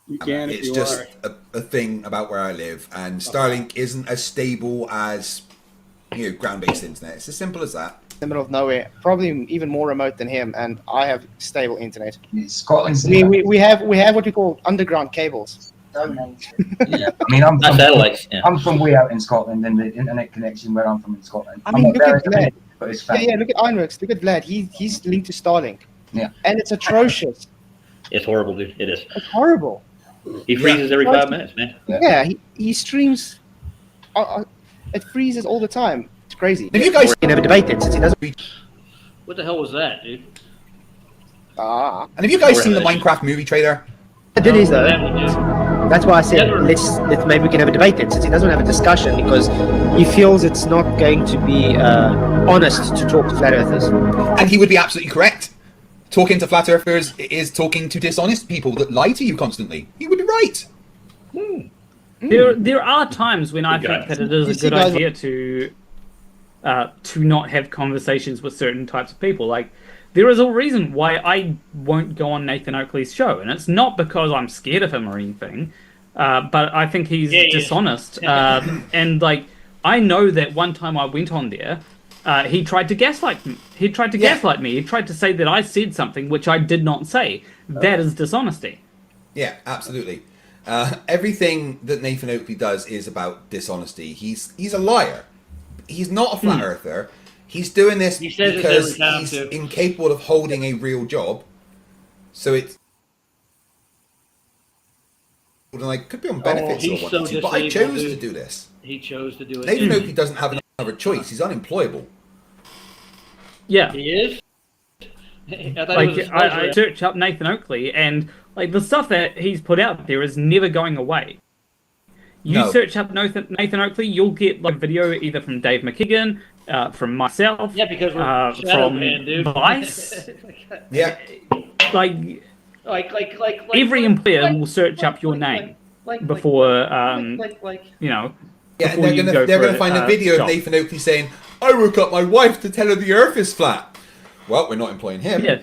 You can if It's you just are. a thing about where I live, and Starlink isn't as stable as ground-based internet. It's as simple as that. In the middle of nowhere, probably even more remote than him, and I have stable internet. Scotland's We have what we call underground cables. Yeah, I mean, I'm Not from, satellites. Yeah. I'm from way out in Scotland, and the internet connection where I'm from in Scotland. I mean, I'm look not at very Vlad. but it's Yeah, fine. yeah. Look at Ironworks. Look at Vlad. He's linked to Starlink. Yeah. And it's atrocious. It's horrible, dude. It is. It's horrible. He freezes every 5 minutes, man. Yeah, he streams. It freezes all the time. It's crazy. Have you guys can have a debate then, since he doesn't. What the hell was that, dude? And have you guys seen the Minecraft movie trailer? It is though. That's why I said let's maybe we can have a debate then, since he doesn't have a discussion because he feels it's not going to be honest to talk to flat earthers. And he would be absolutely correct. Talking to flat earthers is talking to dishonest people that lie to you constantly. He would be right. There are times when I think that it is a good guys- idea to not have conversations with certain types of people. Like, there is a reason why I won't go on Nathan Oakley's show, and it's not because I'm scared of him or anything, but I think he's dishonest. And like, I know that one time I went on there, he tried to gaslight me. He tried to gaslight me. He tried to say that I said something which I did not say. That is dishonesty. Yeah, absolutely. Everything that Nathan Oakley does is about dishonesty. He's a liar. He's not a flat earther. He's doing this He says this because every time, he's too. incapable of holding a real job. So it's like could be on benefits or he's what, so but I disabled, chose to dude. do this. He chose to do it. Nathan Oakley doesn't have another choice. He's unemployable. Yeah. He is? I thought Like, he was a I smoker. searched up Nathan Oakley, and like the stuff that he's put out there is never going away. You No. search up Nathan Oakley, you'll get like video either from Dave McKagan, from myself, Yeah, because we're shadow from banned, dude. Vice. Yeah. Like like every employer will search up your name before you know. Yeah, and before you go they're for gonna find a video job. of Nathan Oakley saying, "I woke up my wife to tell her the Earth is flat." Well, we're not employing him. Yeah.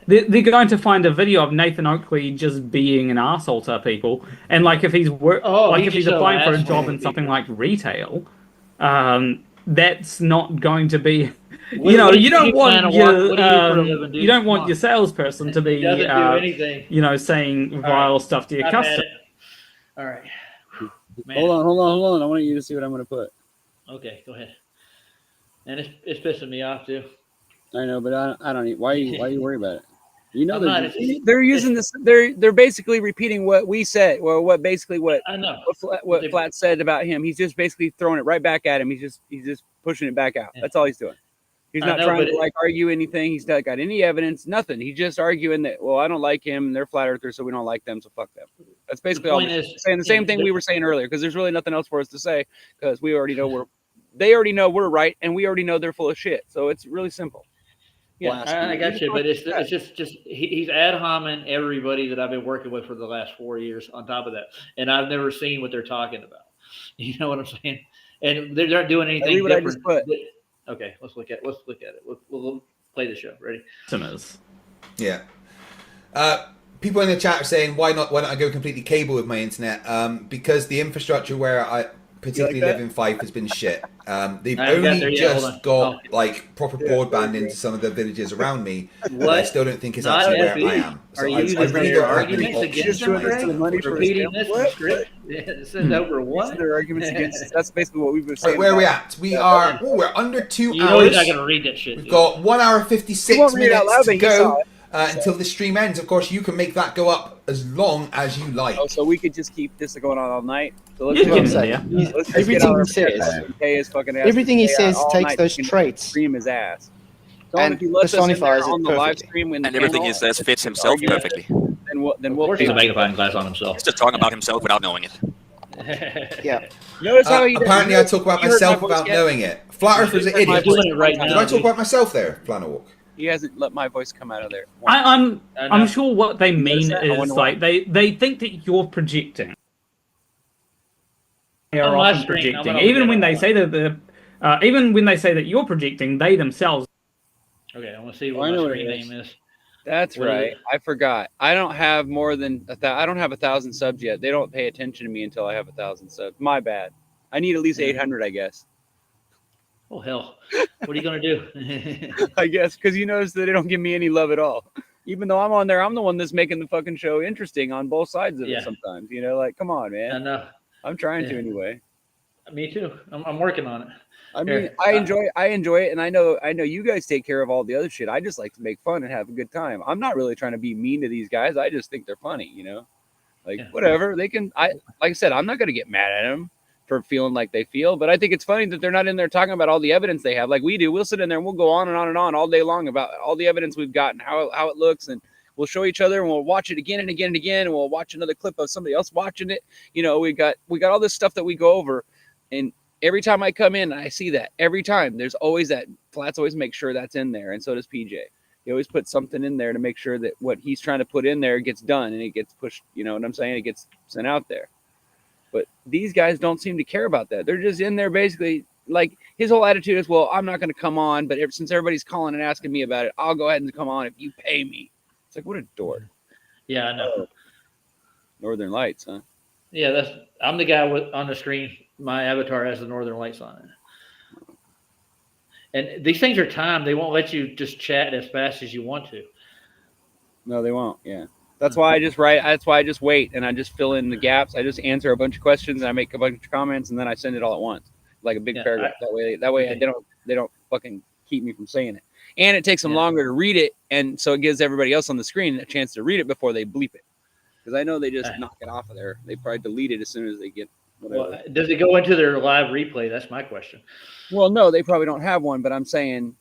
They're going to find a video of Nathan Oakley just being an arsehole to people, and like if he's if he's so applying for a asshole job to in something like retail, that's not going to be. You What do you don't you want plan to your work? What do you do for a living, dude? you don't Come want on. your salesperson to be Doesn't do anything. you know, saying vile stuff to your I've had customer. it. All right. Man. Hold on. I want you to see what I'm going to put. Okay, go ahead. And it's pissing me off too. I know, but I don't need. Why you worry about it? You know, I'm not- they're using this. They're basically repeating what we said, or what I know. what Flat said about him. He's just basically throwing it right back at him. He's just pushing it back out. That's all he's doing. He's I not know, trying but to like argue anything. He's not got any evidence, nothing. He's just arguing that, well, I don't like him and they're flat earthers, so we don't like them, so fuck them. That's basically all. point We're is- saying the same thing we were saying earlier, because there's really nothing else for us to say, because we already know they already know we're right, and we already know they're full of shit. So it's really simple. Yeah, I got you, but it's just he's ad homing everybody that I've been working with for the last 4 years. On top of that, and I've never seen what they're talking about. You know what I'm saying? And they're not doing anything read what I different. just put. Okay, let's look at it. We'll play the show. Ready? Customers. Yeah. People in the chat are saying, why not I go completely cable with my internet? Because the infrastructure where I particularly live in Fife has been shit. They've only just got like proper broadband into some of the villages around me. But I still don't think it's actually where I am. So I really don't have many options. Repeating this script. This is over what? Their arguments against. That's basically what we've been saying. Right, where are we at? We're under 2 hours. You know he's not going to read that shit. We've got 1 hour 56 minutes to go. Until the stream ends. Of course, you can make that go up as long as you like. Oh, so we could just keep this going on all night. So let's Everything he says, everything he says takes those traits. Stream his ass. And if you let us in there personifies it on the live perfectly. stream And everything he says fits himself perfectly. Then we'll. Of course, he's a magnifying glass on himself. He's just talking about himself without knowing it. Yeah. Notice how he apparently I talk about myself without knowing it. Flat Earther's an idiot. Doing it right now. Did I talk about myself there, Flannelwalk? He hasn't let my voice come out of there. I'm sure what they mean is like they think that you're projecting. They are often projecting, even when they say that even when they say that you're projecting, they themselves. Okay, I want to see what my screen name is. That's right. I forgot. I don't have more than I don't have 1,000 subs yet. They don't pay attention to me until I have 1,000 subs. My bad. I need at least 800, I guess. Oh hell! What are you gonna do? I guess because you notice that they don't give me any love at all. Even though I'm on there, I'm the one that's making the fucking show interesting on both sides of it. Sometimes, you know, like come on, man. I know. I'm trying to anyway. Me too. I'm working on it. I mean, I enjoy it, and I know you guys take care of all the other shit. I just like to make fun and have a good time. I'm not really trying to be mean to these guys. I just think they're funny, you know. Like whatever they can. Like I said, I'm not gonna get mad at them for feeling like they feel, but I think it's funny that they're not in there talking about all the evidence they have like we do. We'll sit in there and we'll go on and on and on all day long about all the evidence we've got and how it looks, and we'll show each other and we'll watch it again and again and again, and we'll watch another clip of somebody else watching it. You know, we got all this stuff that we go over, and every time I come in, I see that every time there's always that. Flats always make sure that's in there, and so does PJ. He always puts something in there to make sure that what he's trying to put in there gets done and it gets pushed. You know what I'm saying? It gets sent out there. But these guys don't seem to care about that. They're just in there basically like his whole attitude is, well, I'm not going to come on, but since everybody's calling and asking me about it, I'll go ahead and come on if you pay me. It's like, what a dork. Yeah, I know. Northern Lights, huh? Yeah, I'm the guy on the screen. My avatar has the Northern Lights on it. And these things are timed. They won't let you just chat as fast as you want to. No, they won't. Yeah. That's why I just write. That's why I just wait and I just fill in the gaps. I just answer a bunch of questions and I make a bunch of comments and then I send it all at once, like a big paragraph. That way they don't fucking keep me from saying it. And it takes them longer to read it, and so it gives everybody else on the screen a chance to read it before they bleep it. Because I know they just knock it off of there. They probably delete it as soon as they get whatever. Well, does it go into their live replay? That's my question. Well, no, they probably don't have one, but I'm saying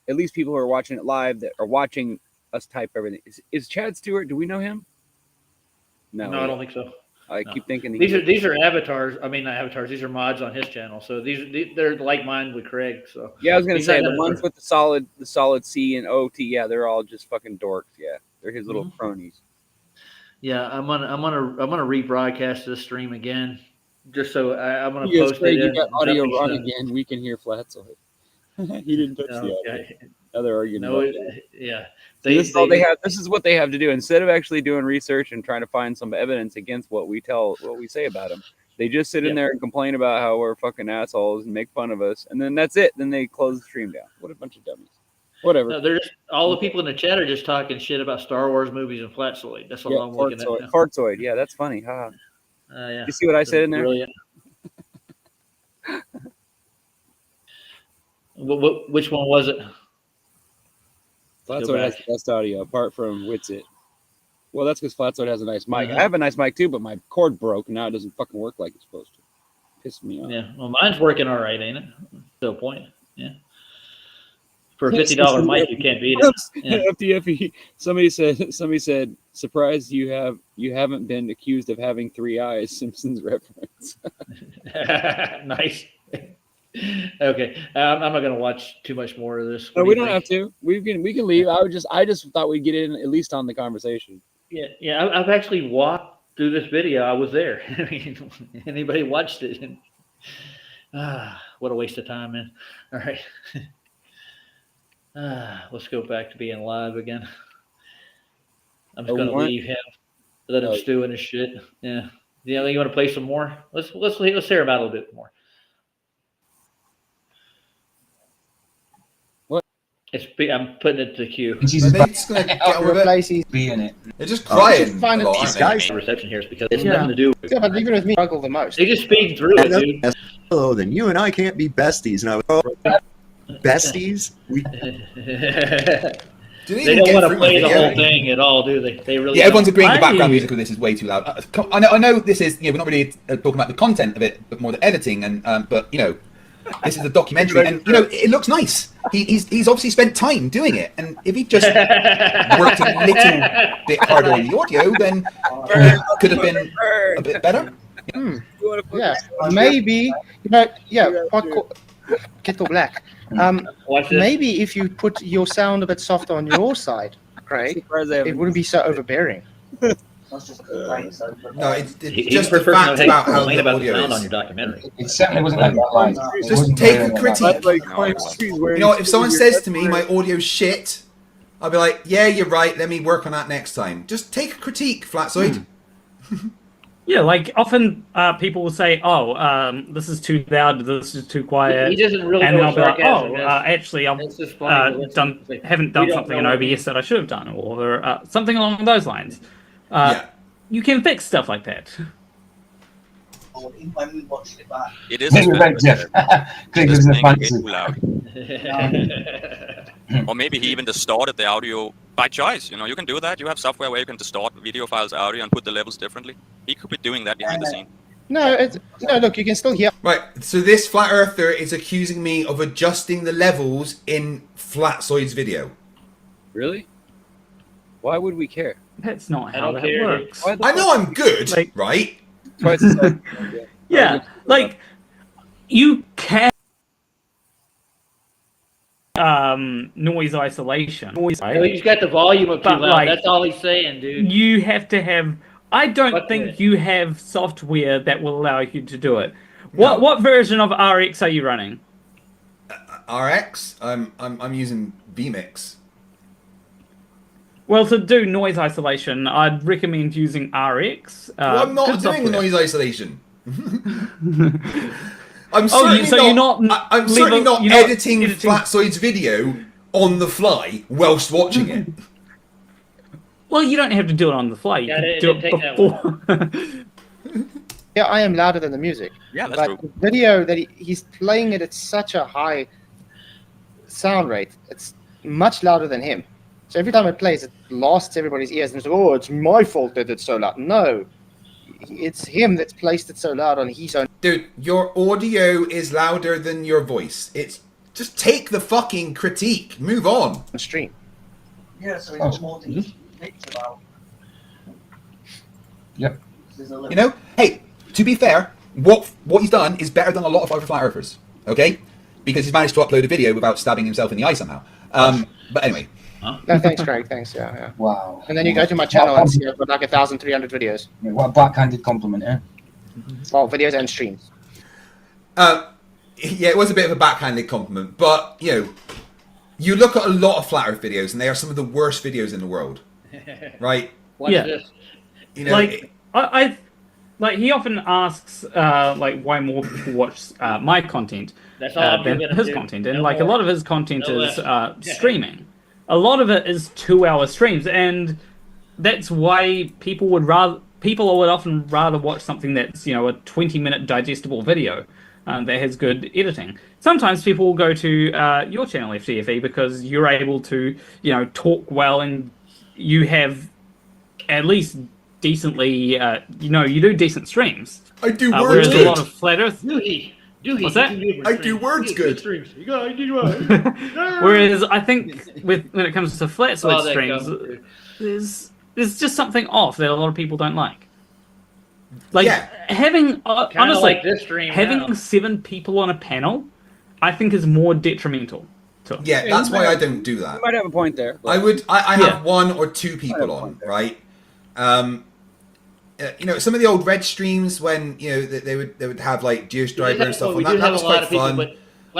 at least people who are watching it live that are watching us type everything. Is Chad Stewart? Do we know him? No, I don't think so. I keep thinking these are avatars. I mean, not avatars. These are mods on his channel. So they're like mine with Craig. So yeah, I was gonna say the ones with the solid C and OT. Yeah, they're all just fucking dorks. Yeah, they're his little cronies. Yeah, I'm gonna rebroadcast this stream again, just so I'm gonna post it. You got audio run again. We can hear Flatsoid. He didn't touch the audio. Now they're arguing. No, yeah. This is what they have to do instead of actually doing research and trying to find some evidence against what we say about them. They just sit in there and complain about how we're fucking assholes and make fun of us, and then that's it. Then they close the stream down. What a bunch of dummies. Whatever. No, they're just, all the people in the chat are just talking shit about Star Wars movies and Flatsoid. That's what I'm looking at now. Fartsoid. Yeah, that's funny. Huh? Yeah. You see what I said in there? Brilliant. Which one was it? Flatsoid has the best audio, apart from Witsit. Well, that's because Flatsoid has a nice mic. I have a nice mic too, but my cord broke, and now it doesn't fucking work like it's supposed to. Pissed me off. Yeah, well, mine's working all right, ain't it? Still point. Yeah. For a $50 mic, you can't beat it. Yeah. FTFE. Somebody said, surprised you haven't been accused of having 3 eyes. Simpsons reference. Nice. Okay, I'm not gonna watch too much more of this. No, we don't have to. We can leave. I just thought we'd get in at least on the conversation. Yeah. I've actually walked through this video. I was there. I mean, anybody watched it? What a waste of time, man. All right. Let's go back to being live again. I'm just gonna leave him. Let him stew in his shit. Yeah. You want to play some more? Let's hear him out a little bit more. What? I'm putting it to the queue. Are they just gonna get on with it? Be in it. They're just crying. Just find a it lot, these aren't they? guys. The reception here is because it's nothing to do with. Yeah, but even with me, I struggle the most. They just speed through it, dude. Hello, then you and I can't be besties. And I was, besties? They don't want to play the whole thing at all, do they? They really. Yeah, everyone's agreeing the background I- music of this is way too loud. I know this is. We're not really talking about the content of it, but more the editing. And but this is a documentary, and it looks nice. He's obviously spent time doing it, and if he just worked a little bit harder on the audio, then it could have been a bit better. Yeah, maybe Kettle Black. Maybe if you put your sound a bit softer on your side, Craig, it wouldn't be so overbearing. No, it's He just the prefers fact to about how complain the about the audio sound on is. your documentary. It certainly wasn't like that line. Just take a critique. If someone says to me my audio's shit, I'll be like, yeah, you're right. Let me work on that next time. Just take a critique, Flatsoid. Yeah, like often people will say, "Oh, this is too loud. This is too quiet." He doesn't really and know they'll be like, sarcasm "Oh, is. actually, I've It's just funny to listen to. haven't We done don't something in know OBS that I should have done, or something along those lines." You can fix stuff like that. It is Maybe right, Jeff. Craig just lives in a making it fantasy. too loud. Or maybe he even distorted the audio by choice. You can do that. You have software where you can distort video files audio and put the levels differently. He could be doing that behind the scene. No, look, you can still hear. Right, so this flat earther is accusing me of adjusting the levels in Flatsoid's video. Really? Why would we care? That's not I how don't that care. works. I know I'm good, right? Yeah, like you can noise isolation. He's got the volume up too But, loud. like, That's all he's saying, dude. You have to have. I don't What think the- you have software that will allow you to do it. What version of RX are you running? RX? I'm using vMix. Well, to do noise isolation, I'd recommend using RX. Well, I'm not good doing software. noise isolation. I'm certainly you're not. not I'm certainly not you're not editing Flatsoid's video on the fly whilst watching it. Well, you don't have to do it on the fly. You Yeah, can it do did it take that before. Yeah, I am louder than the music. Yeah, that's But true. the video that he's playing it at such a high sound rate, it's much louder than him. So every time it plays, it blasts everybody's ears and it's, oh, it's my fault that it's so loud. No, it's him that's placed it so loud on his own. Dude, your audio is louder than your voice. It's just take the fucking critique. Move on. Stream. Yeah, so it's more than just about. Yep. Hey, to be fair, what he's done is better than a lot of other flat earthers. Okay, because he's managed to upload a video without stabbing himself in the eye somehow. But anyway. No, thanks, Craig. Thanks. Yeah. Wow. And then you go to my channel and see I've got like 1,300 videos. Yeah, what a backhanded compliment, eh? Well, videos and streams. Yeah, it was a bit of a backhanded compliment, but you look at a lot of flat earth videos and they are some of the worst videos in the world, right? Watch Yeah. this. Like I like he often asks like why more people watch my content That's all I'm than gonna his do. content, and No like a more. lot of his content No is less. streaming. A lot of it is 2-hour streams, and that's why people would often rather watch something that's a 20-minute digestible video that has good editing. Sometimes people will go to your channel FTFE because you're able to talk well and you have at least decently you do decent streams. I do whereas words a good. lot of flat earth. What's that? I do words good. Whereas I think when it comes to flat Oh, side that streams, comes there's just something off that a lot of people don't like. Like Yeah. having honestly like this stream having now. 7 people on a panel, I think is more detrimental to it. Yeah, that's why I don't do that. You might have a point there. I have Yeah. 1 or 2 people on, right? Some of the old red streams when they would have like GeoStriber and stuff on We that. do That have was a lot quite of people, fun. but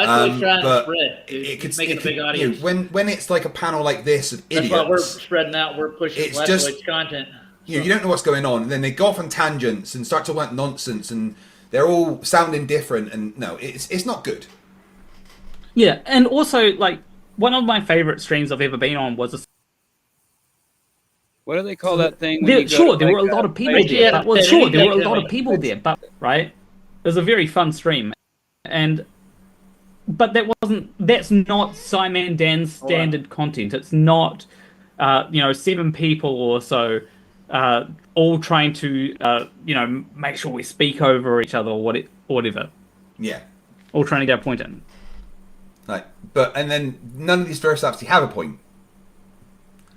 That's what he's trying to but spread. Dude. It could, He's making it a big could, audience. when it's like a panel like this of That's idiots, why we're spreading out. We're pushing it's just Blastoid's content. You don't know what's going on, and then they go off on tangents and start talking about nonsense, and they're all sounding different. And no, it's not good. Yeah, and also like one of my favorite streams I've ever been on was a. What do they call that thing? There were a lot of people there. But, well, sure, there were a lot of people there, but right, it was a very fun stream, but that's not Simon Dan's standard content. It's not, 7 people or so, all trying to, make sure we speak over each other or whatever. Yeah. All trying to get a point in. Right, and then none of these first apps have a point.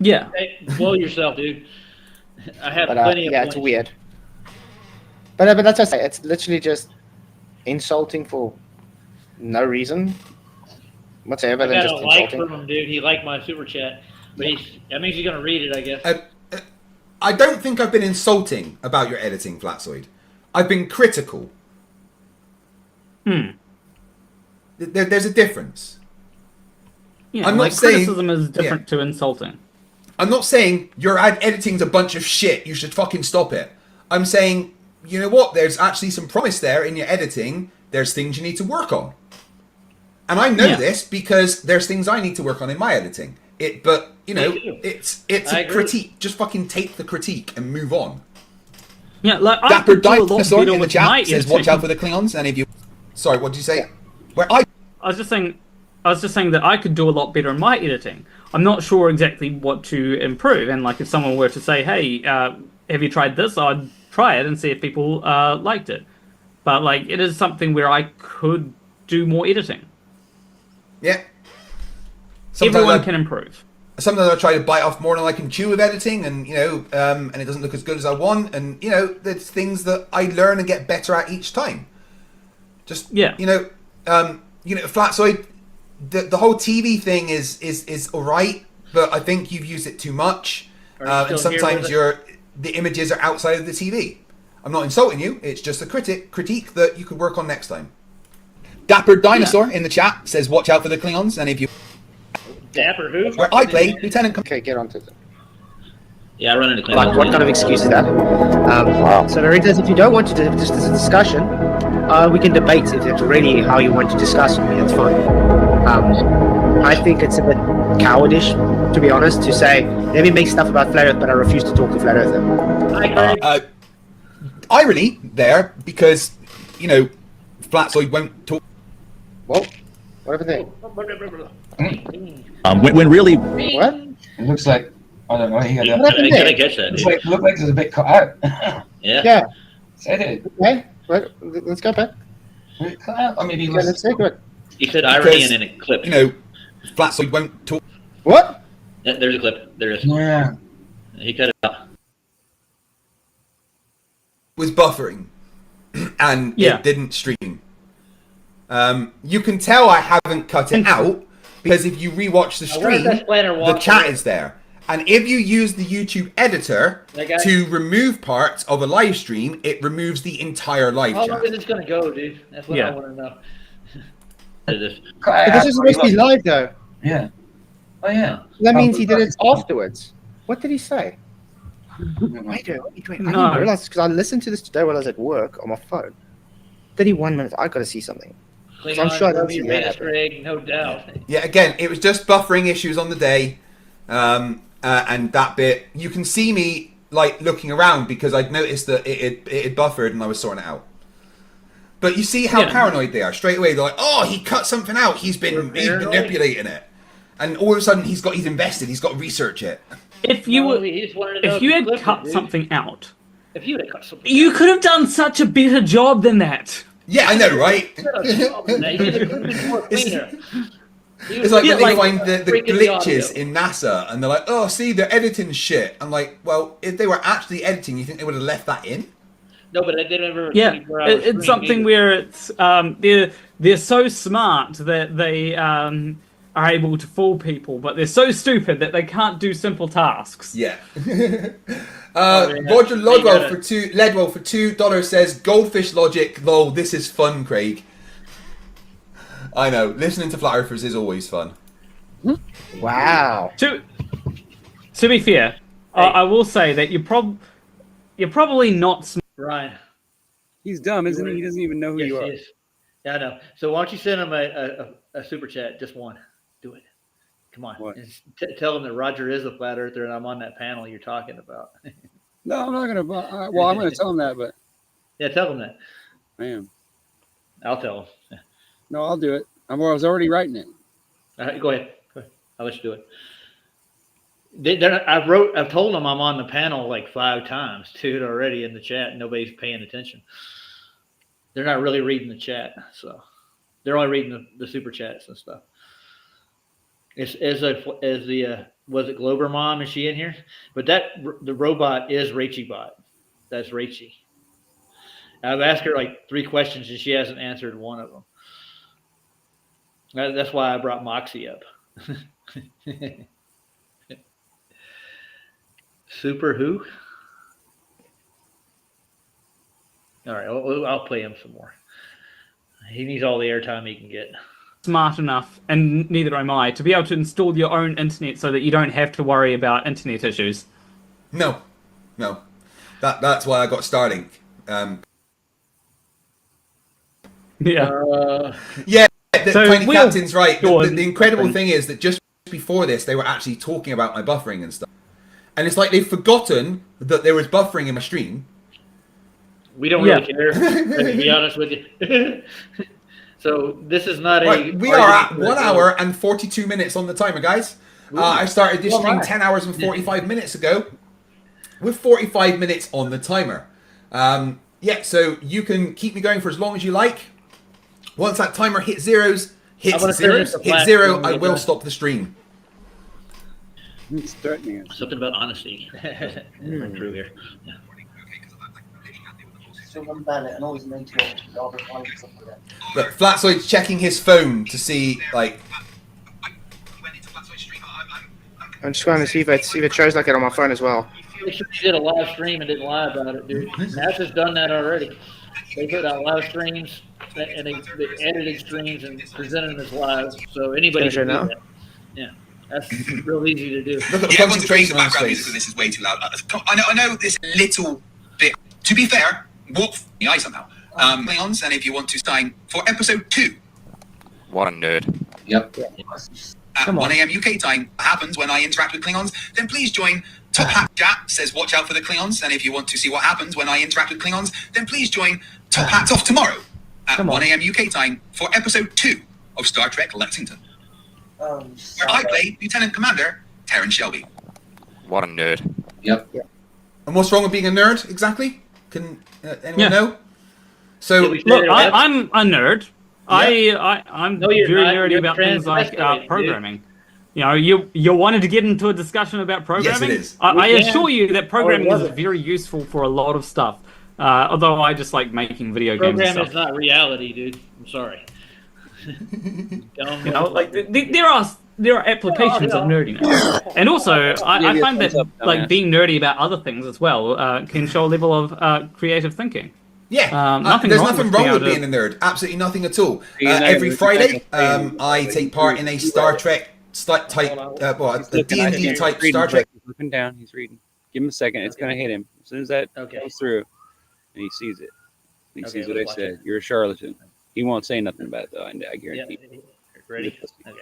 Yeah. Hey, blow yourself, dude. I have But, plenty of yeah, points. it's weird. But that's just it's literally just insulting for no reason whatsoever. I Than got just a like insulting. from him, dude. He liked my super chat. But that means he's going to read it, I guess. I don't think I've been insulting about your editing, Flatsoid. I've been critical. There's a difference. Yeah, I'm not like saying criticism is different to insulting. I'm not saying your editing's a bunch of shit. You should fucking stop it. I'm saying, you know what? There's actually some promise there in your editing. There's things you need to work on. And I know this because there's things I need to work on in my editing. But it's a critique. Just fucking take the critique and move on. Yeah, like Dapper Dinosaur in the chat says, "Watch out for the Klingons." And if you, sorry, what did you say? I was just saying that I could do a lot better in my editing. I'm not sure exactly what to improve, and like if someone were to say, "Hey, have you tried this?" I'd try it and see if people liked it. But like, it is something where I could do more editing. Yeah. Everyone can improve. Sometimes I try to bite off more than I can chew with editing, and and it doesn't look as good as I want. And there's things that I learn and get better at each time. Just Flatsoid, the whole TV thing is all right, but I think you've used it too much, and sometimes the images are outside of the TV. I'm not insulting you; it's just a critique that you could work on next time. Dapper Dinosaur in the chat says, "Watch out for the Klingons," and if you Dapper who? where I play Lieutenant. Okay, get on to it. Yeah, I run into Klingons. Like, what kind of excuse is that? So, Veritas, if you don't want to do just as a discussion, we can debate if it's really how you want to discuss with me. That's fine. I think it's a bit cowardish, to be honest, to say, let me make stuff about Flat Earth, but I refuse to talk to Flat Earth. Irony there, because, Flatsoid won't talk. Well, whatever thing. When really... What? It looks like, I don't know, he had I couldn't catch that, dude. It looked like there's a bit cut out. Yeah. Said it. Okay, let's go back. Cut out, or maybe Let's take it. He said irony and then it clipped. Flatsoid won't talk. What? Yeah, there's a clip. There is. Yeah. He cut it out. Was buffering, and it didn't stream. You can tell I haven't cut it out because if you rewatch the stream, the chat is there. And if you use the YouTube editor to remove parts of a live stream, it removes the entire live How chat. long is this going to go, dude? That's what I want to know. But this is supposed to be live, though. Yeah. Oh, yeah. That means he did it afterwards. What did he say? Wait. I didn't realize because I listened to this today while I was at work on my phone. 31 minutes. I got to see something. So I'm sure I didn't see that happen. Greg, no doubt. Yeah, again, it was just buffering issues on the day, and that bit. You can see me looking around because I'd noticed that it had buffered and I was sorting it out. But you see how paranoid they are. Straight away, they're like, "Oh, he cut something out. He's manipulating it," and all of a sudden he's invested. He's got to research it. If you had cut something out, if you had cut something, you could have done such a better job than that. Yeah, I know, right? It's like when they find the glitches in NASA and they're like, "Oh, see, they're editing shit." I'm like, well, if they were actually editing, you think they would have left that in? No, but I didn't ever. Yeah, it's something where it's they're so smart that they are able to fool people, but they're so stupid that they can't do simple tasks. Yeah. Roger Ledwell for $2 says, "Goldfish logic, lol. This is fun, Craig." I know. Listening to Flat Earthers is always fun. Wow. To be fair, I will say that you're probably not smart. Ryan. He's dumb, isn't he? He doesn't even know who you are. He is. Yeah, I know. So why don't you send him a super chat? Just one. Do it. Come on. What? Tell him that Roger is a flat earther and I'm on that panel you're talking about. No, I'm not gonna. Well, I'm gonna tell him that, but Yeah, tell him that. I am. I'll tell him. No, I'll do it. I was already writing it. Go ahead. I'll let you do it. I've told them I'm on the panel like 5 times, dude, already in the chat. Nobody's paying attention. They're not really reading the chat, so they're only reading the super chats and stuff. Was it Glober Mom? Is she in here? But the robot is Rachie Bot. That's Rachie. I've asked her like 3 questions and she hasn't answered one of them. That's why I brought Moxie up. Super who? All right, I'll play him some more. He needs all the airtime he can get. Smart enough, and neither am I, to be able to install your own internet so that you don't have to worry about internet issues. No. That's why I got Starlink. Yeah. Tiny Captain's right. The incredible thing is that just before this, they were actually talking about my buffering and stuff. And it's like they've forgotten that there was buffering in my stream. We don't really care, to be honest with you. So this is not we are at 1 hour and 42 minutes on the timer, guys. I started this stream 10 hours and 45 minutes ago with 45 minutes on the timer. So you can keep me going for as long as you like. Once that timer hits zero, I will stop the stream. It's threatening us. Something about honesty. True here. Yeah. Look, Flatsoid's checking his phone to see, like. I'm just going to see if it shows like it on my phone as well. They should have did a live stream and didn't lie about it, dude. NASA's done that already. They put out live streams and they edited streams and presented them as live, so anybody can do that. Yeah, that's real easy to do. Look at the concentration on his face. This is way too loud. I know this little bit. To be fair, walk the eye somehow. Klingons, and if you want to sign for episode 2. What a nerd. Yep. At 1 a.m. UK time happens when I interact with Klingons, then please join Top Hat Chat says watch out for the Klingons, and if you want to see what happens when I interact with Klingons, then please join Top Hats Off tomorrow at 1 a.m. UK time for episode 2 of Star Trek Lexington, where I play Lieutenant Commander Terran Shelby. What a nerd. Yep. And what's wrong with being a nerd exactly? Can anyone know? So look, I'm a nerd. Yeah. I'm very nerdy about things like programming. Dude. You know, you wanted to get into a discussion about programming. Yes, it is. I assure you that programming is very useful for a lot of stuff. Although I just like making video games. Program is not reality, dude. I'm sorry. You know, like there are applications of nerdiness, and also I find that like being nerdy about other things as well can show a level of creative thinking. Yeah, there's nothing wrong with being a nerd. Absolutely nothing at all. Every Friday, I take part in a Star Trek type, a D&D type Star Trek. He's looking down. He's reading. Give him a second. It's going to hit him as soon as that goes through, and he sees it. He sees what I said. You're a charlatan. He won't say nothing about it though. I guarantee. Yeah. Ready? Okay.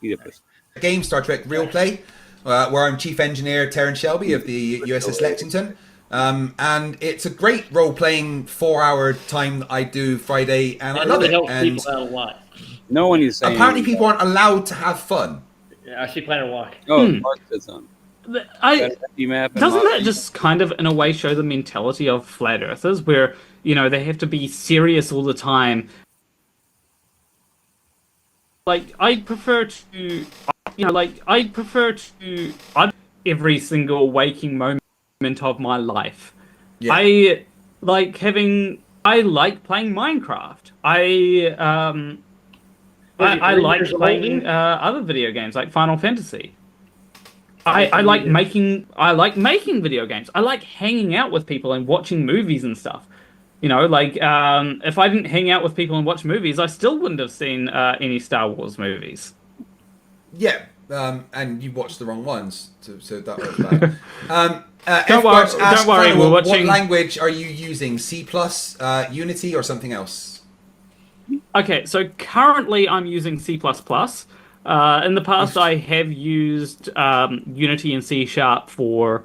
He's a pussy. Game Star Trek Real Play, where I'm Chief Engineer Terran Shelby of the USS Lexington. And it's a great role-playing 4-hour time that I do Friday, and I love it. And people out a lot. No one is saying. Apparently, people aren't allowed to have fun. Yeah, I see Planet Walk. Oh, Mark said something. Doesn't that just kind of, in a way, show the mentality of flat earthers, where they have to be serious all the time? Like, I prefer to, every single waking moment of my life. Yeah. I like playing Minecraft. I like playing other video games like Final Fantasy. I like making video games. I like hanging out with people and watching movies and stuff. You know, like if I didn't hang out with people and watch movies, I still wouldn't have seen any Star Wars movies. Yeah, and you watched the wrong ones, so that was bad. Don't worry, we're watching. What language are you using? C++, Unity, or something else? Okay, so currently I'm using C++. In the past, I have used Unity and C# for.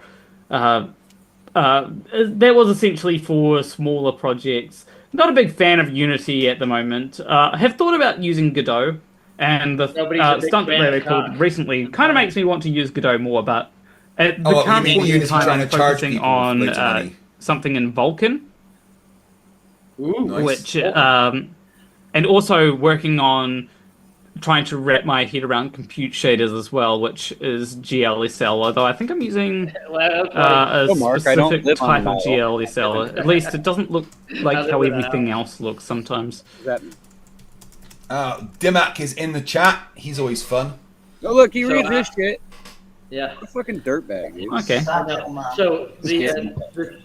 That was essentially for smaller projects. Not a big fan of Unity at the moment. I have thought about using Godot, and the stunt that they pulled recently kind of makes me want to use Godot more, but at the current point in time, I'm focusing on something in Vulkan. Ooh, nice. Which, and also working on trying to wrap my head around compute shaders as well, which is GLSL, although I think I'm using a specific type of GLSL. At least it doesn't look like how everything else looks sometimes. Dimac is in the chat. He's always fun. Oh, look, he reads this shit. Yeah. What a fucking dirtbag, dude. Okay. So the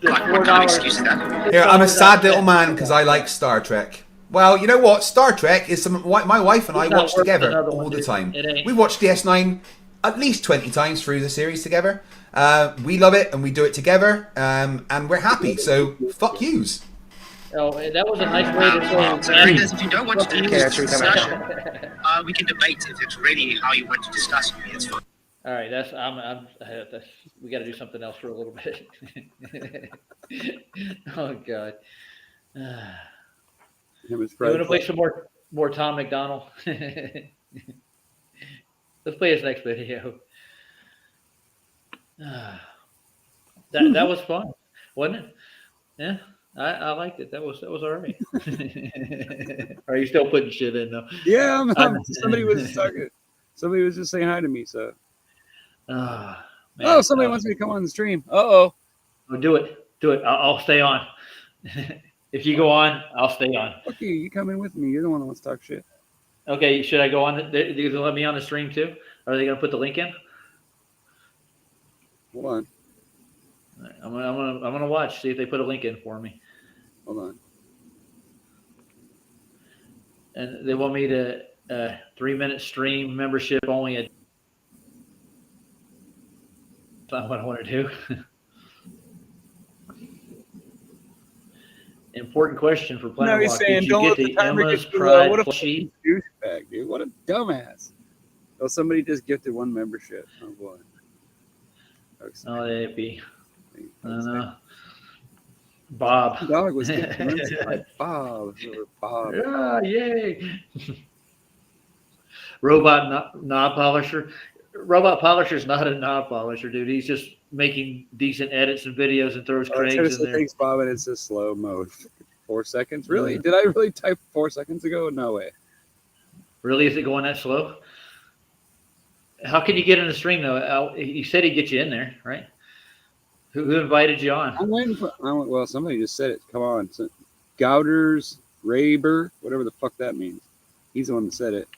$4. Here, I'm a sad little man because I like Star Trek. Well, you know what? Star Trek is something my wife and I watch together all the time. We watch DS9 at least 20 times through the series together. We love it and we do it together, and we're happy. So fuck yous. Oh, that was a nice way to If you don't want to do this discussion, we can debate if it's really how you want to discuss with me. It's fine. All right, we got to do something else for a little bit. Oh God. You want to play some more Tom McDonald? Let's play his next video. That was fun, wasn't it? Yeah, I liked it. That was all right. Are you still putting shit in though? Yeah, somebody was talking. Somebody was just saying hi to me. So. Somebody wants me to come on the stream. Oh, do it. I'll stay on. If you go on, I'll stay on. Fuck you. You come in with me. You're the one that wants to talk shit. Okay, should I go on? They're going to let me on the stream too? Are they going to put the link in? Hold on. I'm gonna watch. See if they put a link in for me. Hold on. And they want me to 3-minute stream membership only. That's not what I want to do. Important question for Planet Walk. Did you get the Emma's Pride what a sheet? Douchebag, dude. What a dumbass. Oh, somebody just gifted one membership. Oh, boy. Oh, that'd be. I don't know. Bob. Dog was gifted Bob. Yeah, yay. Robot knob polisher. Robot polisher's not a knob polisher, dude. He's just making decent edits and videos and throws cranes in there. Thanks, Bob, and it's a slow mode. 4 seconds? Really? Did I really type 4 seconds ago? No way. Really? Is it going that slow? How can you get in the stream though? He said he'd get you in there, right? Who invited you on? I'm waiting for. Well, somebody just said it. Come on, Gouders, Raber, whatever the fuck that means. He's the one that said it.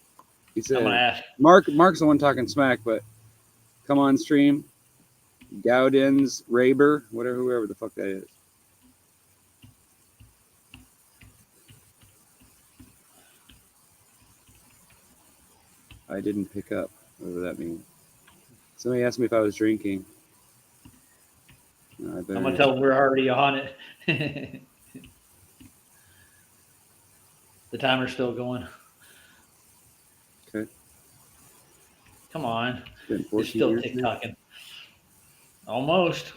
He said, I'm gonna ask. Mark's the one talking smack, but come on stream. Gaudens, Raber, whoever the fuck that is. I didn't pick up, whatever that means. Somebody asked me if I was drinking. I'm gonna tell them we're already on it. The timer's still going. Okay. Come on. It's still TikToking. Almost.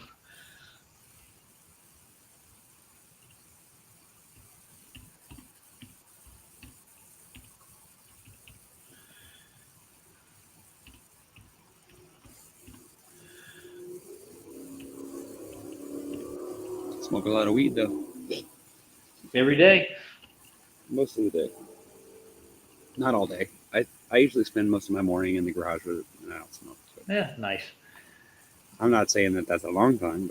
Smoke a lot of weed though. Every day. Most of the day. Not all day. I usually spend most of my morning in the garage with it and I don't smoke. So. Yeah, nice. I'm not saying that that's a long time,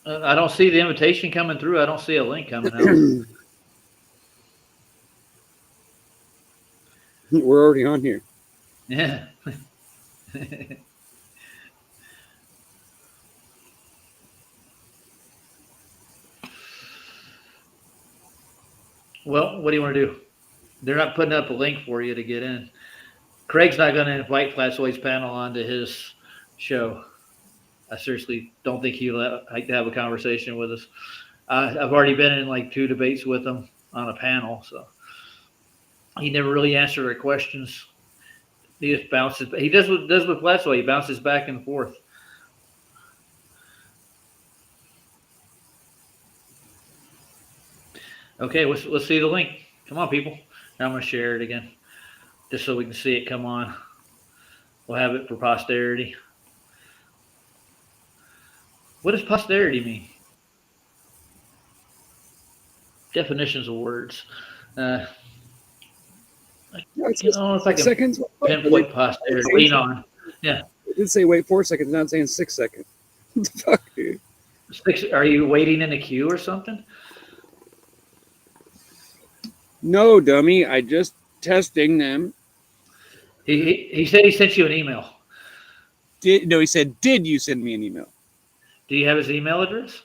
but I don't see the invitation coming through. I don't see a link coming out. We're already on here. Yeah. Well, what do you want to do? They're not putting up a link for you to get in. Craig's not going to invite Flatsoy's panel onto his show. I seriously don't think he'll like to have a conversation with us. I've already been in like 2 debates with him on a panel, so he never really answered our questions. He just bounces. He does with Flatsoy. He bounces back and forth. Okay, let's see the link. Come on, people. Now I'm going to share it again, just so we can see it come on. We'll have it for posterity. What does posterity mean? Definitions of words. I don't know if I can seconds. pinpoint posterity. Lean on. Yeah. It did say wait 4 seconds. Now it's saying 6 seconds. What the fuck, dude? Are you waiting in a queue or something? No, dummy. I just testing them. He said he sent you an email. No, he said, did you send me an email? Do you have his email address?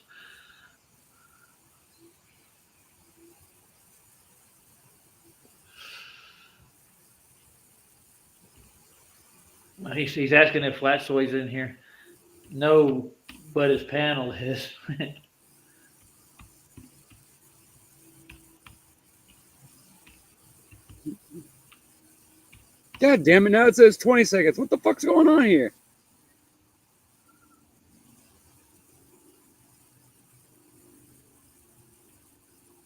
He's asking if Flatsoy's in here. No, but his panel is. God damn it, now it says 20 seconds. What the fuck's going on here?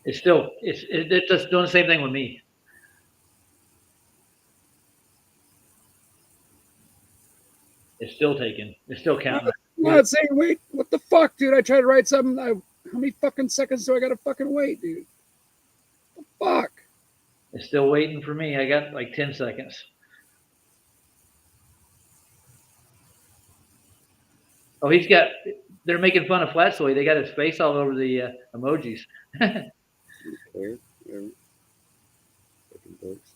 It's still, it's just doing the same thing with me. It's still taking. It's still counting. I'm not saying wait. What the fuck, dude? I tried to write something. How many fucking seconds do I gotta fucking wait, dude? What the fuck? It's still waiting for me. I got like 10 seconds. Oh, they're making fun of Flatsoy. They got his face all over the emojis. Okay, whatever. Fucking books.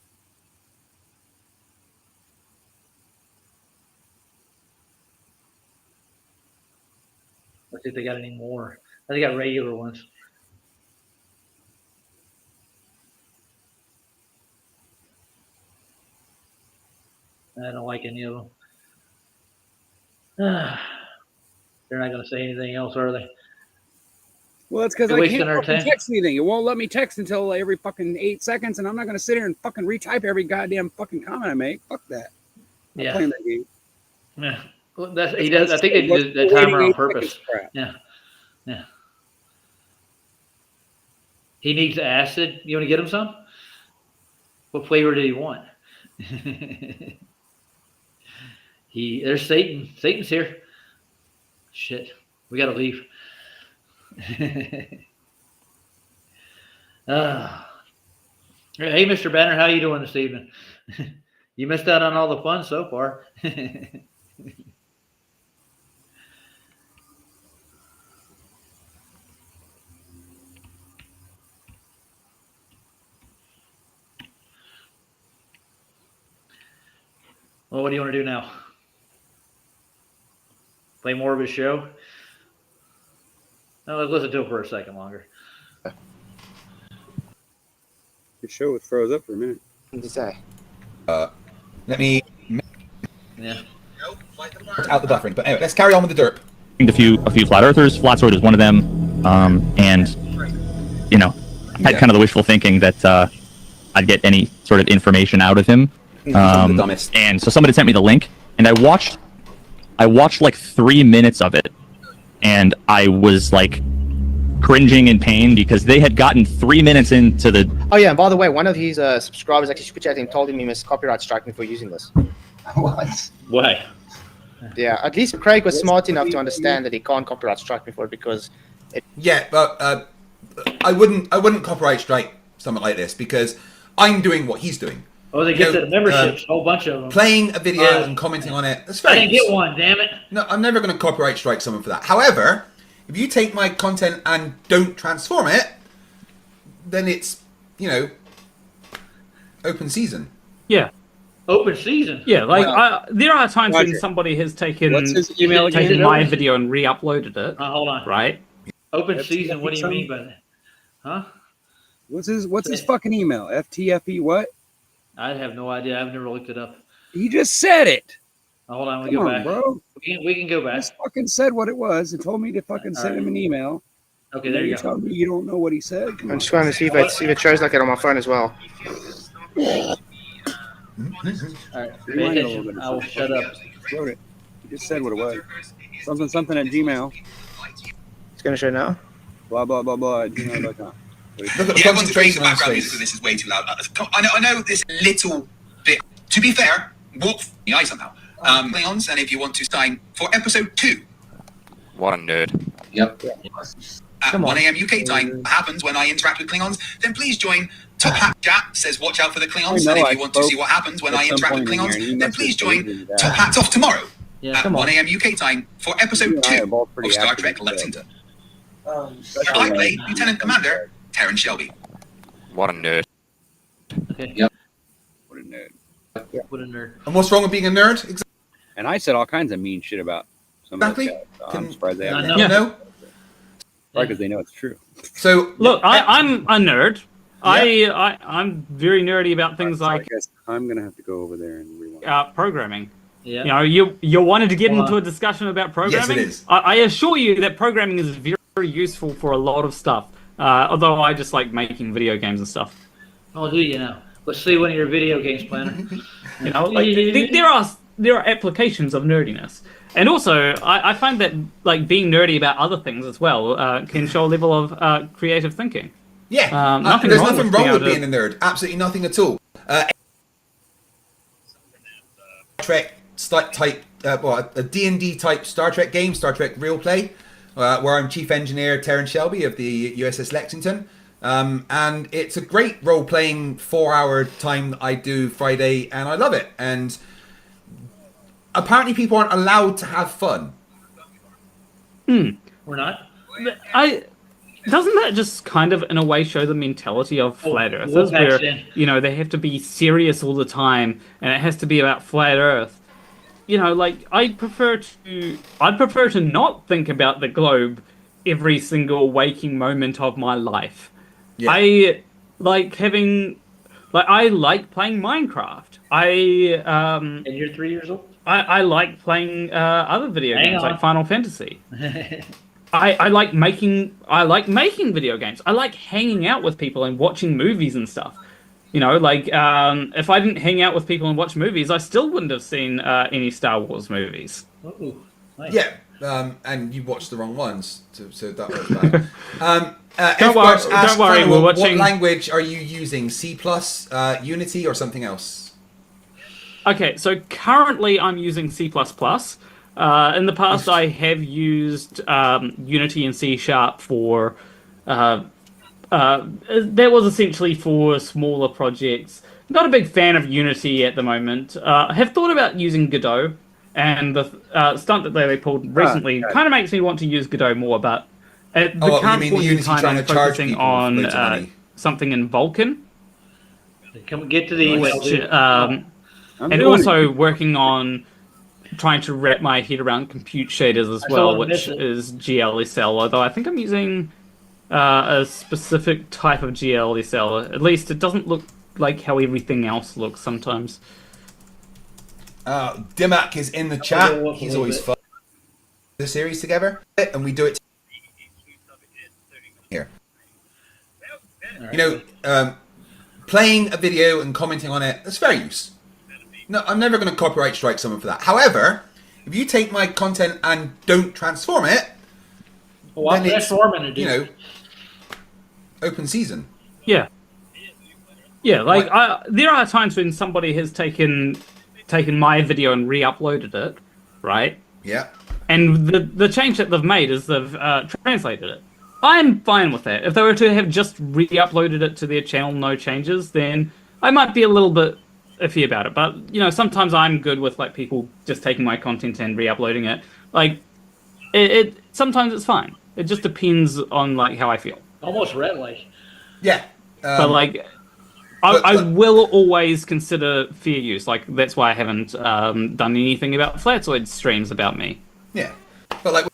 Let's see if they got any more. They got regular ones. I don't like any of them. They're not going to say anything else, are they? Well, that's because I can't fucking text anything. It won't let me text until every fucking 8 seconds, and I'm not going to sit here and fucking retype every goddamn fucking comment I make. Fuck that. I'm not playing that game. Yeah. Well, he does. I think they do the timer on purpose. Yeah. Yeah. He needs acid. You want to get him some? What flavor did he want? There's Satan. Satan's here. Shit. We got to leave. Hey, Mr. Banner, how you doing this evening? You missed out on all the fun so far. Well, what do you want to do now? Play more of his show? No, let's listen to it for a second longer. Your show was froze up for a minute. What did you say? Let me Yeah. out the buffering. But anyway, let's carry on with the derp. A few flat earthers. Flatsoid was one of them, and had kind of the wishful thinking that I'd get any sort of information out of him. And so somebody sent me the link, and I watched like 3 minutes of it, and I was like cringing in pain because they had gotten 3 minutes into the. Oh yeah, and by the way, one of his subscribers actually super chatted and told him he must copyright strike me for using this. What? Why? Yeah, at least Craig was smart enough to understand that he can't copyright strike me for it because. Yeah, but I wouldn't copyright strike something like this because I'm doing what he's doing. Oh, they get the memberships, a whole bunch of them. Playing a video and commenting on it. That's I didn't get one, damn it. No, I'm never going to copyright strike someone for that. However, if you take my content and don't transform it, then it's, open season. Yeah. Open season? Yeah, there are times when somebody has taken my video and re-uploaded it. Hold on. Right? Open season, what do you mean by that? Huh? What's his fucking email? FTFE what? I have no idea. I've never looked it up. He just said it. Hold on, we Come go on, back. bro. We can go back. He just fucking said what it was and told me to fucking send him an email. Okay, there you go. Tell me you don't know what he said. I'm just trying to see if it shows like it on my phone as well. All right, pay attention. I will shut up. Wrote it. He just said what it was. Something at Gmail. It's going to show now. Blah blah blah blah at gmail.com. Look at the Yeah, everyone's agreeing concentration the on background his music face. for this is way too loud. I know this little bit. To be fair, walk the eye somehow. Klingons, and if you want to sign for episode 2 What a nerd. Yep. at 1 a.m. UK time happens when I interact with Klingons, then please join Top Hat Chat says watch out for the Klingons. And if you want to see what happens when I interact with Klingons, then please join Top Hats Off tomorrow at 1 a.m. UK time for episode 2 of Star Trek Lexington. I play Lieutenant Commander Terran Shelby. What a nerd. Okay. Yep. What a nerd. What a nerd. And what's wrong with being a nerd? And I said all kinds of mean shit about some of Exactly. those guys. I'm surprised they I haven't. know. Yeah. No. Right, because they know it's true. So Look, I'm a nerd. I'm very nerdy about things I like guess I'm gonna have to go over there and rewind. programming. Yeah. You know, you wanted to get into a discussion about programming. Yes, it is. I assure you that programming is very, very useful for a lot of stuff. Although I just like making video games and stuff. Oh, do you know? Let's see one of your video games, Planner. You know, like there are applications of nerdiness, and also I find that like being nerdy about other things as well can show a level of creative thinking. Yeah, wrong there's nothing with wrong being with able being a nerd. Absolutely nothing at all. Trek type, a D&D type Star Trek game, Star Trek Real Play, where I'm Chief Engineer Terran Shelby of the USS Lexington. And it's a great role-playing 4-hour time that I do Friday, and I love it. And apparently people aren't allowed to have fun. We're not? Doesn't that just kind of, in a way, show the mentality of flat earthers, where you know they have to be serious all the time, and it has to be about flat Earth? You know, like I'd prefer to not think about the globe every single waking moment of my life. Yeah. I like playing Minecraft. And you're 3 years old? I like playing other video Hang games on. like Final Fantasy. I like making video games. I like hanging out with people and watching movies and stuff. You know, like if I didn't hang out with people and watch movies, I still wouldn't have seen any Star Wars movies. Oh, nice. Yeah, and you watched the wrong ones, so that was bad. Don't worry, we're watching. What language are you using? C+, Unity, or something else? Okay, so currently I'm using C++. In the past, I have used Unity and C# for. That was essentially for smaller projects. Not a big fan of Unity at the moment. I have thought about using Godot, and the stunt that they pulled recently kind of makes me want to use Godot more, but at the current point in time, I'm focusing on something in Vulkan. Come get to the email. And also working on trying to wrap my head around compute shaders as well, which is GLSL, although I think I'm using a specific type of GLSL. At least it doesn't look like how everything else looks sometimes. Dimac is in the chat. He's always fun. The series together, and we do it here. You know, playing a video and commenting on it, that's fair use. No, I'm never going to copyright strike someone for that. However, if you take my content and don't transform it, then it's, you know, open season. Yeah. Yeah, like there are times when somebody has taken my video and re-uploaded it, right? Yeah. And the change that they've made is they've translated it. I'm fine with that. If they were to have just re-uploaded it to their channel, no changes, then I might be a little bit iffy about it. But, you know, sometimes I'm good with, like, people just taking my content and re-uploading it. Like, it sometimes it's fine. It just depends on, like, how I feel. Almost red light. Yeah. But, like, I will always consider fair use. Like, that's why I haven't done anything about Flatzoid streams about me. Yeah. But, like,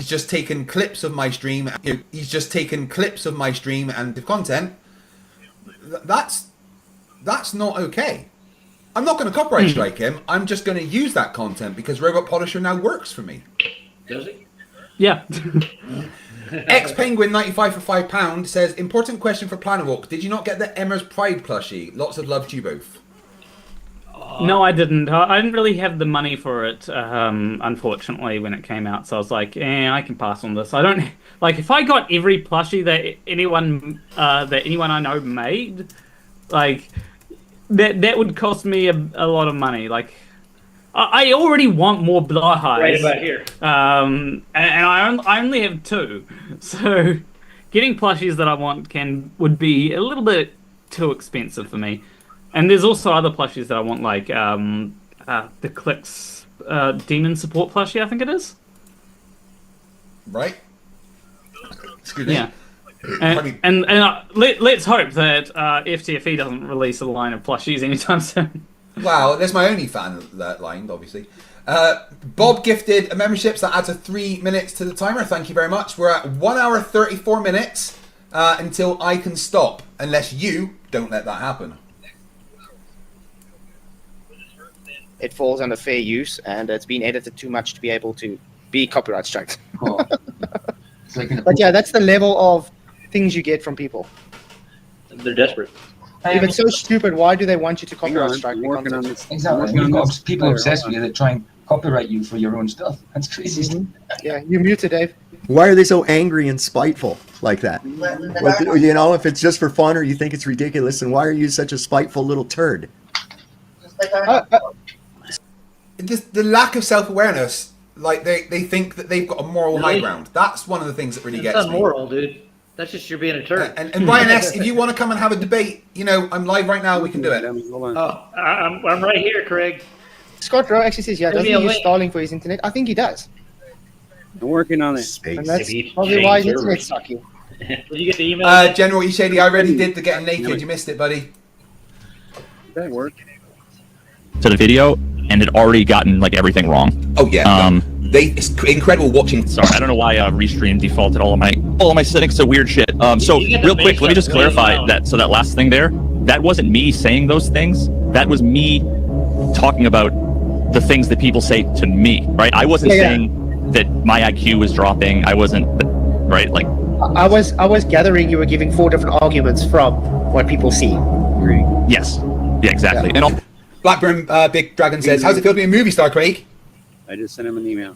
just taken clips of my stream. He's just taken clips of my stream and the content. That's not okay. I'm not going to copyright strike him. I'm just going to use that content because Robot Polisher now works for me. Does it? Yeah. X Penguin 95 for £5 says, important question for Planetwalk. Did you not get the Emma's Pride plushie? Lots of love to you both. No, I didn't. I didn't really have the money for it, unfortunately, when it came out. So I was like, I can pass on this. I don't like if I got every plushie that anyone I know made, like that would cost me a lot of money. Like I already want more Blah Highs. Right about here. And I only have 2, so getting plushies that I want would be a little bit too expensive for me. And there's also other plushies that I want, like the Clicks Demon Support plushie, I think it is. Right. Excuse me. Yeah. And let's hope that FTFE doesn't release a line of plushies anytime soon. Wow, there's my only fan of that line, obviously. Bob gifted a membership, so that adds a 3 minutes to the timer. Thank you very much. We're at 1 hour 34 minutes until I can stop, unless you don't let that happen. It falls under fair use, and it's been edited too much to be able to be copyright struck. But yeah, that's the level of things you get from people. They're desperate. If it's so stupid, why do they want you to copyright strike? Exactly. You've got people obsessed with you that try and copyright you for your own stuff. That's crazy. Yeah, you're muted, Dave. Why are they so angry and spiteful like that? Like, you know, if it's just for fun or you think it's ridiculous, then why are you such a spiteful little turd? The lack of self-awareness, like they think that they've got a moral high ground. That's one of the things that really gets me. It's not moral, dude. That's just you're being a turd. And Ryan S., if you want to come and have a debate, you know, I'm live right now. We can do it. Oh, I'm right here, Craig. Scott Rowe actually says, yeah, doesn't he use Starlink for his internet? I think he does. I'm working on it. And that's probably why his internet's sucky. Did you get the email? General Ishadi, I already did the getting naked. You missed it, buddy. That worked. To the video, and had already gotten like everything wrong. Oh yeah. It's incredible watching. Sorry, I don't know why Restream defaulted all of my settings to weird shit. So real quick, let me just clarify that. So that last thing there, that wasn't me saying those things. That was me talking about the things that people say to me. Right? I wasn't saying that my IQ was dropping. I wasn't. Right? Like. I was gathering you were giving 4 different arguments from what people see. Yes. Yeah. Exactly. Yeah. And Blackburn Big Dragon says, "How's it feel to be a movie star, Craig?" I just sent him an email.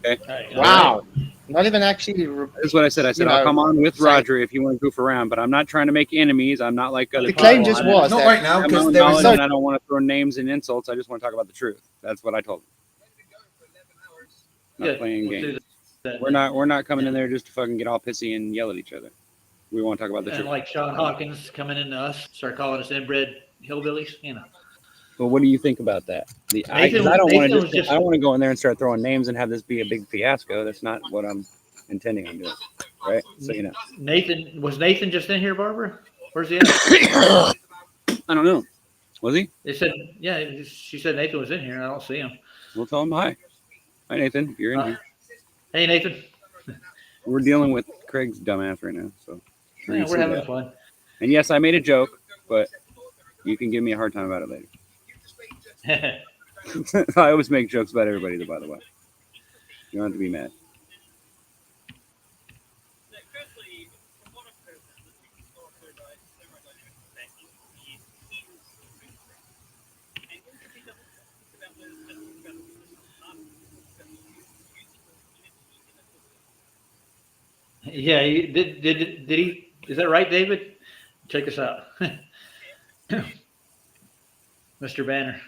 Okay. Wow. Not even actually. That's what I said. I said, I'll come on with Roger if you want to goof around, but I'm not trying to make enemies. I'm not like other people. The claim just was. Not right now, because there was. I don't want to throw names and insults. I just want to talk about the truth. That's what I told him. Not playing games. We're not coming in there just to fucking get all pissy and yell at each other. We want to talk about the truth. And like Sean Hawkins coming into us, start calling us inbred hillbillies, you know. Well, what do you think about that? I don't want to go in there and start throwing names and have this be a big fiasco. That's not what I'm intending on doing, right? So you know. Nathan just in here, Barbara? Where's he at? I don't know. Was he? They said, yeah. She said Nathan was in here, and I don't see him. We'll tell him hi. Hi, Nathan. If you're in here. Hey, Nathan. We're dealing with Craig's dumbass right now, so. Yeah, we're having fun. And yes, I made a joke, but you can give me a hard time about it later. I always make jokes about everybody, by the way. You don't have to be mad. Yeah, did he? Is that right, David? Check us out. Mr. Banner.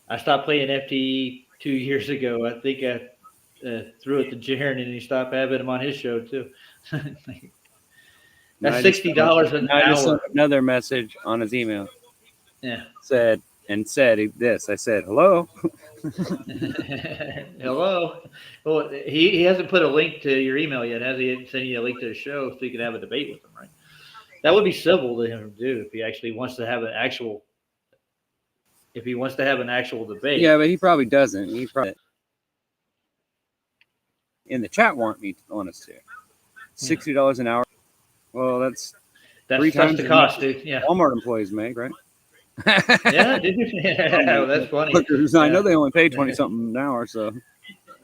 I stopped playing FTE 2 years ago. I think I threw it to Jaren and he stopped having him on his show too. That's $60 an hour. I just sent another message on his email. Yeah. Said this. I said, hello. Hello. Well, he hasn't put a link to your email yet, has he? Sent you a link to the show so you can have a debate with him, right? That would be civil to him to do if he actually wants to have an actual. If he wants to have an actual debate. Yeah, but he probably doesn't. He probably. in the chat want us to. $60 an hour. Well, that's three times the cost, dude. Yeah. Walmart employees make, right? Yeah, did you? Yeah, that's funny. I know they only pay 20 something an hour, so.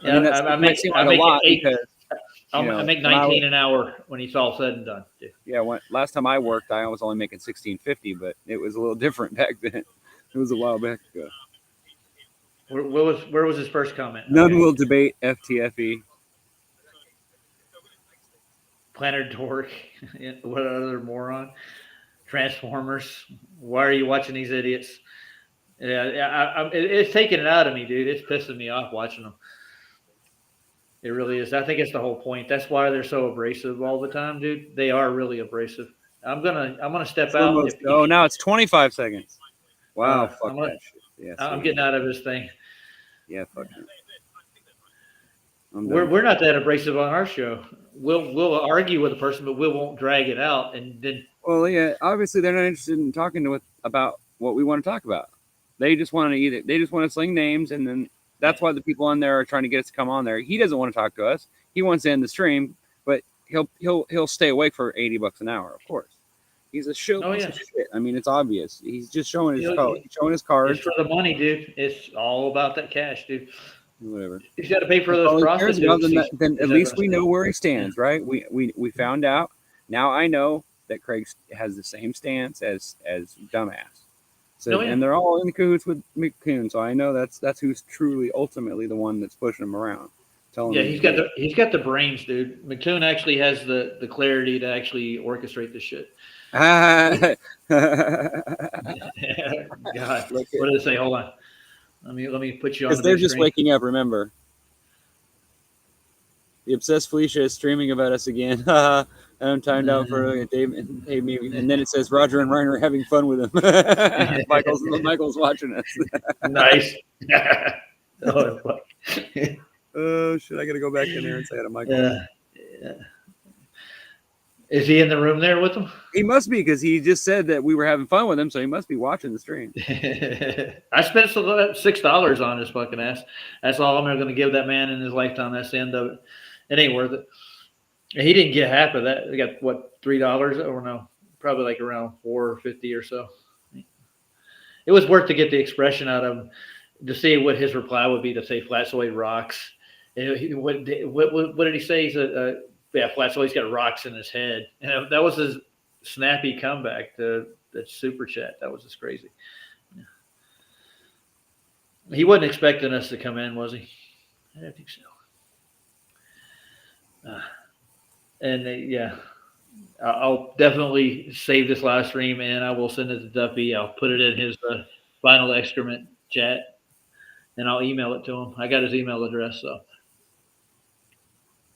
Yeah, I make a lot because I make 19 an hour when it's all said and done. Dude. Yeah, last time I worked, I was only making $16.50, but it was a little different back then. It was a while back ago. Where was his first comment? None will debate FTFE. Planet Dork. What other moron? Transformers. Why are you watching these idiots? Yeah, it's taking it out of me, dude. It's pissing me off watching them. It really is. I think it's the whole point. That's why they're so abrasive all the time, dude. They are really abrasive. I'm gonna step out. Now it's 25 seconds. Wow, fuck that shit. Yeah, I'm getting out of this thing. Yeah, fuck it. We're not that abrasive on our show. We'll argue with a person, but we won't drag it out. And then, well, yeah, obviously they're not interested in talking about what we want to talk about. They just want to sling names, and then that's why the people on there are trying to get us to come on there. He doesn't want to talk to us. He wants to end the stream, but he'll stay awake for $80 an hour, of course. He's a show. Oh, yeah. Shit. I mean, it's obvious. He's just showing his cards. It's for the money, dude. It's all about that cash, dude. Whatever. He's got to pay for those prostitutes. Then at least we know where he stands, right? We found out. Now I know that Craig has the same stance as Dumbass. So and they're all in cahoots with McCoon. So I know that's who's truly ultimately the one that's pushing him around. He's got the brains, dude. McCoon actually has the clarity to actually orchestrate this shit. God, what did it say? Hold on. Let me put you on. Because they're just waking up. Remember, the obsessed Felicia is streaming about us again. I'm timed out for Dave. Hey, maybe, and then it says Roger and Ryan are having fun with him. Michael's watching us. Nice. Oh shit! I gotta go back in there and say hi to Michael. Yeah. Is he in the room there with them? He must be, because he just said that we were having fun with him, so he must be watching the stream. I spent $6 on his fucking ass. That's all I'm going to give that man in his lifetime. That's the end of it. It ain't worth it. He didn't get half of that. He got what, $3 or no? Probably like around $4.50 or so. It was worth to get the expression out of him, to see what his reply would be, to say Flatsoid rocks. And what did he say? He's Flatsoid's got rocks in his head. And that was his snappy comeback to that super chat. That was just crazy. Yeah. He wasn't expecting us to come in, was he? I don't think so. I'll definitely save this live stream, and I will send it to Duffy. I'll put it in his final excrement chat, and I'll email it to him. I got his email address, so.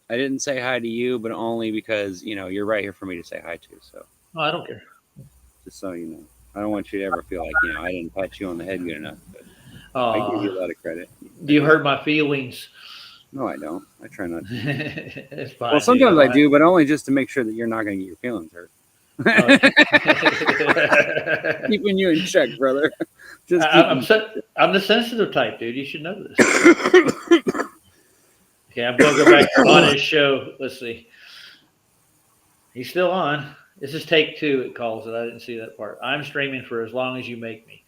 I didn't say hi to you, but only because, you're right here for me to say hi to. So. Oh, I don't care. Just so you know. I don't want you to ever feel like, I didn't pat you on the head good enough. But I give you a lot of credit. Do you hurt my feelings? No, I don't. I try not to. It's fine, well, sometimes I do, but only just to make sure that you're not going to get your feelings hurt. Keeping you in check, brother. I'm the sensitive type, dude. You should know this. Okay, I'm going to go back on his show. Let's see. He's still on. This is take 2, it calls it. I didn't see that part. I'm streaming for as long as you make me.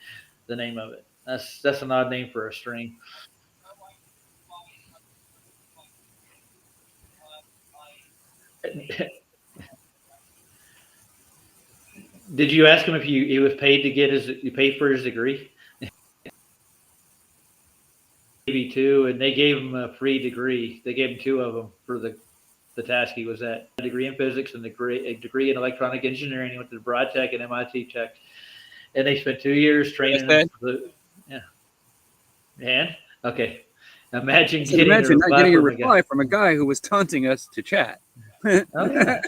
The name of it. That's an odd name for a stream. Did you ask him if he was paid to get you paid for his degree? Maybe 2, and they gave him a free degree. They gave him 2 of them for the task he was at. A degree in physics and a degree in electronic engineering. He went to Broad Tech and MIT Tech. And they spent 2 years training him. And? Okay. Imagine not getting a reply from a guy who was taunting us to chat. Oh, yeah.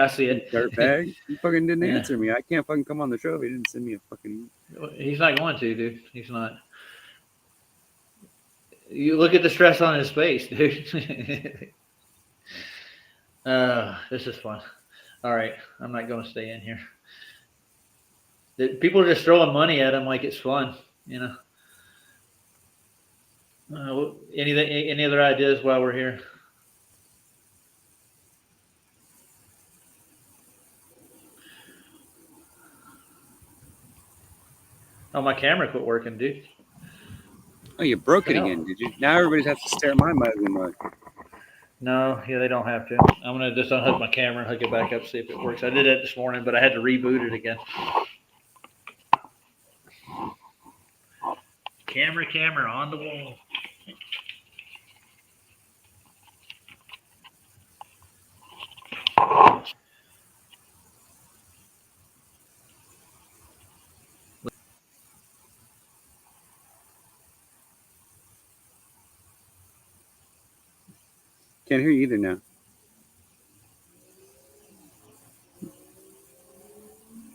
I see it. Dirtbag. He fucking didn't answer me. I can't fucking come on the show if he didn't send me a fucking... He's not going to, dude. He's not. You look at the stress on his face, dude. This is fun. All right. I'm not going to stay in here. People are just throwing money at him like it's fun, Any other ideas while we're here? Oh, my camera quit working, dude. Oh, you broke it again, did you? Now everybody has to stare at my mug. No, yeah, they don't have to. I'm gonna just unhook my camera and hook it back up, see if it works. I did that this morning, but I had to reboot it again. Camera on the wall. Can't hear you either now.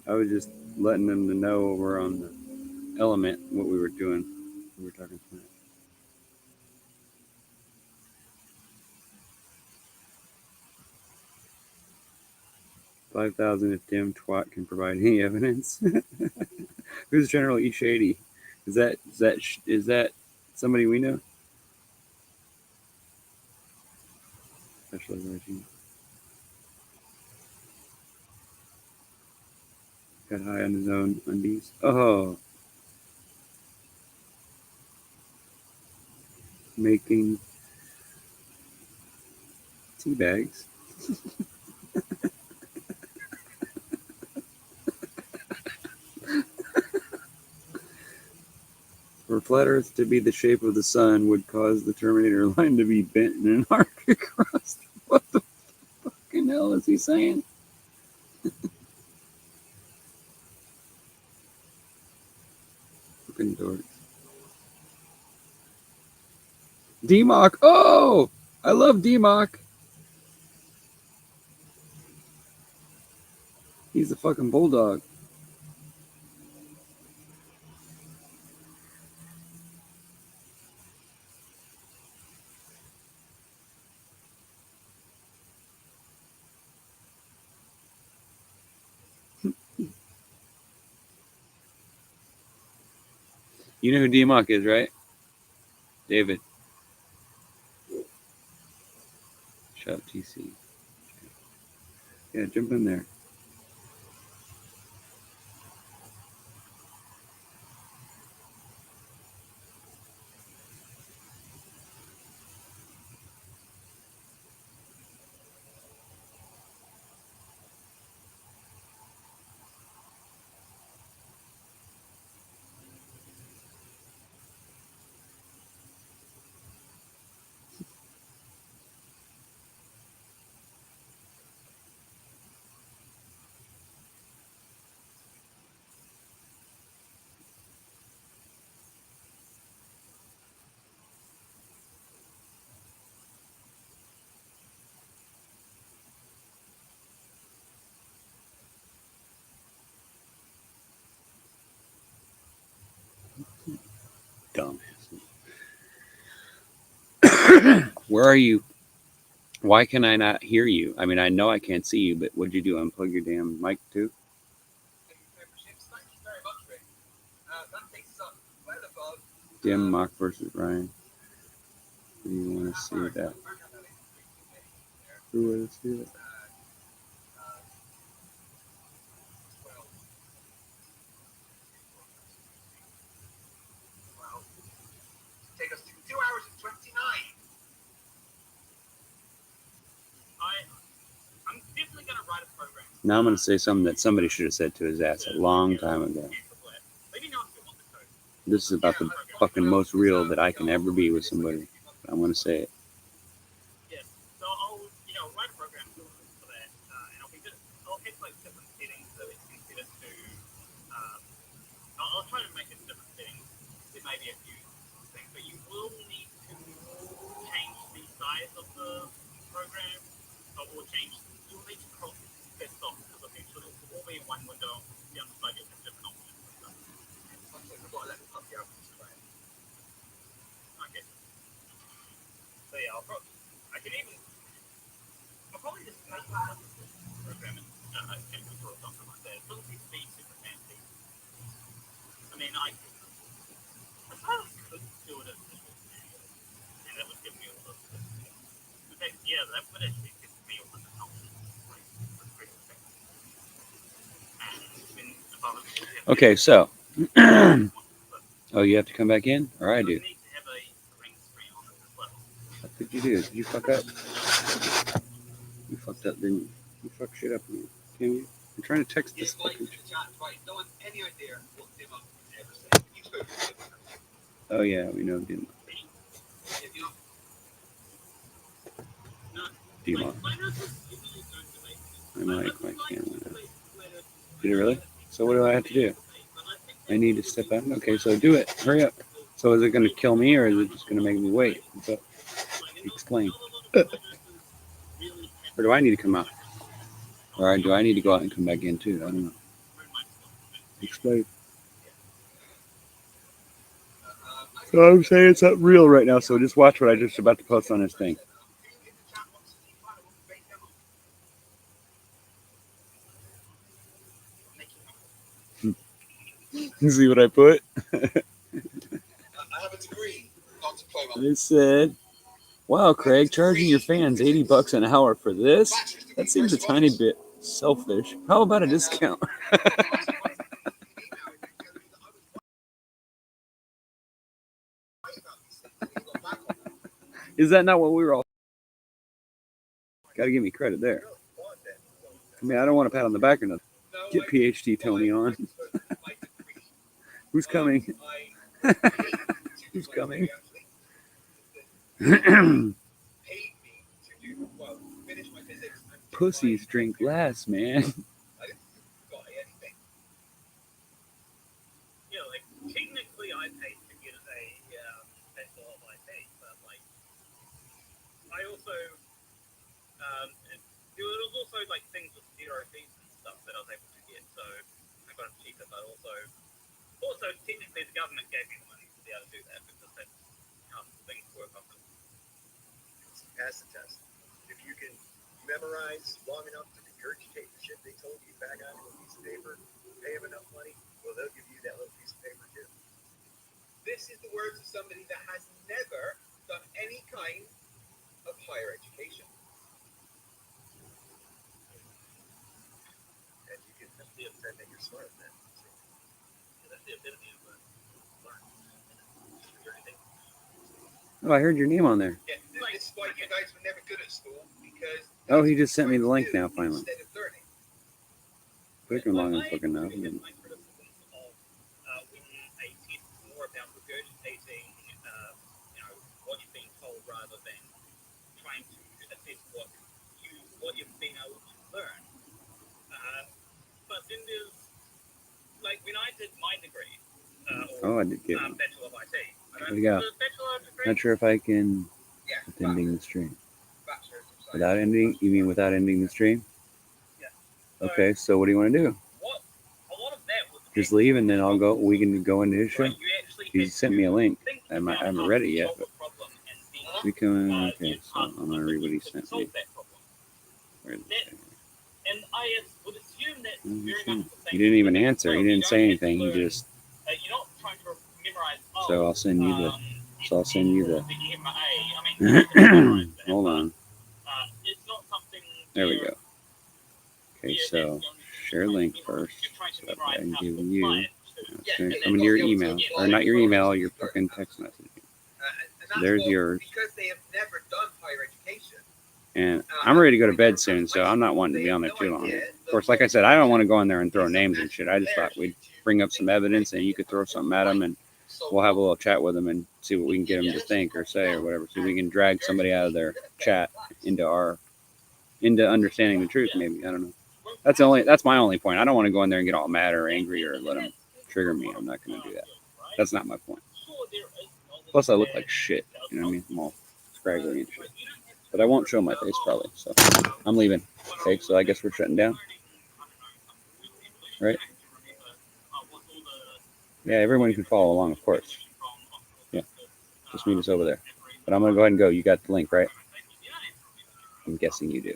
I was just letting them to know over on the Element what we were doing. We were talking tonight. $5,000 if damn twat can provide any evidence. Who's General E. Shady? Is that somebody we know? Special Reggie. Got high on his own undies. Oh. Making tea bags. For flat Earth to be the shape of the sun would cause the Terminator line to be bent in an arc across. What the fucking hell is he saying? Fucking dorks. D-Mock. Oh! I love D-Mock. He's a fucking bulldog. You know who D-Mock is, right? David. Shout out TC. Yeah, jump in there. Dumbass. Where are you? Why can I not hear you? I mean, I know I can't see you, but what'd you do? Unplug your damn mic too? Dim Mock versus Ryan. Do you want to see that? Who want to see that? Take us to 2 hours and 29. I'm definitely going to write a program. Now I'm going to say something that somebody should have said to his ass a long time ago. This is about the fucking most real that I can ever be with somebody. I'm going to say it. Yes. So I'll, write a program for that, and I'll hit like different settings so it's considered to. I'll try to make it different settings. There may be a few things, but you will need to change the size of the program, or change. You'll need to crop this off because eventually it will all be in one window. The other side you'll have different options and stuff. Okay. So yeah, I'll probably just make a program and or something like that. It doesn't need to be super fancy. I mean, I suppose I could do it as visual studio, and that would give me all the. Yeah, that would actually give me all the knowledge. Okay, so Oh, you have to come back in? Or I do? What did you do? Did you fuck up? You fucked up, didn't you? You fucked shit up, man. Can you? I'm trying to text this fucking shit. Oh, yeah, we know Dima. Dima. I mic my camera. Did it really? So what do I have to do? I need to step out. Okay, so do it. Hurry up. So is it going to kill me or is it just going to make me wait? So, explain. Or do I need to come out? Or do I need to go out and come back in too? I don't know. Explain. So I'm saying it's not real right now, so just watch what I just about to post on this thing. See what I put? It said, wow, Craig, charging your fans $80 an hour for this? That seems a tiny bit selfish. How about a discount? Is that not what we were all? Gotta give me credit there. I mean, I don't want a pat on the back or nothing. Get PhD Tony on. Who's coming? Who's coming? Pussies drink glass, man. Technically, I paid to get a Bachelor of IT, but like, I also there was also like things with zero fees and stuff that I was able to get, so I got it cheaper. But also technically, the government gave me the money to be able to do that because that's how things work often. Pass the test. If you can memorize long enough to regurgitate the shit they told you back onto a piece of paper, pay them enough money, well, they'll give you that little piece of paper too. This is the words of somebody that has never done any kind of higher education. And you can pretend that you're smart then. That's the ability of learn. Oh, I heard your name on there. Yeah, this is why you guys were never good at school, because Oh, he just sent me the link now, finally. Took him long and fucking now. What you've been told rather than trying to assess what you've been able to learn. But then there's, like, when I did my degree, I did get one. Bachelor of IT. There we go. Not sure if I can with ending the stream. Without ending? You mean without ending the stream? Okay, so what do you want to do? Just leave and then I'll go. We can go into his show. He sent me a link. I haven't read it yet, but we can. Okay, so I'm gonna read what he sent me. Where is it? And I would assume that very much He didn't even answer. He didn't say anything. He just. you're not trying to memorize. So I'll send you the. So I'll send you the. Hold on. It's not something. There we go. Okay, so share link first. So that I can give you. I'm in your email, or not your email, your fucking text message. There's yours. Because they have never done higher education. And I'm ready to go to bed soon, so I'm not wanting to be on there too long. Of course, like I said, I don't want to go in there and throw names and shit. I just thought we'd bring up some evidence and you could throw something at them and we'll have a little chat with them and see what we can get them to think or say or whatever. So we can drag somebody out of their chat into understanding the truth, maybe. I don't know. That's my only point. I don't want to go in there and get all mad or angry or let them trigger me. I'm not going to do that. That's not my point. Plus, I look like shit. You know what I mean? I'm all scraggly and shit. But I won't show my face probably. So I'm leaving. Okay, so I guess we're shutting down. Right? Yeah, everyone can follow along, of course. Yeah, just meet us over there. But I'm going to go ahead and go. You got the link, right? I'm guessing you do.